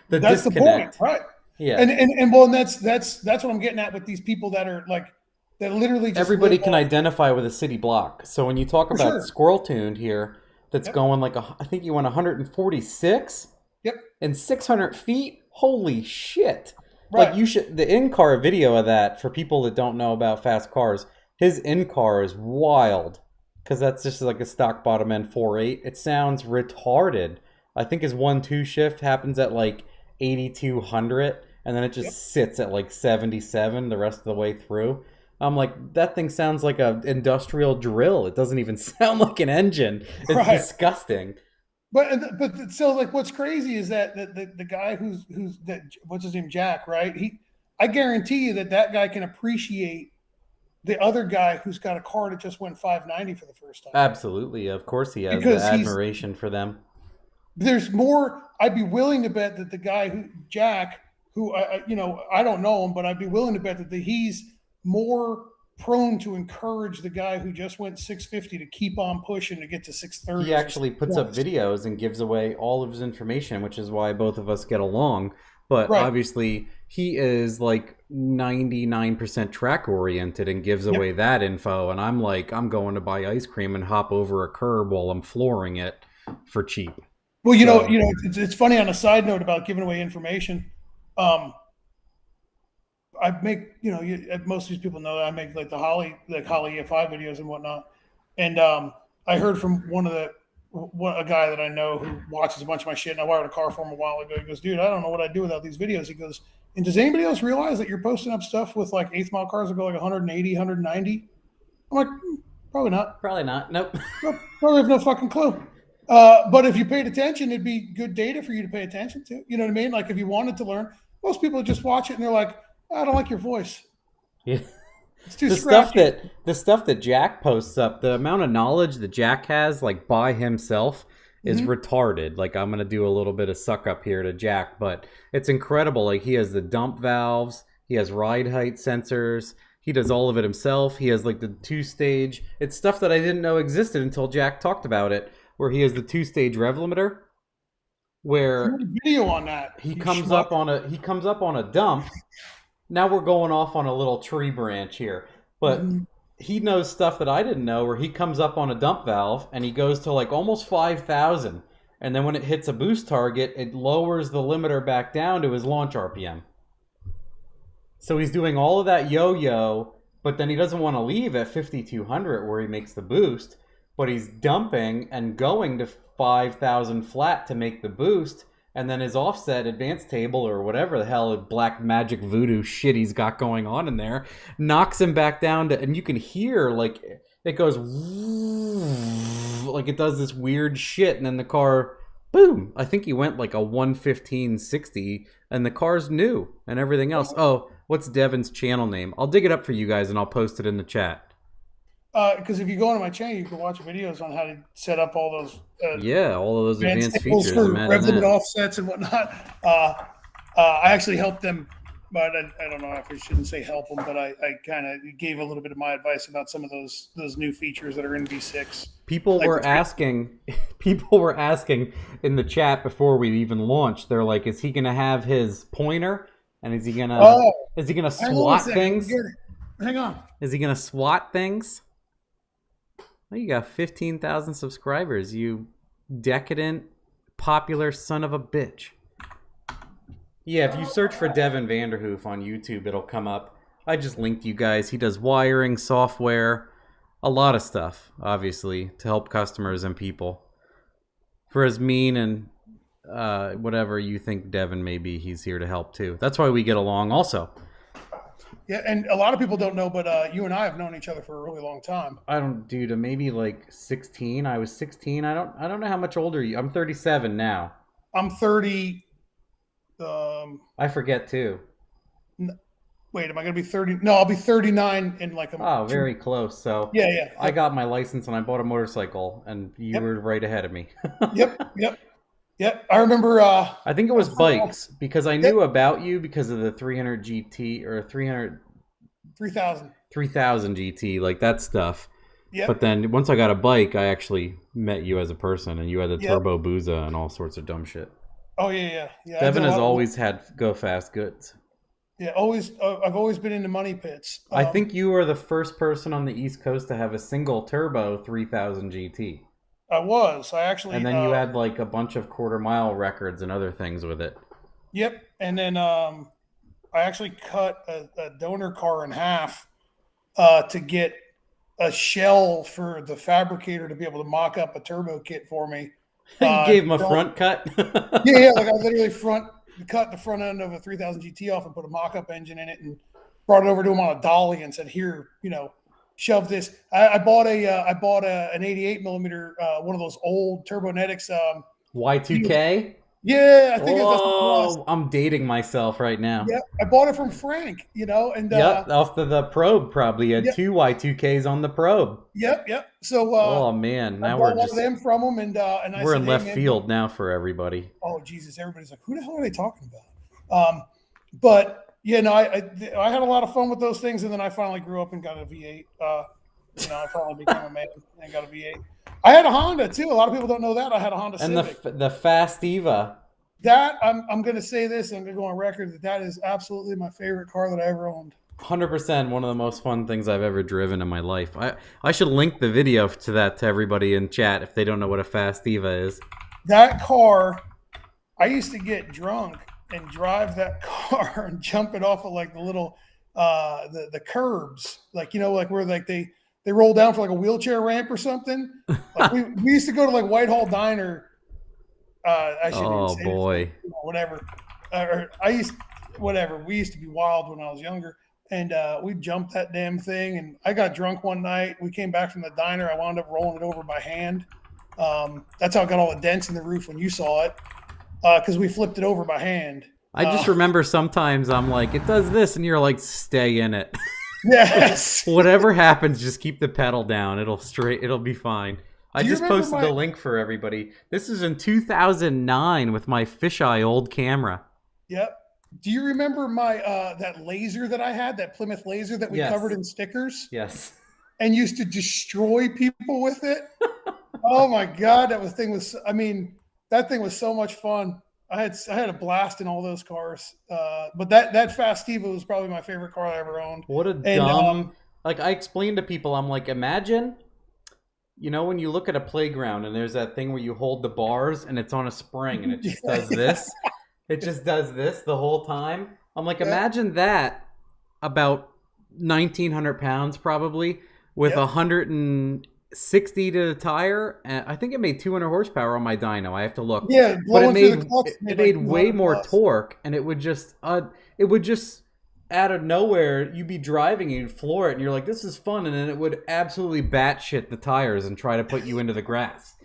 that's disconnect. The point, right? Yeah. And that's what I'm getting at with these people that are like, that literally just everybody can identify with a city block. So when you talk about squirrel tuned here, that's going like I think you went 146. Yep. And 600 feet. Holy shit! Right. Like, you should, the in-car video of that, for people that don't know about fast cars. His in-car is wild, because that's just like a stock bottom end 4.8. It sounds retarded. I think his 1-2 shift happens at like 8,200, and then it just sits at like 77 the rest of the way through. I'm like, that thing sounds like an industrial drill. It doesn't even sound like an engine. It's disgusting. But so, like, what's crazy is that the guy who's that, what's his name, Jack, right? I guarantee you that guy can appreciate the other guy who's got a car that just went 590 for the first time. Absolutely. Of course he has the admiration for them. There's more. I'd be willing to bet that the guy Jack, I don't know him, but I'd be willing to bet that he's more prone to encourage the guy who just went 650 to keep on pushing to get to 630. He actually puts up videos and gives away all of his information, which is why both of us get along. But obviously, he is like 99% track oriented and gives away that info. And I'm like, I'm going to buy ice cream and hop over a curb while I'm flooring it for cheap. Well, it's funny, on a side note about giving away information. I make, most of these people know that I make like the Holly EFI videos and whatnot. And I heard from a guy that I know who watches a bunch of my shit, and I wired a car for him a while ago. He goes, dude, I don't know what I'd do without these videos. He goes, and does anybody else realize that you're posting up stuff with like 8th mile cars that go like 180, 190? I'm like, probably not. Probably not. Nope. Probably have no fucking clue. But if you paid attention, it'd be good data for you to pay attention to. You know what I mean? Like, if you wanted to learn, most people just watch it and they're like, I don't like your voice. Yeah. It's too the stuff that Jack posts up, the amount of knowledge that Jack has, like, by himself is retarded. Like, I'm going to do a little bit of suck up here to Jack, but it's incredible. Like, he has the dump valves, he has ride height sensors, he does all of it himself. He has like the 2-stage. It's stuff that I didn't know existed until Jack talked about it, where he has the 2-stage rev limiter, where video on that. He comes up on a dump. Now we're going off on a little tree branch here, but he knows stuff that I didn't know, where he comes up on a dump valve and he goes to like almost 5,000, and then when it hits a boost target, it lowers the limiter back down to his launch RPM. So he's doing all of that yo-yo, but then he doesn't want to leave at 5,200 where he makes the boost. but he's dumping and going to 5,000 flat to make the boost, and then his offset advanced table or whatever the hell black magic voodoo shit he's got going on in there knocks him back down to, and you can hear like it goes like it does this weird shit, and then the car, boom, I think he went like a 115/60, and the car's new and everything else. Oh, what's Devin's channel name? I'll dig it up for you guys and I'll post it in the chat. Because if you go onto my channel, you can watch videos on how to set up all those. All of those advanced features. For Reversion offsets and whatnot. I actually helped them, but I don't know if I shouldn't say help them, but I kind of gave a little bit of my advice about some of those new features that are in V6. People were asking in the chat before we even launched. They're like, "Is he gonna have his pointer? And is he gonna swat things? Hang on. Is he gonna swat things?" Oh, you got 15,000 subscribers, you decadent, popular son of a bitch. Yeah, if you search for Devin Vanderhoof on YouTube, it'll come up. I just linked you guys. He does wiring, software, a lot of stuff, obviously, to help customers and people. For as mean and whatever you think Devin may be, he's here to help too. That's why we get along also. Yeah, and a lot of people don't know, but you and I have known each other for a really long time. I don't, dude, maybe like 16. I was 16. I don't know how much older are you. I'm 37 now. I'm 30. I forget too. Wait, am I going to be 30? No, I'll be 39 in like a month. Oh, very close. So yeah. I got my license and I bought a motorcycle, and you were right ahead of me. Yep. I remember. I think it was bikes because I knew about you because of the 300 GT or 3000 GT, like that stuff. Yep. But then once I got a bike, I actually met you as a person, and you had the turbo booza and all sorts of dumb shit. Oh yeah. Devin has always had go fast goods. Yeah, always. I've always been into money pits. I think you were the first person on the East Coast to have a single turbo 3000 GT. I was. I actually. And then you had like a bunch of quarter mile records and other things with it. Yep. And then I actually cut a donor car in half to get a shell for the fabricator to be able to mock up a turbo kit for me. You gave him a front cut? Yeah. Like I literally cut the front end of a 3000 GT off and put a mock-up engine in it and brought it over to him on a dolly and said, "Here, shove this." I bought an 88 millimeter, one of those old Turbonetics. Y2K? Yeah, I think that's what it was. I'm dating myself right now. Yeah, I bought it from Frank, and off the probe probably. You had two Y2Ks on the probe. Yep. So oh man, now we're just them from them, and we're in left field now for everybody. Oh Jesus, everybody's like, who the hell are they talking about? But yeah, no, I had a lot of fun with those things, and then I finally grew up and got a V8. I finally became a man and got a V8. I had a Honda too. A lot of people don't know that I had a Honda Civic. And the Fast Eva. That I'm going to say this. I'm going to go on record that is absolutely my favorite car that I ever owned. 100%, one of the most fun things I've ever driven in my life. I should link the video to that to everybody in chat if they don't know what a Fast Eva is. That car, I used to get drunk and drive that car and jump it off of like the little the curbs, like like where like they roll down for like a wheelchair ramp or something. Like we used to go to like Whitehall Diner. I shouldn't even say boy. This, whatever. We used to be wild when I was younger, and we jumped that damn thing. And I got drunk one night. We came back from the diner. I wound up rolling it over by hand. That's how I got all the dents in the roof when you saw it, because we flipped it over by hand. I just remember sometimes I'm like, it does this, and you're like, stay in it. Yes. Whatever happens, just keep the pedal down. It'll be fine. I just posted the link for everybody. This is in 2009 with my fisheye old camera. Yep. Do you remember my that laser that I had, that Plymouth laser that we covered in stickers? Yes. And used to destroy people with it? Oh my God, that thing was so much fun. I had a blast in all those cars. But that Fast Eva was probably my favorite car I ever owned. What a dumb... like I explained to people, I'm like, imagine... when you look at a playground and there's that thing where you hold the bars and it's on a spring and it just does this. It just does this the whole time. I'm like, imagine that about 1,900 pounds probably with 180 60 to the tire, and I think it made 200 horsepower on my dyno. I have to look. Yeah, But it blowing through made the clutch it like made way 200 more plus. torque, and it would just out of nowhere, you'd be driving and you'd floor it, and you're like, this is fun, and then it would absolutely batshit the tires and try to put you into the grass.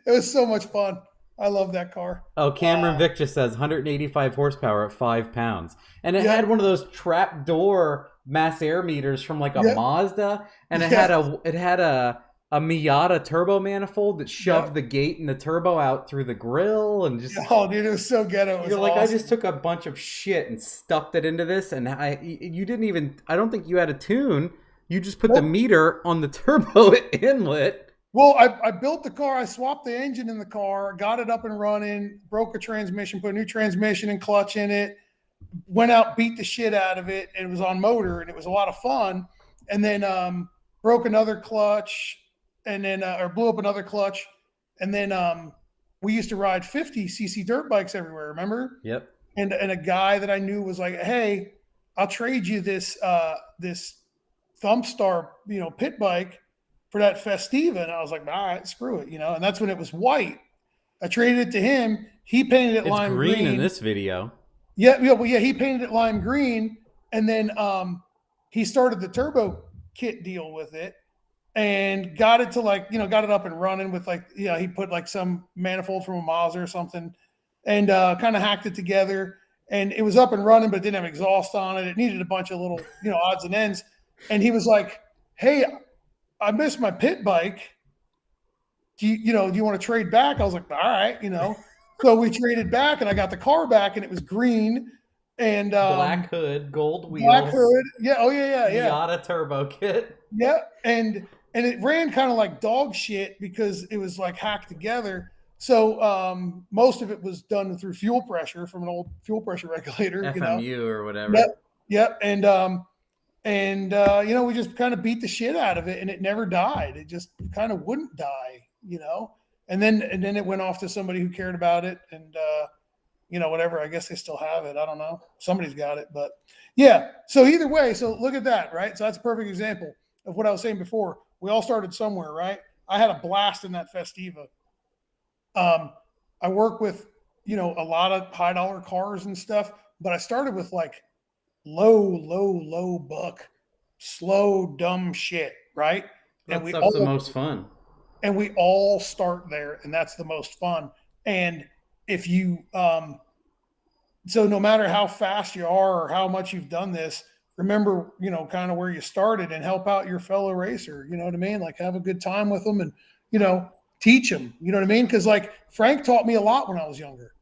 It was so much fun. I love that car. Oh, Cameron Vick just says 185 horsepower at 5 pounds. And it Yeah. had one of those trap door mass air meters from like a Yeah. Mazda, and it Yeah. had a Miata turbo manifold that shoved the gate and the turbo out through the grill, and just Oh, dude, it was so ghetto. It was you're like, awesome. I just took a bunch of shit and stuffed it into this, and you didn't even, I don't think you had a tune. You just put the meter on the turbo inlet. Well, I built the car. I swapped the engine in the car, got it up and running, broke a transmission, put a new transmission and clutch in it, went out, beat the shit out of it, and it was on motor, and it was a lot of fun. And then broke another clutch, and then or blew up another clutch, and then we used to ride 50cc dirt bikes everywhere. Remember? Yep. And a guy that I knew was like, "Hey, I'll trade you this this Thumpstar, pit bike for that Festiva." And I was like, all right, screw it, and that's when it was white. I traded it to him. He painted it It's lime green in this video. Yeah, he painted it lime green, and then he started the turbo kit deal with it and got it to got it up and running with he put like some manifold from a Mazda or something and kind of hacked it together, and it was up and running, but it didn't have exhaust on it. It needed a bunch of little, odds and ends. And he was like, "Hey, I missed my pit bike. Do you want to trade back?" I was like, "All right, So we traded back, and I got the car back, and it was green and Black hood, gold wheels. Black hood. Yeah. Oh yeah. Miata turbo kit. Yeah. And it ran kind of like dog shit because it was like hacked together. So most of it was done through fuel pressure from an old fuel pressure regulator. FMU or whatever. Yep. And we just kind of beat the shit out of it, and it never died. It just kind of wouldn't die, And then it went off to somebody who cared about it, and whatever. I guess they still have it. I don't know. Somebody's got it, but yeah. So either way, so look at that, right? So that's a perfect example of what I was saying before. We all started somewhere, right? I had a blast in that Festiva. I work with a lot of high dollar cars and stuff, but I started with like low buck, slow, dumb shit, right? That stuff's the most fun. And we all start there, and that's the most fun. And if you, so no matter how fast you are or how much you've done this, remember, kind of where you started and help out your fellow racer. You know what I mean? Like have a good time with them and, teach them. You know what I mean? Because like Frank taught me a lot when I was younger.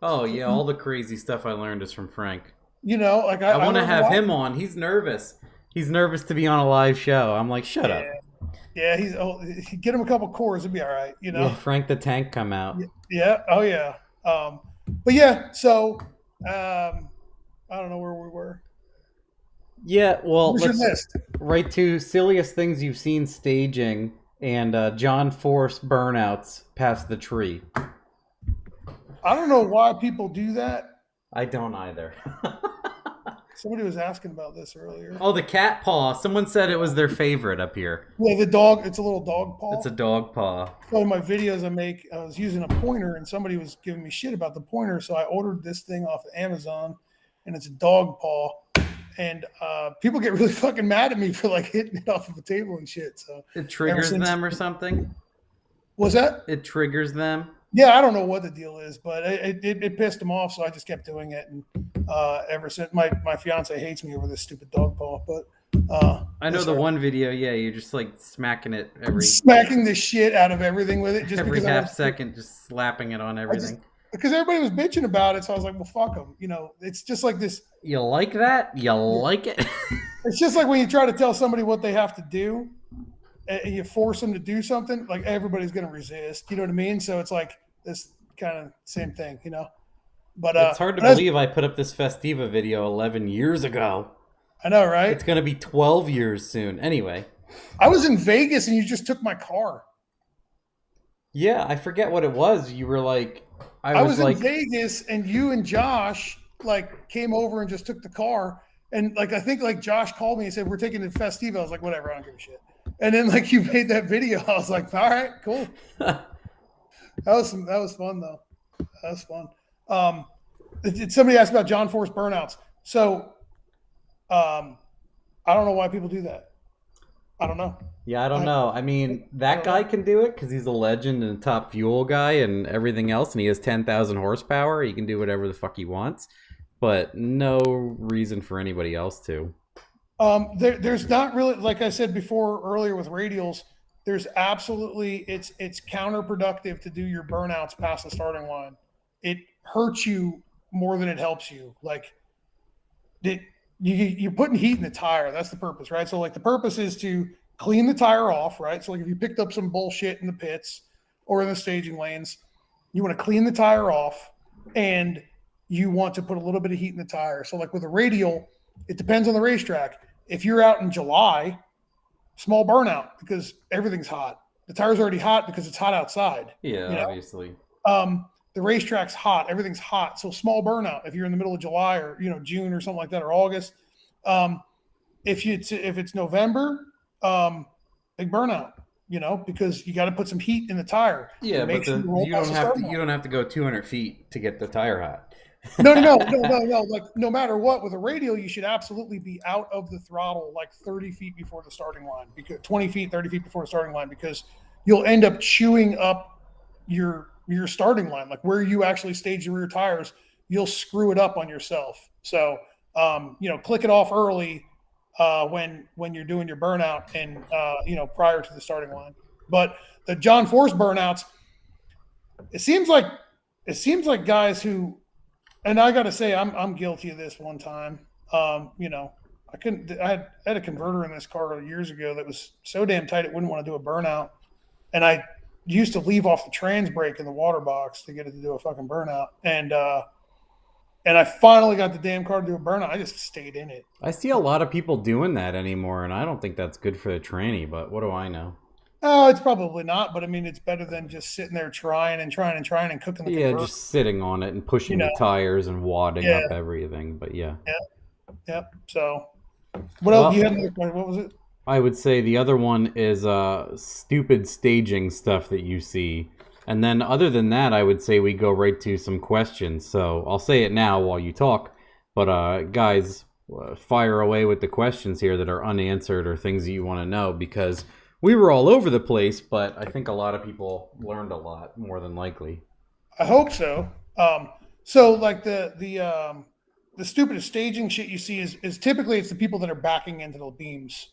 Oh yeah, all the crazy stuff I learned is from Frank. Like I want to have him on. He's nervous. He's nervous to be on a live show. I'm like, shut up. Yeah, get him a couple cores, it'd be all right. Yeah, Frank the Tank come out. Yeah. Oh yeah. But yeah. So I don't know where we were. Yeah. Well, What's your list? Right to silliest things you've seen staging and John Force burnouts past the tree. I don't know why people do that. I don't either. Somebody was asking about this earlier. Oh, the cat paw. Someone said it was their favorite up here. Yeah, the dog. It's a little dog paw. It's a dog paw. One of my videos I make, I was using a pointer, and somebody was giving me shit about the pointer, so I ordered this thing off of Amazon, and it's a dog paw. And people get really fucking mad at me for like hitting it off of a table and shit. So it triggers them or something. Was that? It triggers them. Yeah, I don't know what the deal is, but it pissed him off, so I just kept doing it. And ever since, my fiance hates me over this stupid dog paw. But I know the one video. Yeah, you're just like smacking the shit out of everything with it, just every because half second, just slapping it on everything. Because everybody was bitching about it, so I was like, well, fuck them. It's just like this. You like that? You like it? It's just like when you try to tell somebody what they have to do, and you force them to do something, like everybody's going to resist. You know what I mean? So it's like this kind of same thing, But it's hard to believe I put up this Festiva video 11 years ago. I know, right? It's going to be 12 years soon. Anyway. I was in Vegas and you just took my car. Yeah, I forget what it was. You were like... I was in Vegas and you and Josh came over and just took the car. And I think Josh called me and said, we're taking the Festiva. I was like, whatever, I don't give a shit. And then like you made that video, I was like, all right, cool. That was fun though. That was fun. Somebody asked about John Force burnouts. So I don't know why people do that. I don't know. Yeah, I don't know. I mean, that guy can do it because he's a legend and a top fuel guy and everything else, and he has 10,000 horsepower. He can do whatever the fuck he wants, but no reason for anybody else to. There's not really, like I said before earlier with radials, there's absolutely, it's counterproductive to do your burnouts past the starting line. It hurts you more than it helps you. Like you're putting heat in the tire. That's the purpose, right? So like the purpose is to clean the tire off, right? So like if you picked up some bullshit in the pits or in the staging lanes, you want to clean the tire off and you want to put a little bit of heat in the tire. So like with a radial, it depends on the racetrack. If you're out in July, small burnout because everything's hot. The tire's already hot because it's hot outside. Yeah, obviously. The racetrack's hot. Everything's hot. So small burnout if you're in the middle of July or June or something like that or August. If it's November, big burnout. Because you got to put some heat in the tire. Yeah, but you don't have to go 200 feet to get the tire hot. No. Like no matter what, with a radial, you should absolutely be out of the throttle like 30 feet before the starting line, because 20 feet, 30 feet before the starting line, because you'll end up chewing up your starting line, like where you actually stage the rear tires. You'll screw it up on yourself. So, click it off early when you're doing your burnout and prior to the starting line. But the John Force burnouts, it seems like guys who. And I got to say, I'm guilty of this one time. I had a converter in this car years ago that was so damn tight it wouldn't want to do a burnout, and I used to leave off the trans brake in the water box to get it to do a fucking burnout. And I finally got the damn car to do a burnout. I just stayed in it. I see a lot of people doing that anymore, and I don't think that's good for the tranny. But what do I know? Oh, it's probably not, but I mean, it's better than just sitting there trying and cooking the converter. Just sitting on it and pushing the tires and wadding up everything. But yeah. Yep. So, what else? You had another point. What was it? I would say the other one is stupid staging stuff that you see. And then other than that, I would say we go right to some questions. So I'll say it now while you talk. But guys, fire away with the questions here that are unanswered or things that you want to know, because we were all over the place, but I think a lot of people learned a lot, more than likely. I hope so. So like the stupidest staging shit you see is typically it's the people that are backing into the beams.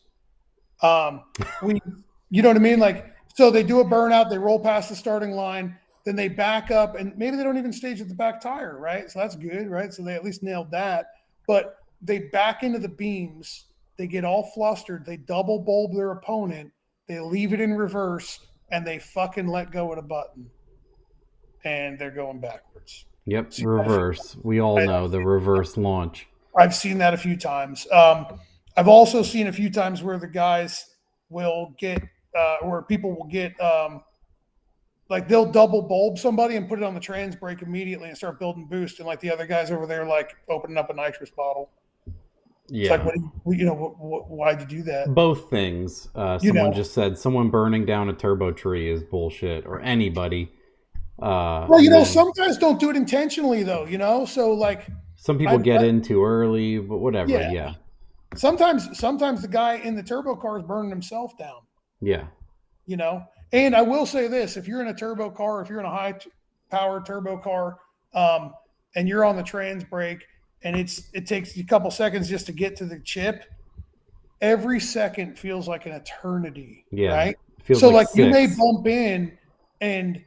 You know what I mean? Like, so they do a burnout, they roll past the starting line, then they back up, and maybe they don't even stage at the back tire, right? So that's good, right? So they at least nailed that. But they back into the beams, they get all flustered, they double bulb their opponent, they leave it in reverse, and they fucking let go of the button. And they're going backwards. Yep, reverse. We all know the reverse launch. I've seen that a few times. I've also seen a few times where the guys will get, where people will get, like they'll double bulb somebody and put it on the trans brake immediately and start building boost. And like the other guys over there, like opening up a nitrous bottle. Yeah. It's like, why'd you do that? Both things. Someone just said someone burning down a turbo tree is bullshit, or anybody. Well, some guys don't do it intentionally though, so like some people get in too early, but whatever. Yeah. Sometimes the guy in the turbo car is burning himself down. Yeah. And I will say this, if you're in a turbo car, if you're in a high power turbo car, and you're on the trans brake, and it takes you a couple seconds just to get to the chip, every second feels like an eternity. Yeah. Right. So like you may bump in and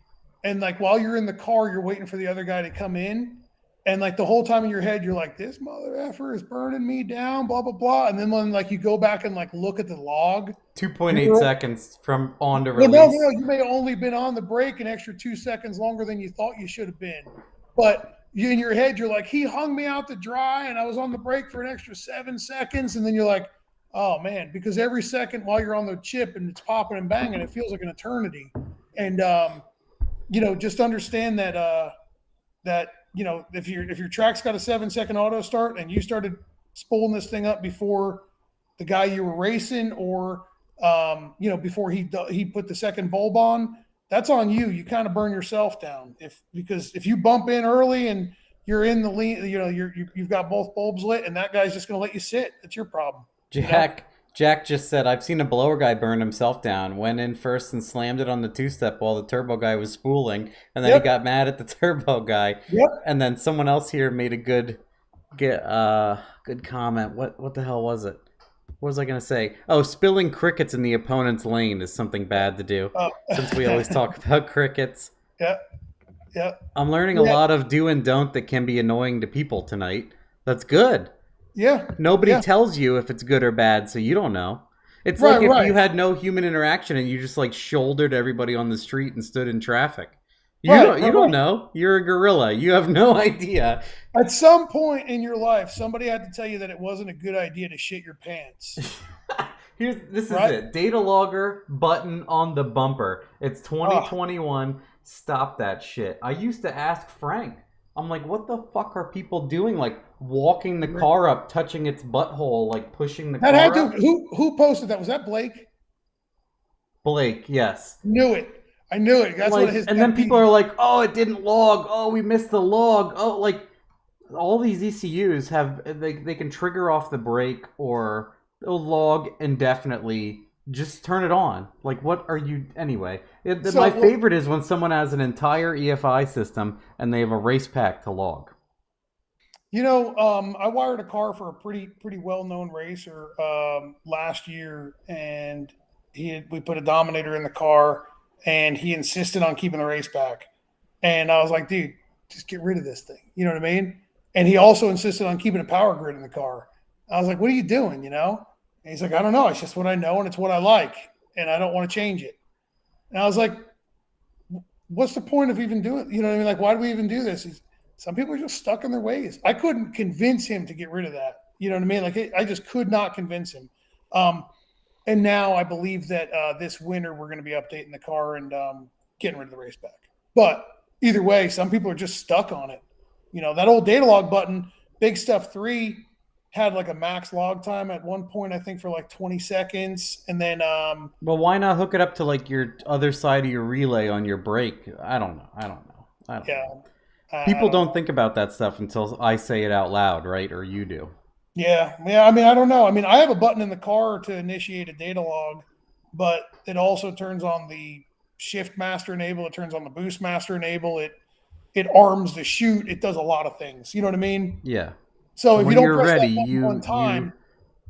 like while you're in the car, you're waiting for the other guy to come in. And like the whole time in your head, you're like, this mother effer is burning me down, blah, blah, blah. And then when like you go back and like look at the log. 2.8 seconds from on to release. No, you may have only been on the brake an extra 2 seconds longer than you thought you should have been. But in your head, you're like, he hung me out to dry and I was on the brake for an extra 7 seconds. And then you're like, oh man, because every second while you're on the chip and it's popping and banging, it feels like an eternity. And, just understand that, if your track's got a 7-second auto start and you started spooling this thing up before the guy you were racing, or before he put the second bulb on, that's on you. You kind of burn yourself down because if you bump in early and you're in the lean, you've got both bulbs lit, and that guy's just going to let you sit. It's your problem. Jack just said, I've seen a blower guy burn himself down. Went in first and slammed it on the two-step while the turbo guy was spooling, and then he got mad at the turbo guy. Yep. And then someone else here made a good comment. What the hell was it? What was I going to say? Oh, spilling crickets in the opponent's lane is something bad to do, since we always talk about crickets. Yeah. I'm learning a lot of do and don't that can be annoying to people tonight. That's good. Yeah. Nobody tells you if it's good or bad, so you don't know. It's like if you had no human interaction and you just like shouldered everybody on the street and stood in traffic. You don't know. You're a gorilla. You have no idea. At some point in your life, somebody had to tell you that it wasn't a good idea to shit your pants. This is it. Data logger button on the bumper. It's 2021. Stop that shit. I used to ask Frank. I'm like, what the fuck are people doing? Like walking the car up, touching its butthole, like pushing the car up. Who posted that? Was that Blake? Blake, yes. I knew it. That's like, what his. And then people are like, "Oh, it didn't log. Oh, we missed the log. Oh, like all these ECUs have they can trigger off the brake or they'll log indefinitely. Just turn it on. Like, what are you anyway? My favorite is when someone has an entire EFI system and they have a race pack to log. I wired a car for a pretty well-known racer last year, and we put a Dominator in the car, and he insisted on keeping the race pack. And I was like, dude, just get rid of this thing. You know what I mean? And he also insisted on keeping a power grid in the car. I was like, what are you doing, And he's like, I don't know. It's just what I know, and it's what I like, and I don't want to change it. And I was like, what's the point of even doing it? You know what I mean? Like, why do we even do this? Some people are just stuck in their ways. I couldn't convince him to get rid of that. You know what I mean? Like, I just could not convince him. And now I believe that this winter we're going to be updating the car and getting rid of the race pack. But either way, some people are just stuck on it. That old data log button, Big Stuff 3, had like a max log time at one point, I think, for like 20 seconds. And then well, why not hook it up to like your other side of your relay on your brake? I don't know. People don't think about that stuff until I say it out loud, right? Or you do. Yeah. I mean, I don't know. I mean, I have a button in the car to initiate a data log, but it also turns on the shift master enable. It turns on the boost master enable. It arms the chute. It does a lot of things. You know what I mean? Yeah. So if you don't press that button one time,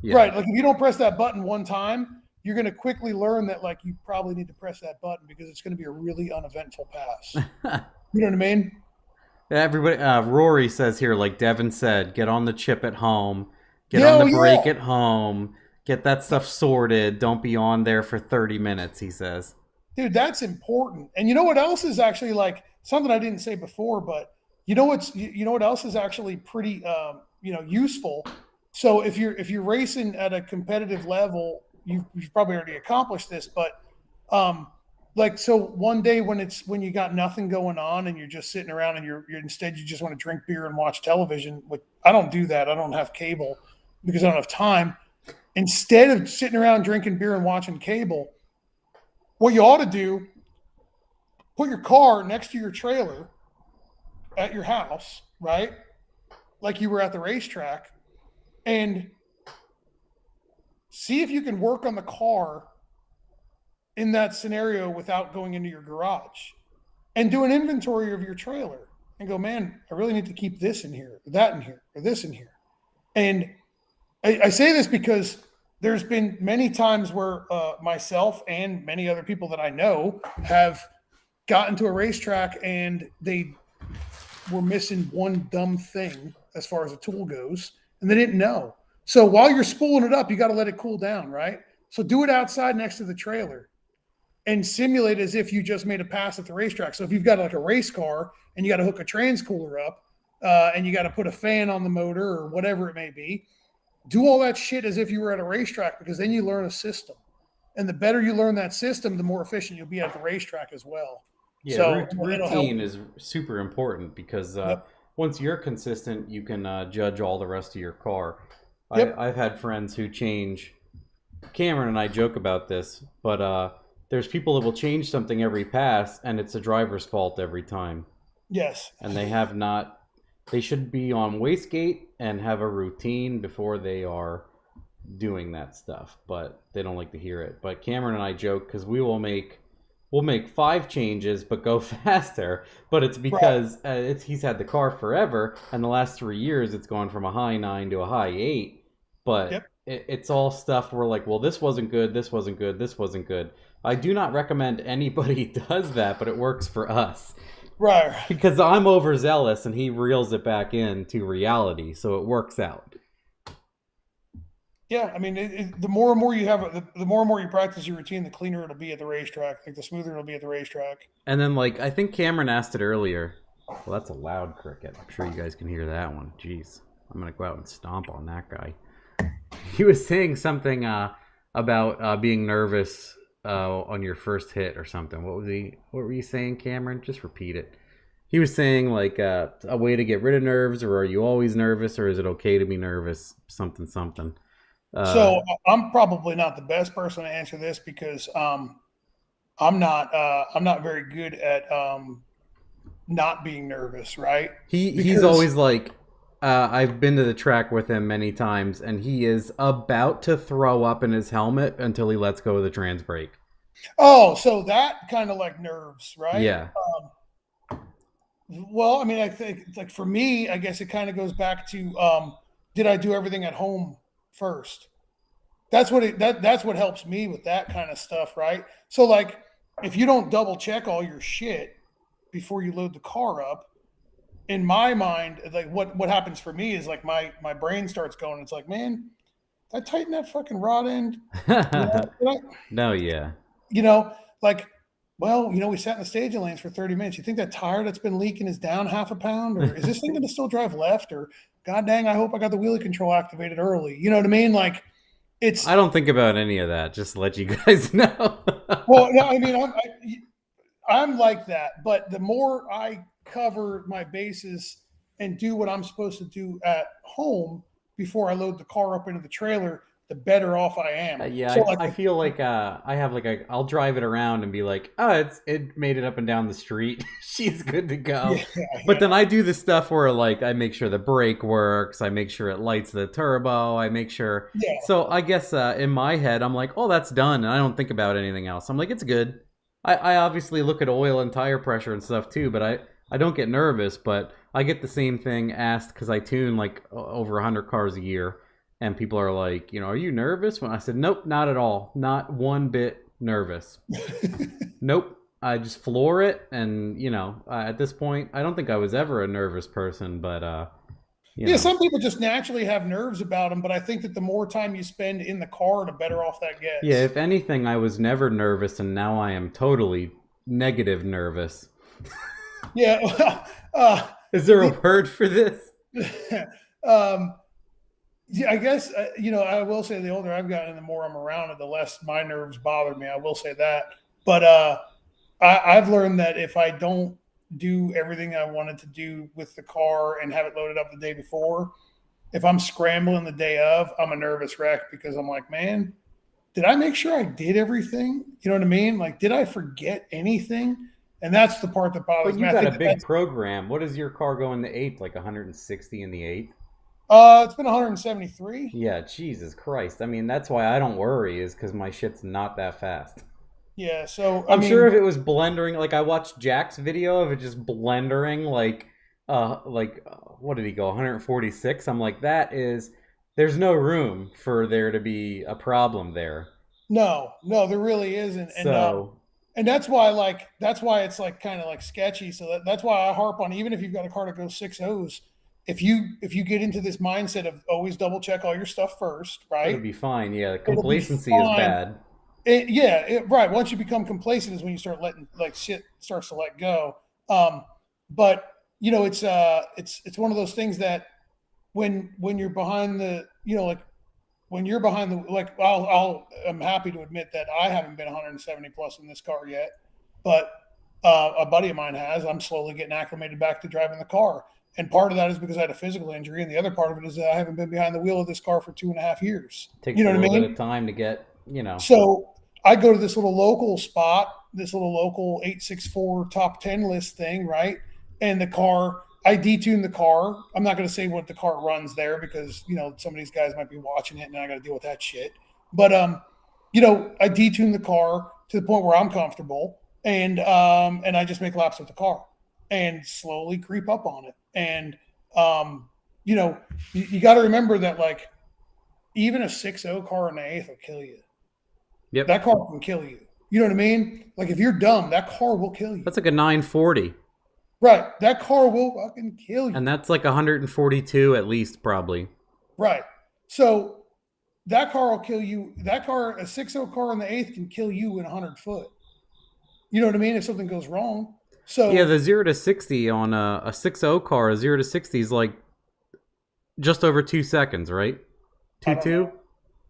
right? Like if you don't press that button one time, you're going to quickly learn that like you probably need to press that button because it's going to be a really uneventful pass. You know what I mean? Everybody, Rory says here, like Devin said, get on the chip at home, get on the brake at home, get that stuff sorted. Don't be on there for 30 minutes, he says. Dude, that's important. And you know what else is actually like something I didn't say before, but you know what else is actually pretty useful. So if you're racing at a competitive level, you've probably already accomplished this, but so one day when you got nothing going on and you're just sitting around and you're instead you just want to drink beer and watch television. Which I don't do that. I don't have cable because I don't have time. Instead of sitting around drinking beer and watching cable, what you ought to do, put your car next to your trailer at your house, right? Like you were at the racetrack, and see if you can work on the car in that scenario without going into your garage, and do an inventory of your trailer and go, man, I really need to keep this in here, or that in here, or this in here. And I say this because there's been many times where myself and many other people that I know have gotten to a racetrack and they were missing one dumb thing as far as a tool goes, and they didn't know. So while you're spooling it up, you got to let it cool down, right? So do it outside next to the trailer and simulate as if you just made a pass at the racetrack. So if you've got like a race car and you got to hook a trans cooler up and you got to put a fan on the motor or whatever it may be, do all that shit as if you were at a racetrack, because then you learn a system. And the better you learn that system, the more efficient you'll be at the racetrack as well. Yeah, so routine is super important because once you're consistent, you can judge all the rest of your car. I've had friends who change Cameron and I joke about this, but there's people that will change something every pass, and it's a driver's fault every time. Yes. And they have not. They should be on wastegate and have a routine before they are doing that stuff, but they don't like to hear it. But Cameron and I joke because we'll make 5 changes but go faster, but it's because he's had the car forever, and the last 3 years it's gone from a high 9 to a high 8. But Yep. it's all stuff we're like, well, this wasn't good, this wasn't good, this wasn't good. I do not recommend anybody does that, but it works for us. Right. Because I'm overzealous and he reels it back into reality, so it works out. Yeah, I mean, the more and more you have, the more and more you practice your routine, the cleaner it'll be at the racetrack. Like the smoother it'll be at the racetrack. And then, like, I think Cameron asked it earlier. Well, that's a loud cricket. I'm sure you guys can hear that one. Jeez, I'm gonna go out and stomp on that guy. He was saying something about being nervous on your first hit or something. What were you saying, Cameron? Just repeat it. He was saying like a way to get rid of nerves, or are you always nervous, or is it okay to be nervous? Something. So I'm probably not the best person to answer this because I'm not very good at not being nervous, right? He's always like, I've been to the track with him many times, and he is about to throw up in his helmet until he lets go of the trans brake. Oh, so that kind of like nerves, right? Yeah. Well, I mean, I think like for me, I guess it kind of goes back to did I do everything at home first? That's what helps me with that kind of stuff, right? So like if you don't double check all your shit before you load the car up, in my mind, like what happens for me is like my brain starts going. It's like, man, did I tighten that fucking rod end? No, yeah. Like, well, we sat in the staging lanes for 30 minutes. You think that tire that's been leaking is down half a pound, or is this thing going to still drive left? Or god dang, I hope I got the wheelie control activated early. You know what I mean? Like, I don't think about any of that. Just to let you guys know. Well, no, I mean, I'm like that, but the more I cover my bases and do what I'm supposed to do at home before I load the car up into the trailer, the better off I am. Yeah, So I feel like I have like I'll drive it around and be like, oh, it made it up and down the street. She's good to go. Yeah. But then I do the stuff where like I make sure the brake works, I make sure it lights the turbo, I make sure. Yeah. So I guess in my head I'm like, oh, that's done, and I don't think about anything else. I'm like, it's good. I obviously look at oil and tire pressure and stuff too, but I don't get nervous. But I get the same thing asked because I tune like over 100 cars a year. And people are like, are you nervous? When I said, nope, not at all. Not one bit nervous. Nope. I just floor it. And, at this point, I don't think I was ever a nervous person, but, Yeah, some people just naturally have nerves about them, but I think that the more time you spend in the car, the better off that gets. Yeah, if anything, I was never nervous, and now I am totally negative nervous. Yeah. Is there a word for this? Yeah, I guess, I will say the older I've gotten and the more I'm around it, the less my nerves bother me. I will say that. But I've learned that if I don't do everything I wanted to do with the car and have it loaded up the day before, if I'm scrambling the day of, I'm a nervous wreck because I'm like, man, did I make sure I did everything? You know what I mean? Like, did I forget anything? And that's the part that bothers me. But you got a big program. What does your car go in the 8th? Like 160 in the 8th? It's been 173. Yeah, Jesus Christ. I mean, that's why I don't worry, is because my shit's not that fast. Yeah, so I'm sure if it was blendering, like I watched Jack's video of it just blendering, like what did he go, 146? I'm like, there's no room for there to be a problem there. No, there really isn't. And that's why it's like kind of like sketchy. So that's why I harp on, even if you've got a car that goes 6.0s, if you get into this mindset of always double check all your stuff first, right? It'll be fine. Yeah, complacency is bad. Right. Once you become complacent is when you start letting like shit starts to let go. But it's one of those things that when you're behind the, when you're behind the, like I'm happy to admit that I haven't been 170 plus in this car yet, but a buddy of mine has. I'm slowly getting acclimated back to driving the car. And part of that is because I had a physical injury, and the other part of it is that I haven't been behind the wheel of this car for 2.5 years. Takes a little bit of time to get So I go to this little local spot, this little local 864 top 10 list thing, right? And I detune the car. I'm not going to say what the car runs there because, some of these guys might be watching it and I got to deal with that shit. But, I detune the car to the point where I'm comfortable and I just make laps with the car and slowly creep up on it. And, you got to remember that, like, even a 6.0 car in the eighth will kill you. Yep. That car can kill you. You know what I mean? Like, if you're dumb, that car will kill you. That's like a 940. Right. That car will fucking kill you. And that's like 142 at least, probably. Right. So that car will kill you. That car, a 6.0 car in the eighth can kill you in 100 foot. You know what I mean? If something goes wrong. So yeah, the 0 to 60 on a 6.0 car, a 0 to 60 is like just over 2 seconds, right? 2.2?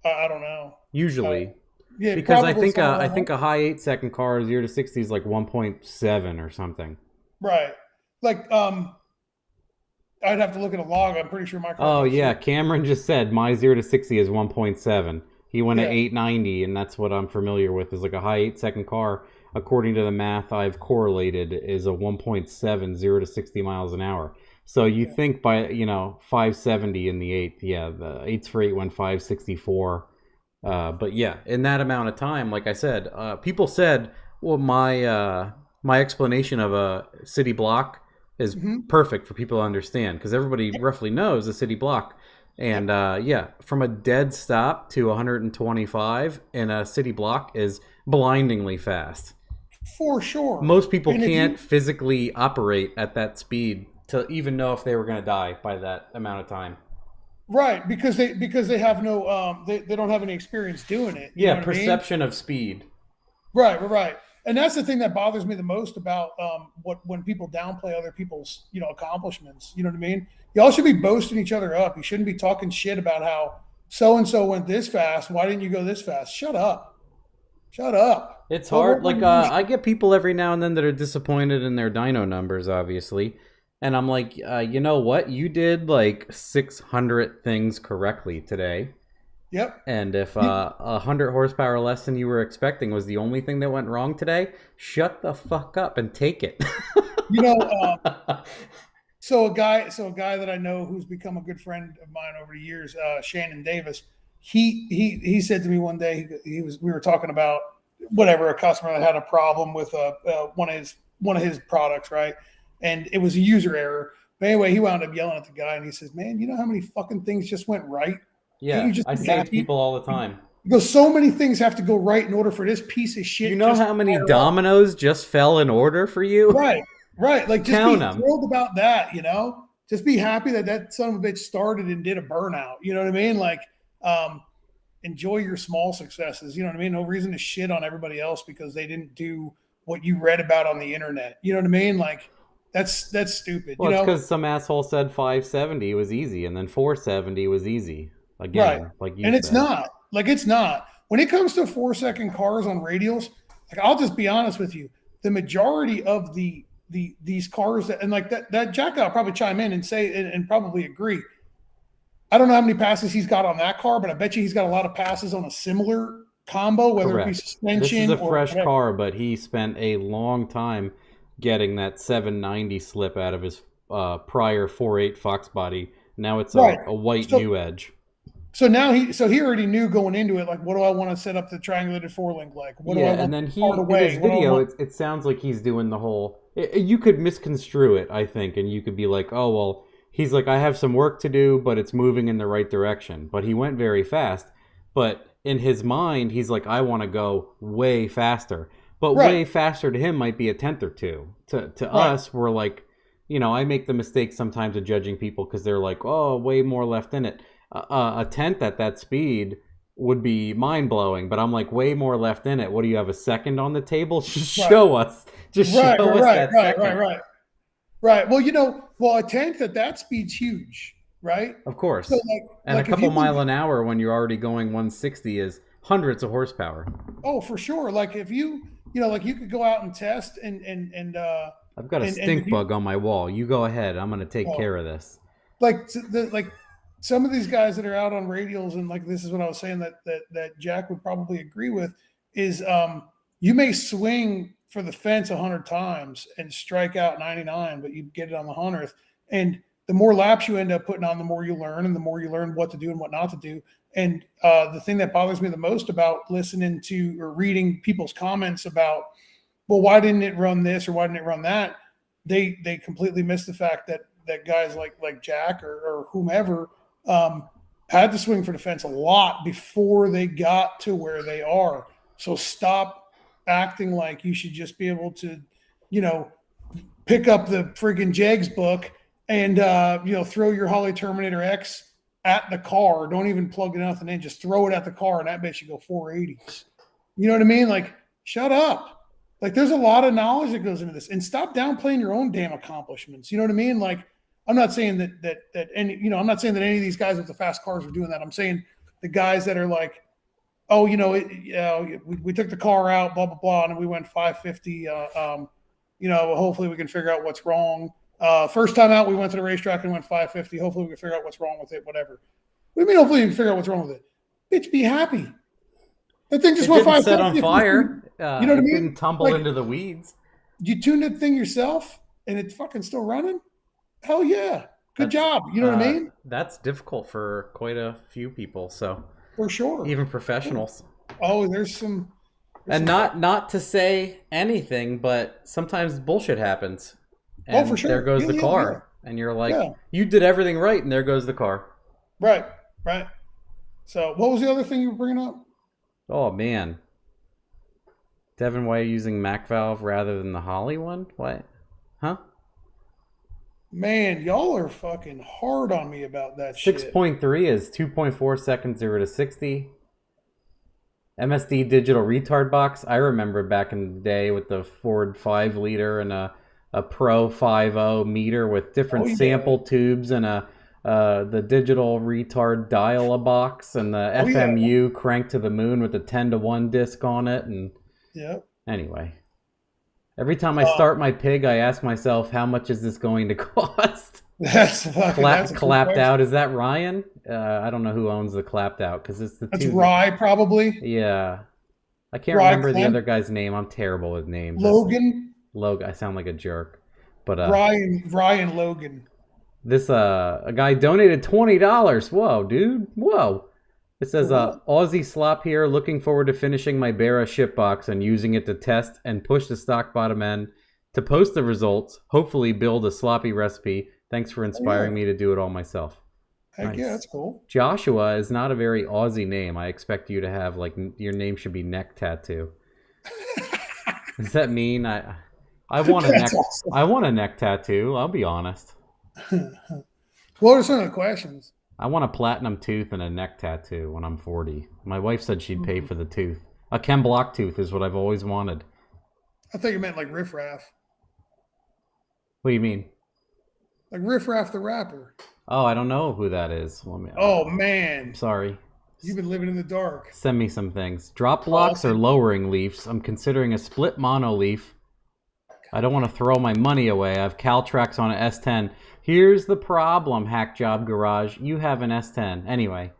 I don't know. Usually. Yeah, because I think a high 8-second car 0 to 60 is like 1.7 or something. Right. Like I'd have to look at a log. I'm pretty sure my car. Oh yeah, Cameron just said my 0 to 60 is 1.7. He went at 890, and that's what I'm familiar with. Is like a high 8-second car, according to the math I've correlated, is a 1.7 0 to 60 miles an hour. So you think by 570 in the eighth, the 8s for 8 went 564. But yeah, in that amount of time, like I said, people said, well, my explanation of a city block is perfect for people to understand because everybody roughly knows a city block. And from a dead stop to 125 in a city block is blindingly fast. For sure. Most people can't physically operate at that speed to even know if they were going to die by that amount of time. Right, because they have no they don't have any experience doing it. Yeah, perception of speed. Right. And that's the thing that bothers me the most about when people downplay other people's accomplishments. You know what I mean? Y'all should be boasting each other up. You shouldn't be talking shit about how so and so went this fast. Why didn't you go this fast? Shut up. It's hard. Like I get people every now and then that are disappointed in their dyno numbers, obviously. And I'm like, you know what? You did like 600 things correctly today. Yep. And if 100 horsepower less than you were expecting was the only thing that went wrong today, shut the fuck up and take it. So a guy that I know who's become a good friend of mine over the years, Shannon Davis, he said to me one day, we were talking about a customer that had a problem with one of his products, right? And it was a user error. But anyway, he wound up yelling at the guy and he says, man, you know how many fucking things just went right? Yeah, I say it to people all the time. He goes, so many things have to go right in order for this piece of shit. You know how many dominoes just fell in order for you? Right. Like, just Count be them. thrilled about that, Just be happy that son of a bitch started and did a burnout. You know what I mean? Like, enjoy your small successes. You know what I mean? No reason to shit on everybody else because they didn't do what you read about on the internet. You know what I mean? Like, that's stupid. Well, it's because some asshole said 570 was easy and then 470 was easy. Again, right. Like you and said. It's not. Like, it's not. When it comes to 4-second cars on radials, like, I'll just be honest with you. The majority of these cars that Jack will probably chime in and say and probably agree. I don't know how many passes he's got on that car, but I bet you he's got a lot of passes on a similar combo, whether Correct. it be suspension. This is a fresh car, but he spent a long time getting that 790 slip out of his prior 4.8 Fox body. Now it's a white new edge. So now he already knew going into it, like, what do I want to set up the triangulated 4-link like? What do I want and then in his video, it sounds like he's doing the whole. You could misconstrue it, I think, and you could be like, oh well, he's like, I have some work to do, but it's moving in the right direction. But he went very fast. But in his mind, he's like, I want to go way faster. But way faster to him might be a tenth or two. To us, we're like, I make the mistake sometimes of judging people because they're like, oh, way more left in it. A tenth at that speed would be mind-blowing, but I'm like, way more left in it. What do you have, a second on the table? Just show us. Just show us that second. Right. Well, a tenth at that speed's huge, right? Of course. So and a couple mile an hour when you're already going 160 is hundreds of horsepower. Oh, for sure. Like, if you could go out and test and I've got a stink bug on my wall. You go ahead. I'm going to take care of this. some of these guys that are out on radials, and like this is what I was saying that Jack would probably agree with, is you may swing for the fence 100 times and strike out 99, but you get it on the 100th. And the more laps you end up putting on, the more you learn, and the more you learn what to do and what not to do. And the thing that bothers me the most about listening to or reading people's comments about, well, why didn't it run this or why didn't it run that? They completely miss the fact that guys like Jack or whomever had to swing for the fence a lot before they got to where they are. So stop acting like you should just be able to, pick up the friggin' Jegs book and throw your Holly Terminator X at the car. Don't even plug nothing in. Just throw it at the car, and that makes you go 480s. You know what I mean? Like, shut up. Like, there's a lot of knowledge that goes into this, and stop downplaying your own damn accomplishments. You know what I mean? Like, I'm not saying that any, I'm not saying that any of these guys with the fast cars are doing that. I'm saying the guys that are like, oh, we took the car out, blah blah blah, and we went 550. Hopefully we can figure out what's wrong. First time out, we went to the racetrack and went 550. Hopefully we can figure out what's wrong with it. Whatever. What do you mean? Hopefully you can figure out what's wrong with it. Bitch, be happy. That thing just went 550. Set on fire. You know what I mean? Didn't tumble into the weeds. You tuned that thing yourself, and it's fucking still running. Hell yeah. Good job. You know what I mean? That's difficult for quite a few people. So for sure. Even professionals. Oh, there's some. And not to say anything, but sometimes bullshit happens. And for sure. There goes the car. Yeah. And you're like, you did everything right, and there goes the car. Right. So what was the other thing you were bringing up? Oh, man. Devin, why are you using Mac valve rather than the Holly one? What? Huh? Man, y'all are fucking hard on me about that shit. 6.3 is 2.4 seconds 0 to 60. MSD digital retard box. I remember back in the day with the Ford 5-liter and a Pro 5.0 meter with different sample tubes and the digital retard dial box and the FMU crank to the moon with the 10-to-1 disc on it. And anyway. Every time I start my pig, I ask myself, how much is this going to cost? That's clapped out. Is that Ryan? I don't know who owns the clapped out because it's the That's Rye, probably. Yeah. I can't remember the other guy's name. I'm terrible with names. Logan. I sound like a jerk. But Ryan Logan. This a guy donated $20. Whoa, dude. Whoa. It says, Aussie Slop here, looking forward to finishing my Barra ship box and using it to test and push the stock bottom end to post the results, hopefully build a sloppy recipe. Thanks for inspiring me to do it all myself. Heck yeah, that's cool. Joshua is not a very Aussie name. I expect you to have, your name should be neck tattoo. Does that mean I want a neck? Awesome. I want a neck tattoo. I'll be honest. What are some of the questions? I want a platinum tooth and a neck tattoo when I'm 40. My wife said she'd pay for the tooth. A Ken Block tooth is what I've always wanted. I thought you meant like Riff Raff. What do you mean? Like Riff Raff the rapper. Oh, I don't know who that is. Oh, man. Sorry. You've been living in the dark. Send me some things. Drop blocks or lowering leafs. I'm considering a split mono leaf. I don't want to throw my money away. I have Caltrax on an S10. Here's the problem, Hack Job Garage. You have an S10. Anyway,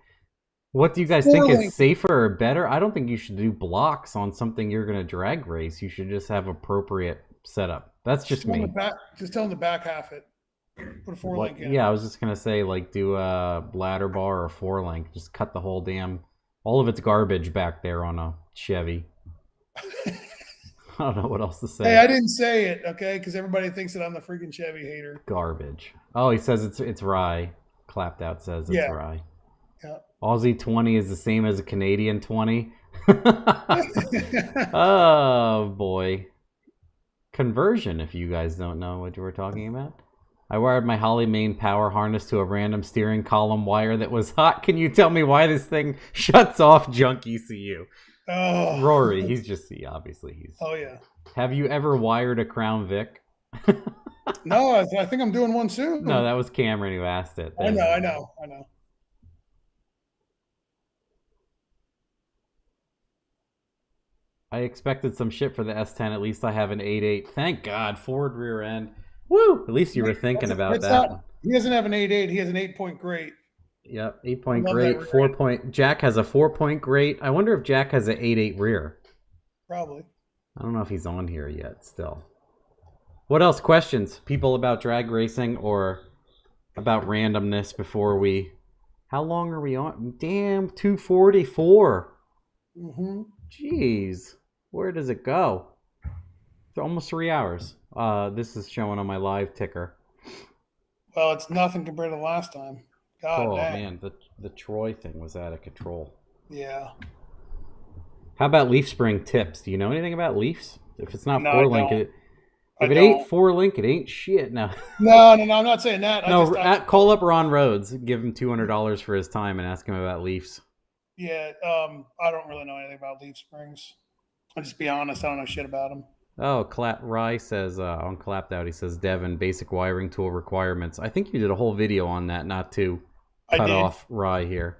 what do you guys think is safer or better? I don't think you should do blocks on something you're going to drag race. You should just have appropriate setup. That's just me. Just tell them to back half it. Put a 4-link in. Yeah, I was just going to say, do a ladder bar or a 4-link. Just cut the whole all of it's garbage back there on a Chevy. I don't know what else to say. Hey, I didn't say it, okay? Because everybody thinks that I'm the freaking Chevy hater. Garbage. Oh, he says it's rye. Clapped out says it's rye. Yeah. Aussie 20 is the same as a Canadian 20. Oh, boy. Conversion, if you guys don't know what you were talking about. I wired my Holly main power harness to a random steering column wire that was hot. Can you tell me why this thing shuts off junk ECU? Oh, Rory, he's just obviously. Oh yeah. Have you ever wired a Crown Vic? No, I think I'm doing one soon. No, that was Cameron who asked it. I know. I expected some shit for the S10. At least I have an 8.8. Thank God, Ford rear end. Woo! At least you were thinking about that. He doesn't have an 8.8. He has an 8-point great. Yep, 8 I point love that grate, rear 4 end. point. Jack has a 4 point grate. I wonder if Jack has an 8.8 rear. Probably. I don't know if he's on here yet still. What else? Questions? People about drag racing or about randomness before we. How long are we on? Damn, 244. Mm-hmm. Jeez. Where does it go? It's almost 3 hours. This is showing on my live ticker. Well, it's nothing compared to last time. God Oh dang. man, the Troy thing was out of control. Yeah. How about leaf spring tips? Do you know anything about leafs? If it's not No, I four link, don't. I if it ain't don't. four link, it ain't shit. No, No, no, no. I'm not saying that. no. Call up Ron Rhodes, give him $200 for his time, and ask him about leafs. Yeah. I don't really know anything about leaf springs. I'll just be honest. I don't know shit about them. Oh, Rye says on Clapped Out, he says Devin, basic wiring tool requirements. I think you did a whole video on that, not to I cut did. off Rye here.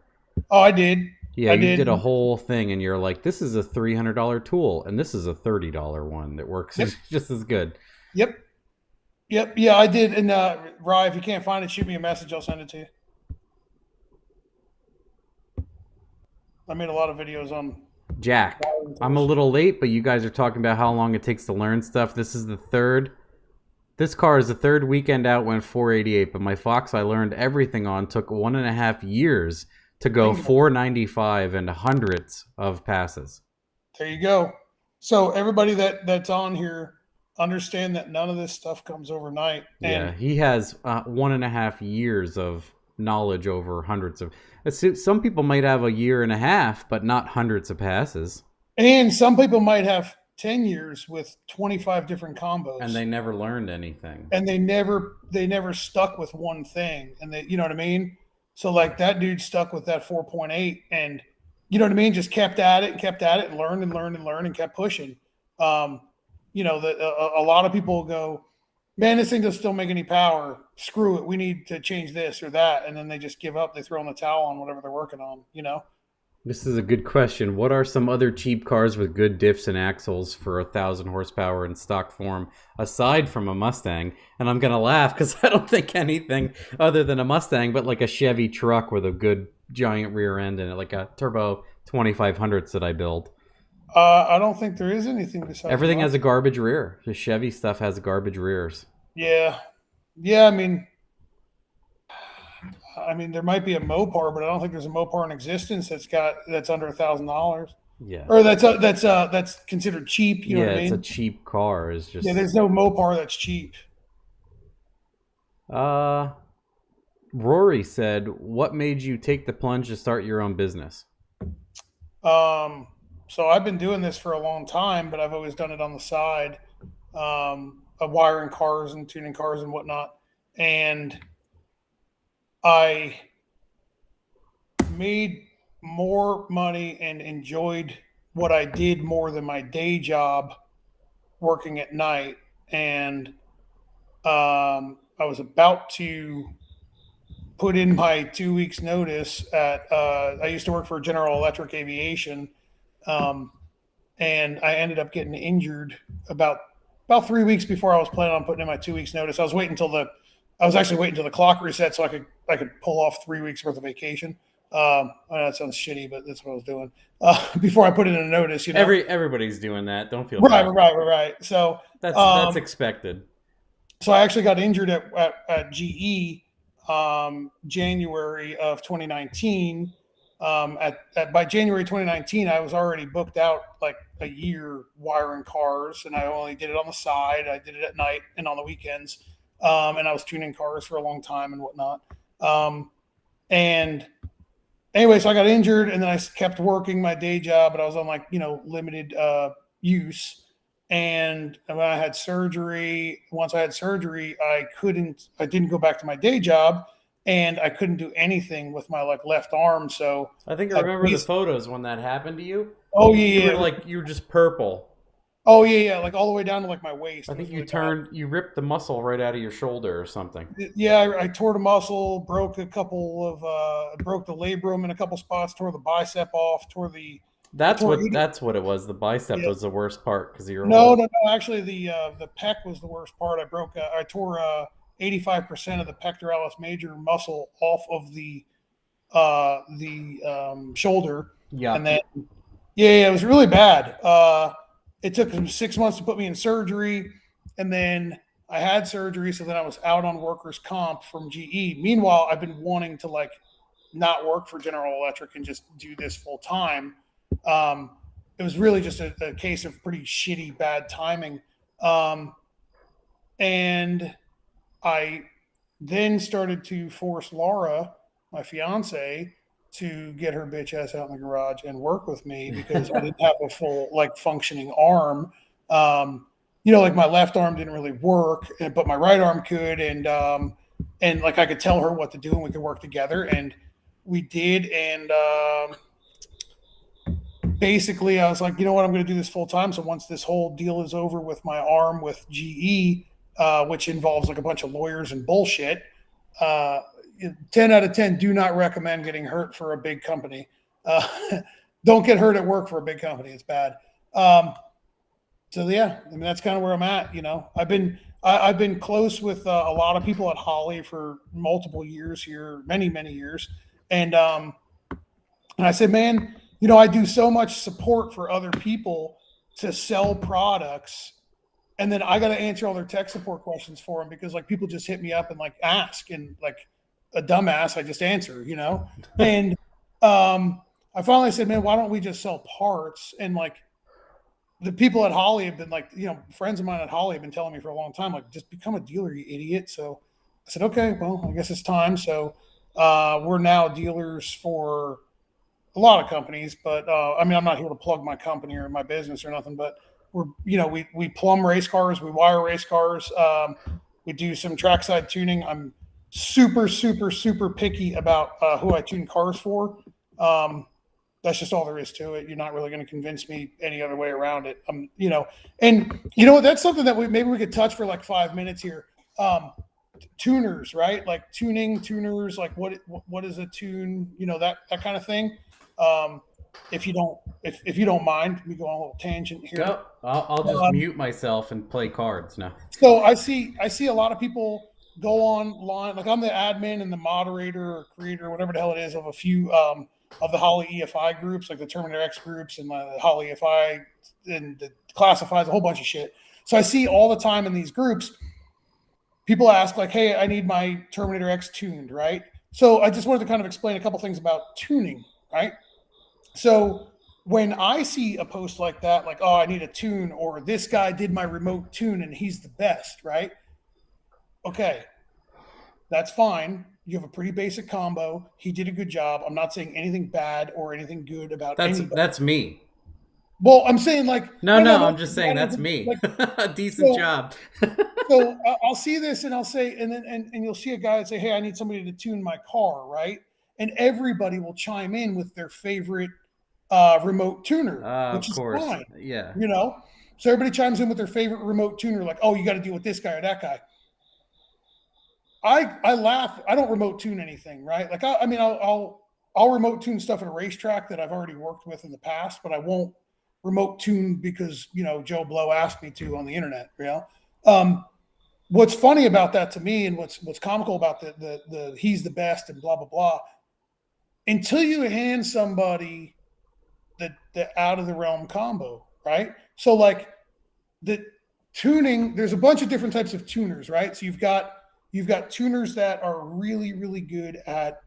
Oh, I did. Yeah, I you did a whole thing, and you're like, this is a $300 tool, and this is a $30 one that works just as good. Yep. Yep. Yeah, I did. And Rye, if you can't find it, shoot me a message. I'll send it to you. I made a lot of videos on Jack, I'm a little late, but you guys are talking about how long it takes to learn stuff. This is the third. This car is the third weekend out, went 488, but my Fox I learned everything on took 1.5 years to go 495 and hundreds of passes. There you go. So everybody that's on here, understand that none of this stuff comes overnight. Yeah, he has 1.5 years of knowledge over hundreds of. Some people might have a year and a half, but not hundreds of passes. And some people might have 10 years with 25 different combos. And they never learned anything. And they never stuck with one thing. And you know what I mean? So like that dude stuck with that 4.8 and you know what I mean? Just kept at it and learned and kept pushing. You know, a lot of people go, man, this thing doesn't still make any power. Screw it. We need to change this or that. And then they just give up. They throw in the towel on whatever they're working on, you know? This is a good question. What are some other cheap cars with good diffs and axles for 1,000 horsepower in stock form, aside from a Mustang? And I'm going to laugh because I don't think anything other than a Mustang, but like a Chevy truck with a good giant rear end in it, like a Turbo 2500s that I build. I don't think there is anything besides everything has a garbage rear. The Chevy stuff has garbage rears. Yeah. Yeah, I mean, there might be a Mopar, but I don't think there's a Mopar in existence that's under $1,000. Yeah. Or that's considered cheap. You know what I mean? Yeah, it's a cheap car. It's just there's no Mopar that's cheap. Rory said, "What made you take the plunge to start your own business?" So I've been doing this for a long time, but I've always done it on the side, of wiring cars and tuning cars and whatnot. And I made more money and enjoyed what I did more than my day job working at night. And I was about to put in my 2 weeks notice at I used to work for General Electric Aviation, and I ended up getting injured about 3 weeks before I was planning on putting in my 2 weeks notice. I was actually waiting until the clock reset so I could pull off 3 weeks worth of vacation. I know that sounds shitty, but that's what I was doing before I put in a notice. You know, everybody's doing that. Don't feel bad. Right. So that's expected. So I actually got injured at GE January of 2019. By January 2019, I was already booked out like a year wiring cars, and I only did it on the side. I did it at night and on the weekends, and I was tuning cars for a long time and whatnot. And anyway, so I got injured, and then I kept working my day job, but I was on limited use. And when I had surgery, once I had surgery, I didn't go back to my day job, and I couldn't do anything with my left arm. So I think I remember the photos when that happened to you. Oh yeah, you were just purple. Oh yeah, like all the way down to my waist. I think you ripped the muscle right out of your shoulder or something. Yeah, I tore the muscle, broke the labrum in a couple spots, tore the bicep off, That's what it was. The bicep was the worst part because you're no. Actually, the pec was the worst part. I tore 85% of the pectoralis major muscle off of the the shoulder. Yeah. And then, yeah, it was really bad. It took them 6 months to put me in surgery. And then I had surgery. So then I was out on workers' comp from GE. Meanwhile, I've been wanting to like not work for General Electric and just do this full time. It was really just a case of pretty shitty, bad timing. And I then started to force Laura, my fiance, to get her bitch ass out in the garage and work with me because I didn't have a full like functioning arm. Like my left arm didn't really work, but my right arm could, and like I could tell her what to do and we could work together, and we did. And basically I was like, you know what, I'm going to do this full time. So once this whole deal is over with my arm with GE, which involves like a bunch of lawyers and bullshit, 10 out of 10 do not recommend getting hurt for a big company. Don't get hurt at work for a big company. It's bad. So yeah, I mean, that's kind of where I'm at. I've been close with a lot of people at Holley for multiple years here, many, many years. And I said, man, I do so much support for other people to sell products. And then I got to answer all their tech support questions for them because like people just hit me up and like ask, and like a dumbass, I just answer, and I finally said, man, why don't we just sell parts? And like the people at Holley have been like, friends of mine at Holley have been telling me for a long time, like, just become a dealer, you idiot. So I said, okay, well, I guess it's time. So we're now dealers for a lot of companies, but I'm not here to plug my company or my business or nothing, but we're, we plumb race cars, we wire race cars. We do some trackside tuning. I'm super, super, super picky about who I tune cars for. That's just all there is to it. You're not really going to convince me any other way around it. And that's something that maybe we could touch for like 5 minutes here. Tuners, right? Like tuners, like what is a tune? That kind of thing. If you don't mind, we go on a little tangent here. Go. I'll just mute myself and play cards now. So I see a lot of people go online. Like I'm the admin and the moderator or creator, whatever the hell it is, of a few of the Holley EFI groups, like the Terminator X groups and the Holley EFI and the classifieds, a whole bunch of shit. So I see all the time in these groups, people ask like, hey, I need my Terminator X tuned, right? So I just wanted to kind of explain a couple things about tuning, right? So when I see a post like that, like, oh, I need a tune, or this guy did my remote tune and he's the best, right? Okay, that's fine. You have a pretty basic combo. He did a good job. I'm not saying anything bad or anything good about anybody. That's me. Well, I'm saying like no, I'm just saying that's me. Like, decent job. So I'll see this and I'll say, and you'll see a guy that say, hey, I need somebody to tune my car, right? And everybody will chime in with their favorite remote tuner, which is fine. Yeah. So everybody chimes in with their favorite remote tuner, like, oh, you got to deal with this guy or that guy. I laugh. I don't remote tune anything, right? Like, I'll remote tune stuff at a racetrack that I've already worked with in the past, but I won't remote tune because, Joe Blow asked me to on the internet, What's funny about that to me, and what's comical about the he's the best and blah, blah, blah, until you hand somebody the out of the realm combo, right? So like the tuning, there's a bunch of different types of tuners, right? So you've got tuners that are really, really good at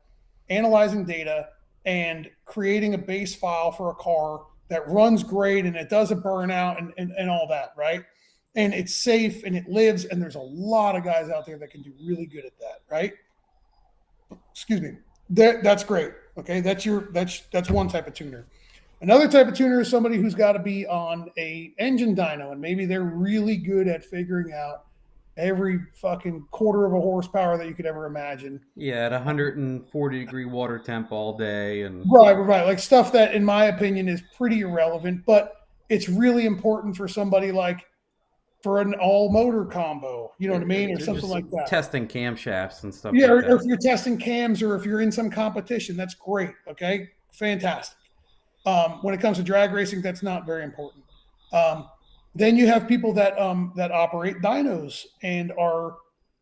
analyzing data and creating a base file for a car that runs great and it does a burnout and all that, right? And it's safe and it lives, and there's a lot of guys out there that can do really good at that, right? Excuse me. That's great. Okay, that's one type of tuner. Another type of tuner is somebody who's got to be on a engine dyno, and maybe they're really good at figuring out every fucking quarter of a horsepower that you could ever imagine. Yeah, at 140 degree water temp all day. And right. Like stuff that, in my opinion, is pretty irrelevant, but it's really important for somebody like for an all motor combo, you know what I mean? Or something like that. Testing camshafts and stuff. Yeah, like that. Or if you're testing cams, or if you're in some competition, that's great. Okay, fantastic. When it comes to drag racing, that's not very important. Then you have people that operate dynos and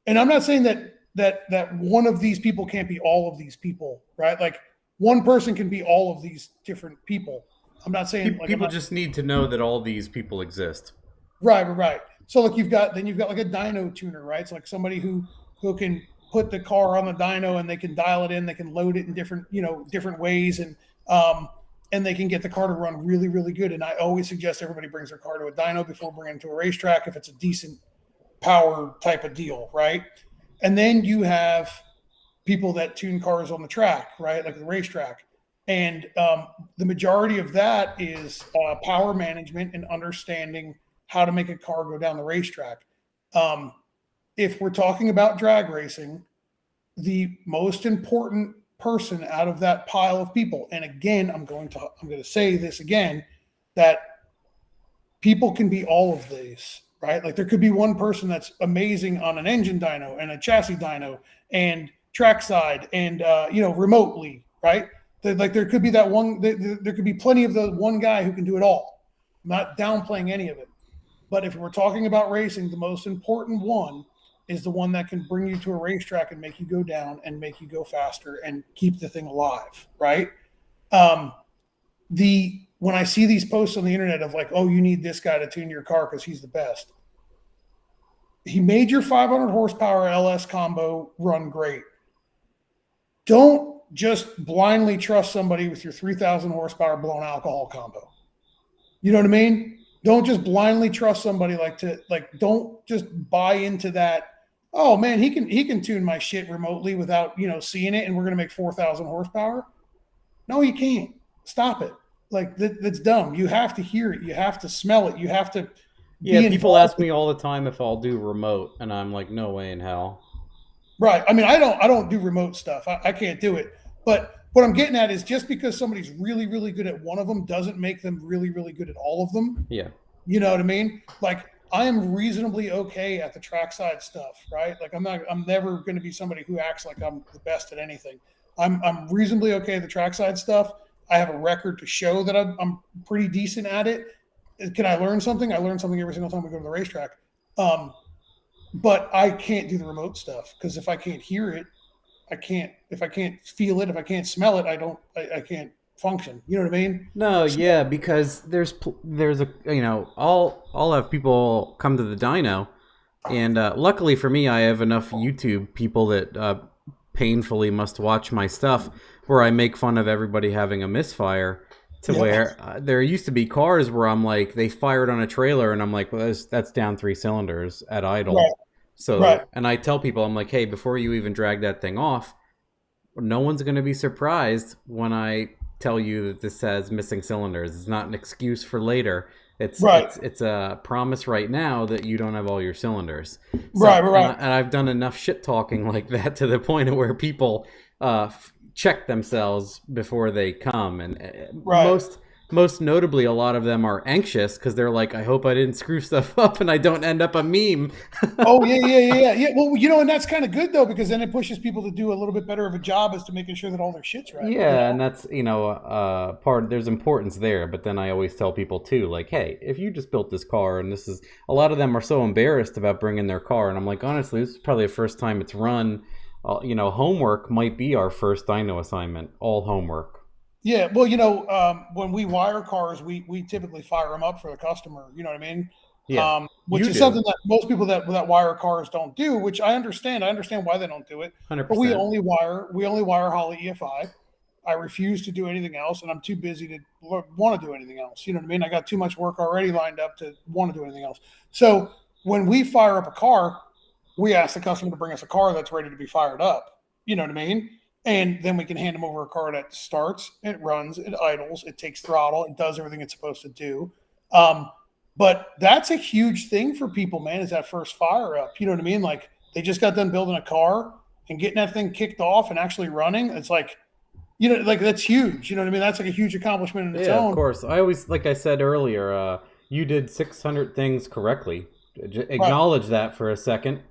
I'm not saying that one of these people can't be all of these people, right? Like one person can be all of these different people. I'm not saying like people just need to know that all these people exist. Right. So like you've got like a dyno tuner, right? It's like somebody who can put the car on the dyno and they can dial it in, they can load it in different ways, and they can get the car to run really, really good. And I always suggest everybody brings their car to a dyno before bringing it to a racetrack if it's a decent power type of deal, right? And then you have people that tune cars on the track, right? Like the racetrack. And the majority of that is power management and understanding how to make a car go down the racetrack. If we're talking about drag racing, the most important person out of that pile of people, and again, I'm going to say this again, that people can be all of these, right? Like there could be one person that's amazing on an engine dyno and a chassis dyno and trackside and remotely, right? Like there could be that one. There could be plenty of the one guy who can do it all. I'm not downplaying any of it. But if we're talking about racing, the most important one is the one that can bring you to a racetrack and make you go down and make you go faster and keep the thing alive, right? When I see these posts on the internet of like, oh, you need this guy to tune your car because he's the best. He made your 500 horsepower LS combo run great. Don't just blindly trust somebody with your 3,000 horsepower blown alcohol combo. You know what I mean? Don't just blindly trust somebody don't just buy into that. Oh man, he can tune my shit remotely without, seeing it. And we're going to make 4,000 horsepower. No, you can't. Stop it. Like that's dumb. You have to hear it. You have to smell it. You have to. Yeah. People ask me all the time if I'll do remote and I'm like, no way in hell. Right. I mean, I don't do remote stuff. I can't do it. But what I'm getting at is just because somebody's really, really good at one of them doesn't make them really, really good at all of them. Yeah. You know what I mean? Like I am reasonably okay at the trackside stuff, right? Like I'm never going to be somebody who acts like I'm the best at anything. I'm reasonably okay at the trackside stuff. I have a record to show that I'm pretty decent at it. Can I learn something? I learn something every single time we go to the racetrack. But I can't do the remote stuff because if I can't hear it, I can't. If I can't feel it, if I can't smell it, I can't function. You know what I mean? No, yeah, because there's a I'll have people come to the dyno, and luckily for me, I have enough YouTube people that painfully must watch my stuff where I make fun of everybody having a misfire. Where there used to be cars where I'm like, they fired on a trailer, and I'm like, well, that's down 3 cylinders at idle. Right. So, and I tell people, I'm like, hey, before you even drag that thing off, no one's going to be surprised when I tell you that this has missing cylinders. It's not an excuse for later. It's a promise right now that you don't have all your cylinders. So, right. And I've done enough shit talking like that to the point of where people check themselves before they come, and most notably, a lot of them are anxious because they're like, I hope I didn't screw stuff up and I don't end up a meme. Oh yeah. Well, and that's kind of good though, because then it pushes people to do a little bit better of a job as to making sure that all their shit's right. Yeah, and that's there's importance there. But then I always tell people too, like, hey, if you just built this car, and this is a lot of them are so embarrassed about bringing their car, and I'm like, honestly, this is probably the first time it's run. Homework might be our first dyno assignment, all homework. Yeah, well, when we wire cars, we typically fire them up for the customer. You know what I mean? Yeah. Which is something that most people that wire cars don't do. Which I understand. I understand why they don't do it. 100%. But we only wire Holley EFI. I refuse to do anything else, and I'm too busy to want to do anything else. You know what I mean? I got too much work already lined up to want to do anything else. So when we fire up a car, we ask the customer to bring us a car that's ready to be fired up. You know what I mean? And then we can hand them over a car that starts, it runs, it idles, it takes throttle, it does everything it's supposed to do. But that's a huge thing for people, man, is that first fire up. You know what I mean? Like they just got done building a car and getting that thing kicked off and actually running. It's like, that's huge. You know what I mean? That's like a huge accomplishment in its own. Yeah, of course. I always, like I said earlier, you did 600 things correctly. Acknowledge that for a second.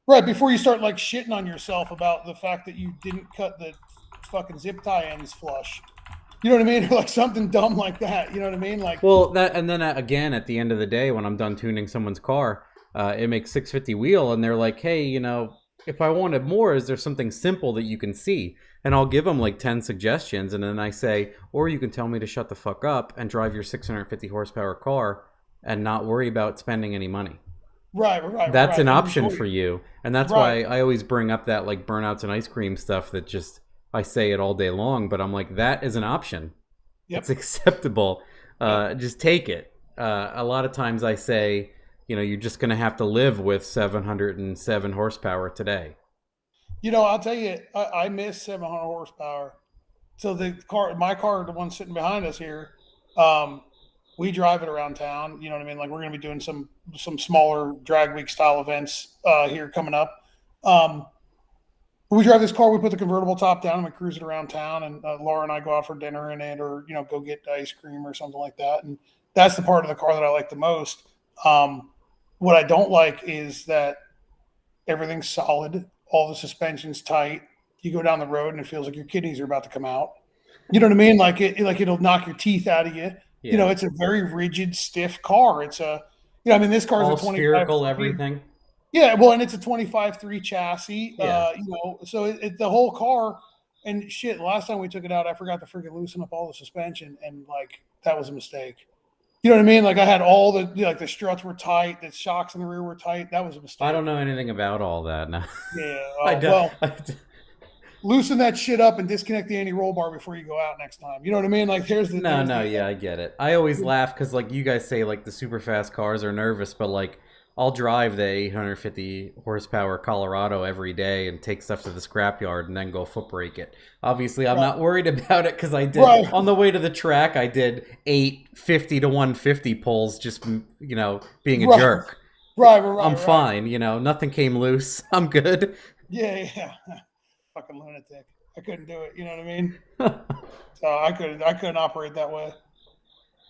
Right, before you start like shitting on yourself about the fact that you didn't cut the fucking zip tie ends flush. You know what I mean? Or like something dumb like that. You know what I mean? Like, well, that, and then again, at the end of the day, when I'm done tuning someone's car, it makes 650 wheel, and they're like, hey, if I wanted more, is there something simple that you can see? And I'll give them like 10 suggestions, and then I say, or you can tell me to shut the fuck up and drive your 650 horsepower car and not worry about spending any money. Right. That's an And option enjoy for it. you. And that's Right. why I always bring up that like burnouts and ice cream stuff that just, I say it all day long, but I'm like, that is an option. It's Yep. acceptable. Yep. Just take it. A lot of times I say, you're just going to have to live with 707 horsepower today. I'll tell you, I miss 700 horsepower. So my car, the one sitting behind us here, we drive it around town. You know what I mean? Like we're going to be doing some smaller drag week style events here coming up. We drive this car. We put the convertible top down and we cruise it around town. And Laura and I go out for dinner in it, or go get ice cream or something like that. And that's the part of the car that I like the most. What I don't like is that everything's solid, all the suspension's tight. You go down the road and it feels like your kidneys are about to come out. You know what I mean? Like it'll knock your teeth out of you. Yeah. It's a very rigid, stiff car. It's this car's All a 25 spherical, everything. Yeah, well, and it's a 25.3 chassis. Yeah. So the whole car, and shit. Last time we took it out, I forgot to freaking loosen up all the suspension, and like that was a mistake. You know what I mean? Like I had all the struts were tight, the shocks in the rear were tight. That was a mistake. I don't know anything about all that now. Yeah. Loosen that shit up and disconnect the anti-roll bar before you go out next time. You know what I mean? Like Yeah, I get it. I always laugh because like you guys say like the super fast cars are nervous, but like I'll drive the 850 horsepower Colorado every day and take stuff to the scrapyard and then go foot brake it. Obviously, I'm not worried about it because I did on the way to the track. I did 850 to 150 pulls, just being a jerk. Right. I'm fine. Nothing came loose. I'm good. Yeah. Fucking lunatic. I couldn't do it. You know what I mean? So I couldn't operate that way.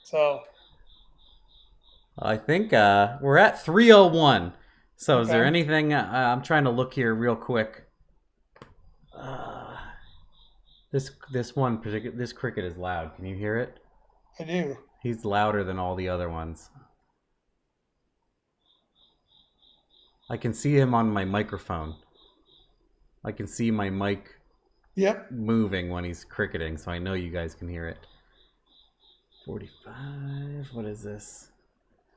So I think we're at 301. So okay. Is there anything? I'm trying to look here real quick. This cricket is loud. Can you hear it? I do. He's louder than all the other ones. I can see him on my microphone. I can see my mic moving when he's cricketing, so I know you guys can hear it. 45. What is this?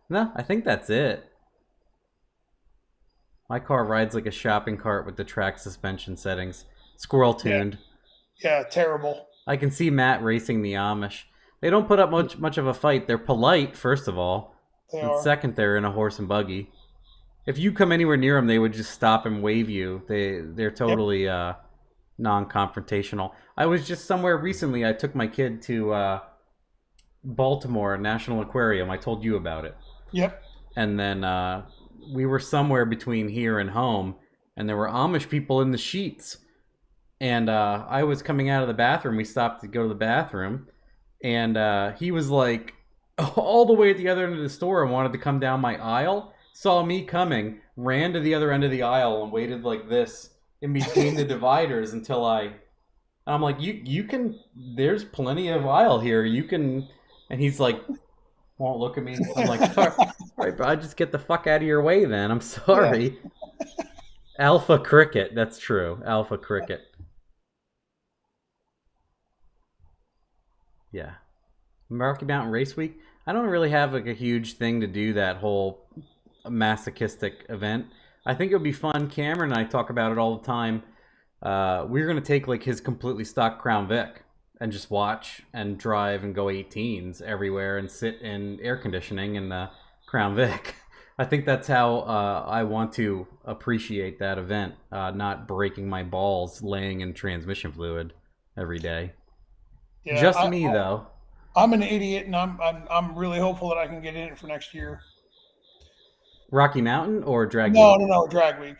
No, I think that's it. My car rides like a shopping cart with the track suspension settings. Squirrel tuned. Yeah, terrible. I can see Matt racing the Amish. They don't put up much of a fight. They're polite, first of all. Second, they're in a horse and buggy. If you come anywhere near them, they would just stop and wave you. They're totally non-confrontational. I was just somewhere recently. I took my kid to Baltimore National Aquarium. I told you about it. Yep. And then we were somewhere between here and home, and there were Amish people in the sheets. And I was coming out of the bathroom. We stopped to go to the bathroom, and he was like all the way at the other end of the store and wanted to come down my aisle. Saw me coming, ran to the other end of the aisle and waited like this in between the dividers until I'm like, you can, there's plenty of aisle here. You can, and he's like, won't look at me. I'm like, all right, bro, just get the fuck out of your way then. I'm sorry. Yeah. Alpha cricket. That's true. Alpha cricket. Yeah. Rocky Mountain Race Week. I don't really have like a huge thing to do that whole masochistic event. I think it would be fun. Cameron and I talk about it all the time. We're going to take like his completely stock Crown Vic and just watch and drive and go 18s everywhere and sit in air conditioning in the Crown Vic. I think that's how I want to appreciate that event, not breaking my balls laying in transmission fluid every day. Yeah, just me though. I'm an idiot, and I'm really hopeful that I can get in it for next year. Rocky Mountain or Drag Week? No, Drag Week.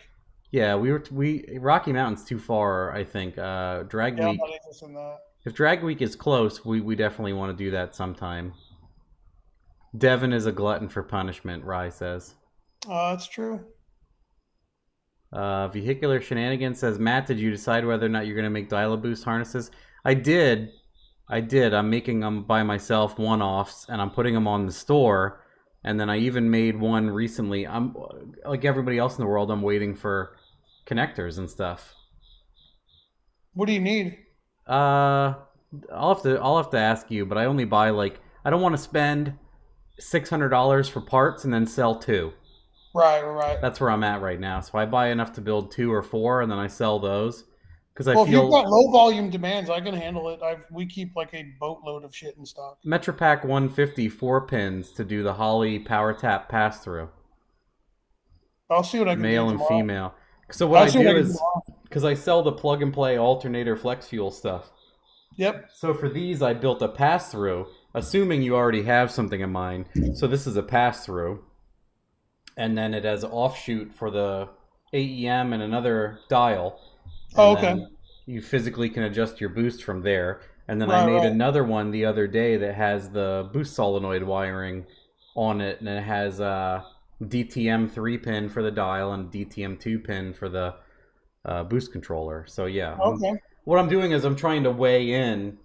Yeah, we Rocky Mountain's too far, I think. Drag Week. I'm not interested in that. If Drag Week is close, we definitely want to do that sometime. Devin is a glutton for punishment, Rye says. That's true. Vehicular Shenanigans says, Matt, did you decide whether or not you're going to make Dial-A-Boost harnesses? I did. I'm making them by myself, one-offs, and I'm putting them on the store. And then I even made one recently. I'm like everybody else in the world. I'm waiting for connectors and stuff. What do you need? I'll have to ask you, but I only buy like I don't want to spend $600 for parts and then sell 2. Right. That's where I'm at right now. So I buy enough to build 2 or 4, and then I sell those because I Well, feel if you've got low volume demands, I can handle it. We keep like a boatload of shit in stock. Metropack 150 4-pins to do the Holly power tap pass through. I'll see what I can do Male and tomorrow. female. So what I'll I see what do I can is do. because I sell the plug and play alternator flex fuel stuff. Yep. So for these, I built a pass through, assuming you already have something in mind. So this is a pass through, and then it has an offshoot for the AEM and another dial. And then you physically can adjust your boost from there. And then I made another one the other day that has the boost solenoid wiring on it, and it has DTM 3-pin for the dial and DTM 2-pin for the boost controller. So yeah, what I'm doing is I'm trying to weigh in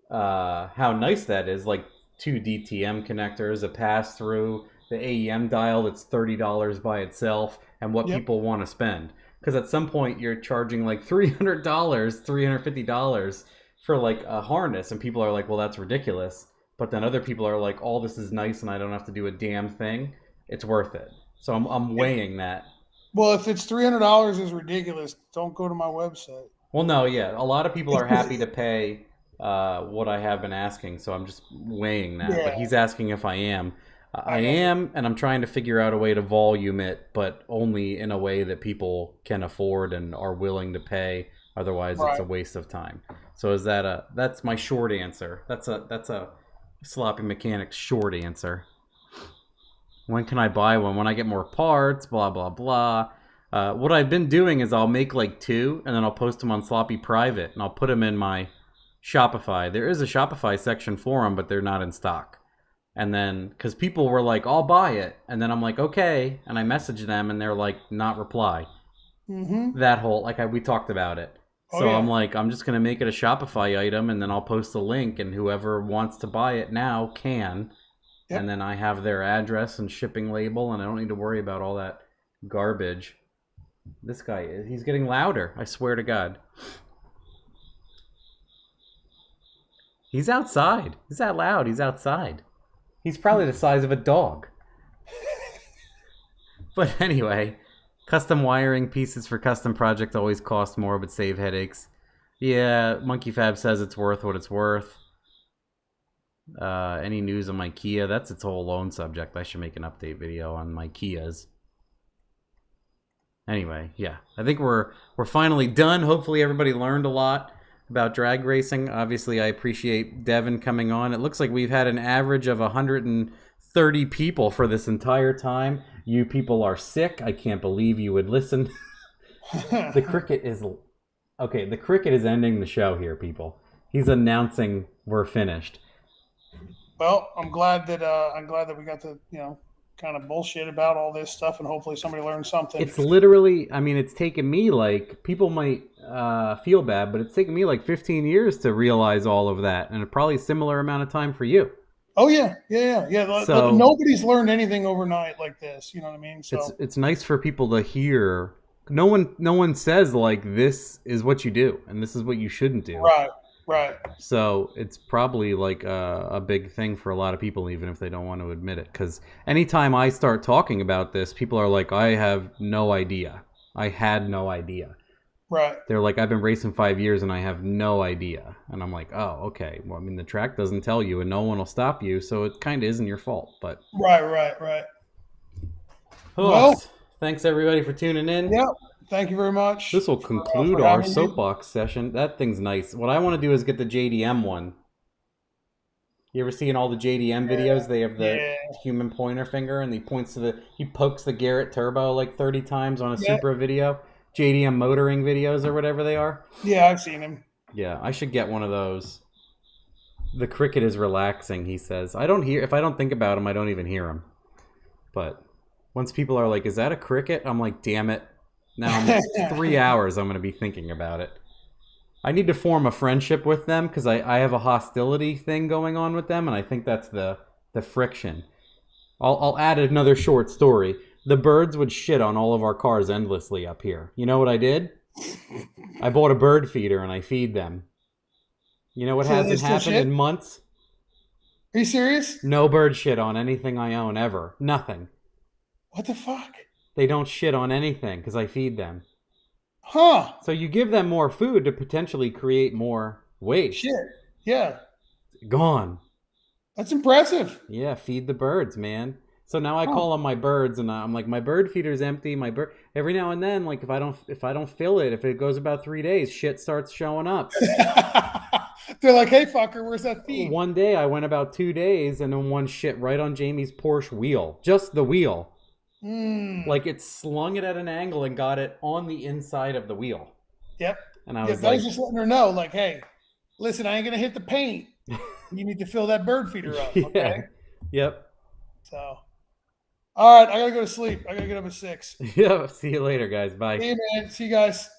how nice that is, like 2 DTM connectors, a pass through, the AEM dial that's $30 by itself, and what people want to spend. Because at some point you're charging like $300, $350 for like a harness, and people are like, well, that's ridiculous. But then other people are like, all this is nice and I don't have to do a damn thing. It's worth it. So I'm weighing that. Well, if it's $300 is ridiculous, don't go to my website. Well, no, yeah. A lot of people are happy to pay what I have been asking, so I'm just weighing that. Yeah. But he's asking if I am. I am, and I'm trying to figure out a way to volume it, but only in a way that people can afford and are willing to pay. Otherwise, it's a waste of time. So is that that's my short answer. That's a Sloppy Mechanics short answer. When can I buy one? When I get more parts, blah, blah, blah. What I've been doing is I'll make like 2, and then I'll post them on Sloppy Private, and I'll put them in my Shopify. There is a Shopify section for them, but they're not in stock. And then, because people were like, I'll buy it. And then I'm like, okay. And I message them, and they're like, not reply. Mm-hmm. That whole, we talked about it. So I'm like, I'm just going to make it a Shopify item, and then I'll post a link, and whoever wants to buy it now can. Yep. And then I have their address and shipping label, and I don't need to worry about all that garbage. This guy, he's getting louder. I swear to God. He's outside. He's that loud. He's outside. He's probably the size of a dog. But anyway, custom wiring pieces for custom projects always cost more but save headaches. Yeah, Monkey Fab says it's worth what it's worth. Any news on my Kia? That's its whole own subject. I should make an update video on my Kias. Anyway, yeah, I think we're finally done. Hopefully everybody learned a lot about drag racing. Obviously, I appreciate Devin coming on. It looks like we've had an average of 130 people for this entire time. You people are sick. I can't believe you would listen. The cricket is ending the show here, people. He's announcing we're finished. Well, I'm glad that we got to, kind of bullshit about all this stuff, and hopefully somebody learned something. It's literally, it's taken me people might feel bad, but it's taken me 15 years to realize all of that, and probably a similar amount of time for you. Oh yeah. So, nobody's learned anything overnight like this. You know what I mean? So it's nice for people to hear. No one says this is what you do and this is what you shouldn't do. Right. So it's probably a big thing for a lot of people, even if they don't want to admit it. Because anytime I start talking about this, people are like, I have no idea. I had no idea. Right. They're like, I've been racing 5 years and I have no idea. And I'm like, oh, okay. Well, the track doesn't tell you and no one will stop you. So it kind of isn't your fault. But Right. Well, thanks everybody for tuning in. Yep. Thank you very much. This will conclude our soapbox session. That thing's nice. What I want to do is get the JDM one. You ever seen all the JDM videos? They have the human pointer finger, and he pokes the Garrett turbo 30 times on a Supra video. JDM motoring videos or whatever they are. Yeah, I've seen him. Yeah, I should get one of those. The cricket is relaxing, he says. If I don't think about him, I don't even hear him. But once people are like, is that a cricket? I'm like, damn it. Now, 3 hours I'm going to be thinking about it. I need to form a friendship with them because I have a hostility thing going on with them, and I think that's the friction. I'll add another short story. the birds would shit on all of our cars endlessly up here. You know what I did? I bought a bird feeder and I feed them. You know what So they hasn't still happened shit? in months? Are you serious? No bird shit on anything I own ever. Nothing. What the fuck? They don't shit on anything because I feed them. Huh? So you give them more food to potentially create more waste. Shit. Yeah. Gone. That's impressive. Yeah, feed the birds, man. So now I Huh. call on my birds and I'm like, my bird feeder's empty. My bird every now and then, like if I don't fill it, if it goes about 3 days, shit starts showing up. They're like, hey fucker, where's that feed? One day I went about 2 days and then one shit right on Jamie's Porsche wheel. Just the wheel. Like it slung it at an angle and got it on the inside of the wheel. Yep. And I Yeah, was I like, was just letting her know, like, hey, listen, I ain't gonna hit the paint. You need to fill that bird feeder up. Okay. yeah. Yep. So, all right, I gotta go to sleep. I gotta get up at 6. Yeah. See you later, guys. Bye. Hey man, see you guys.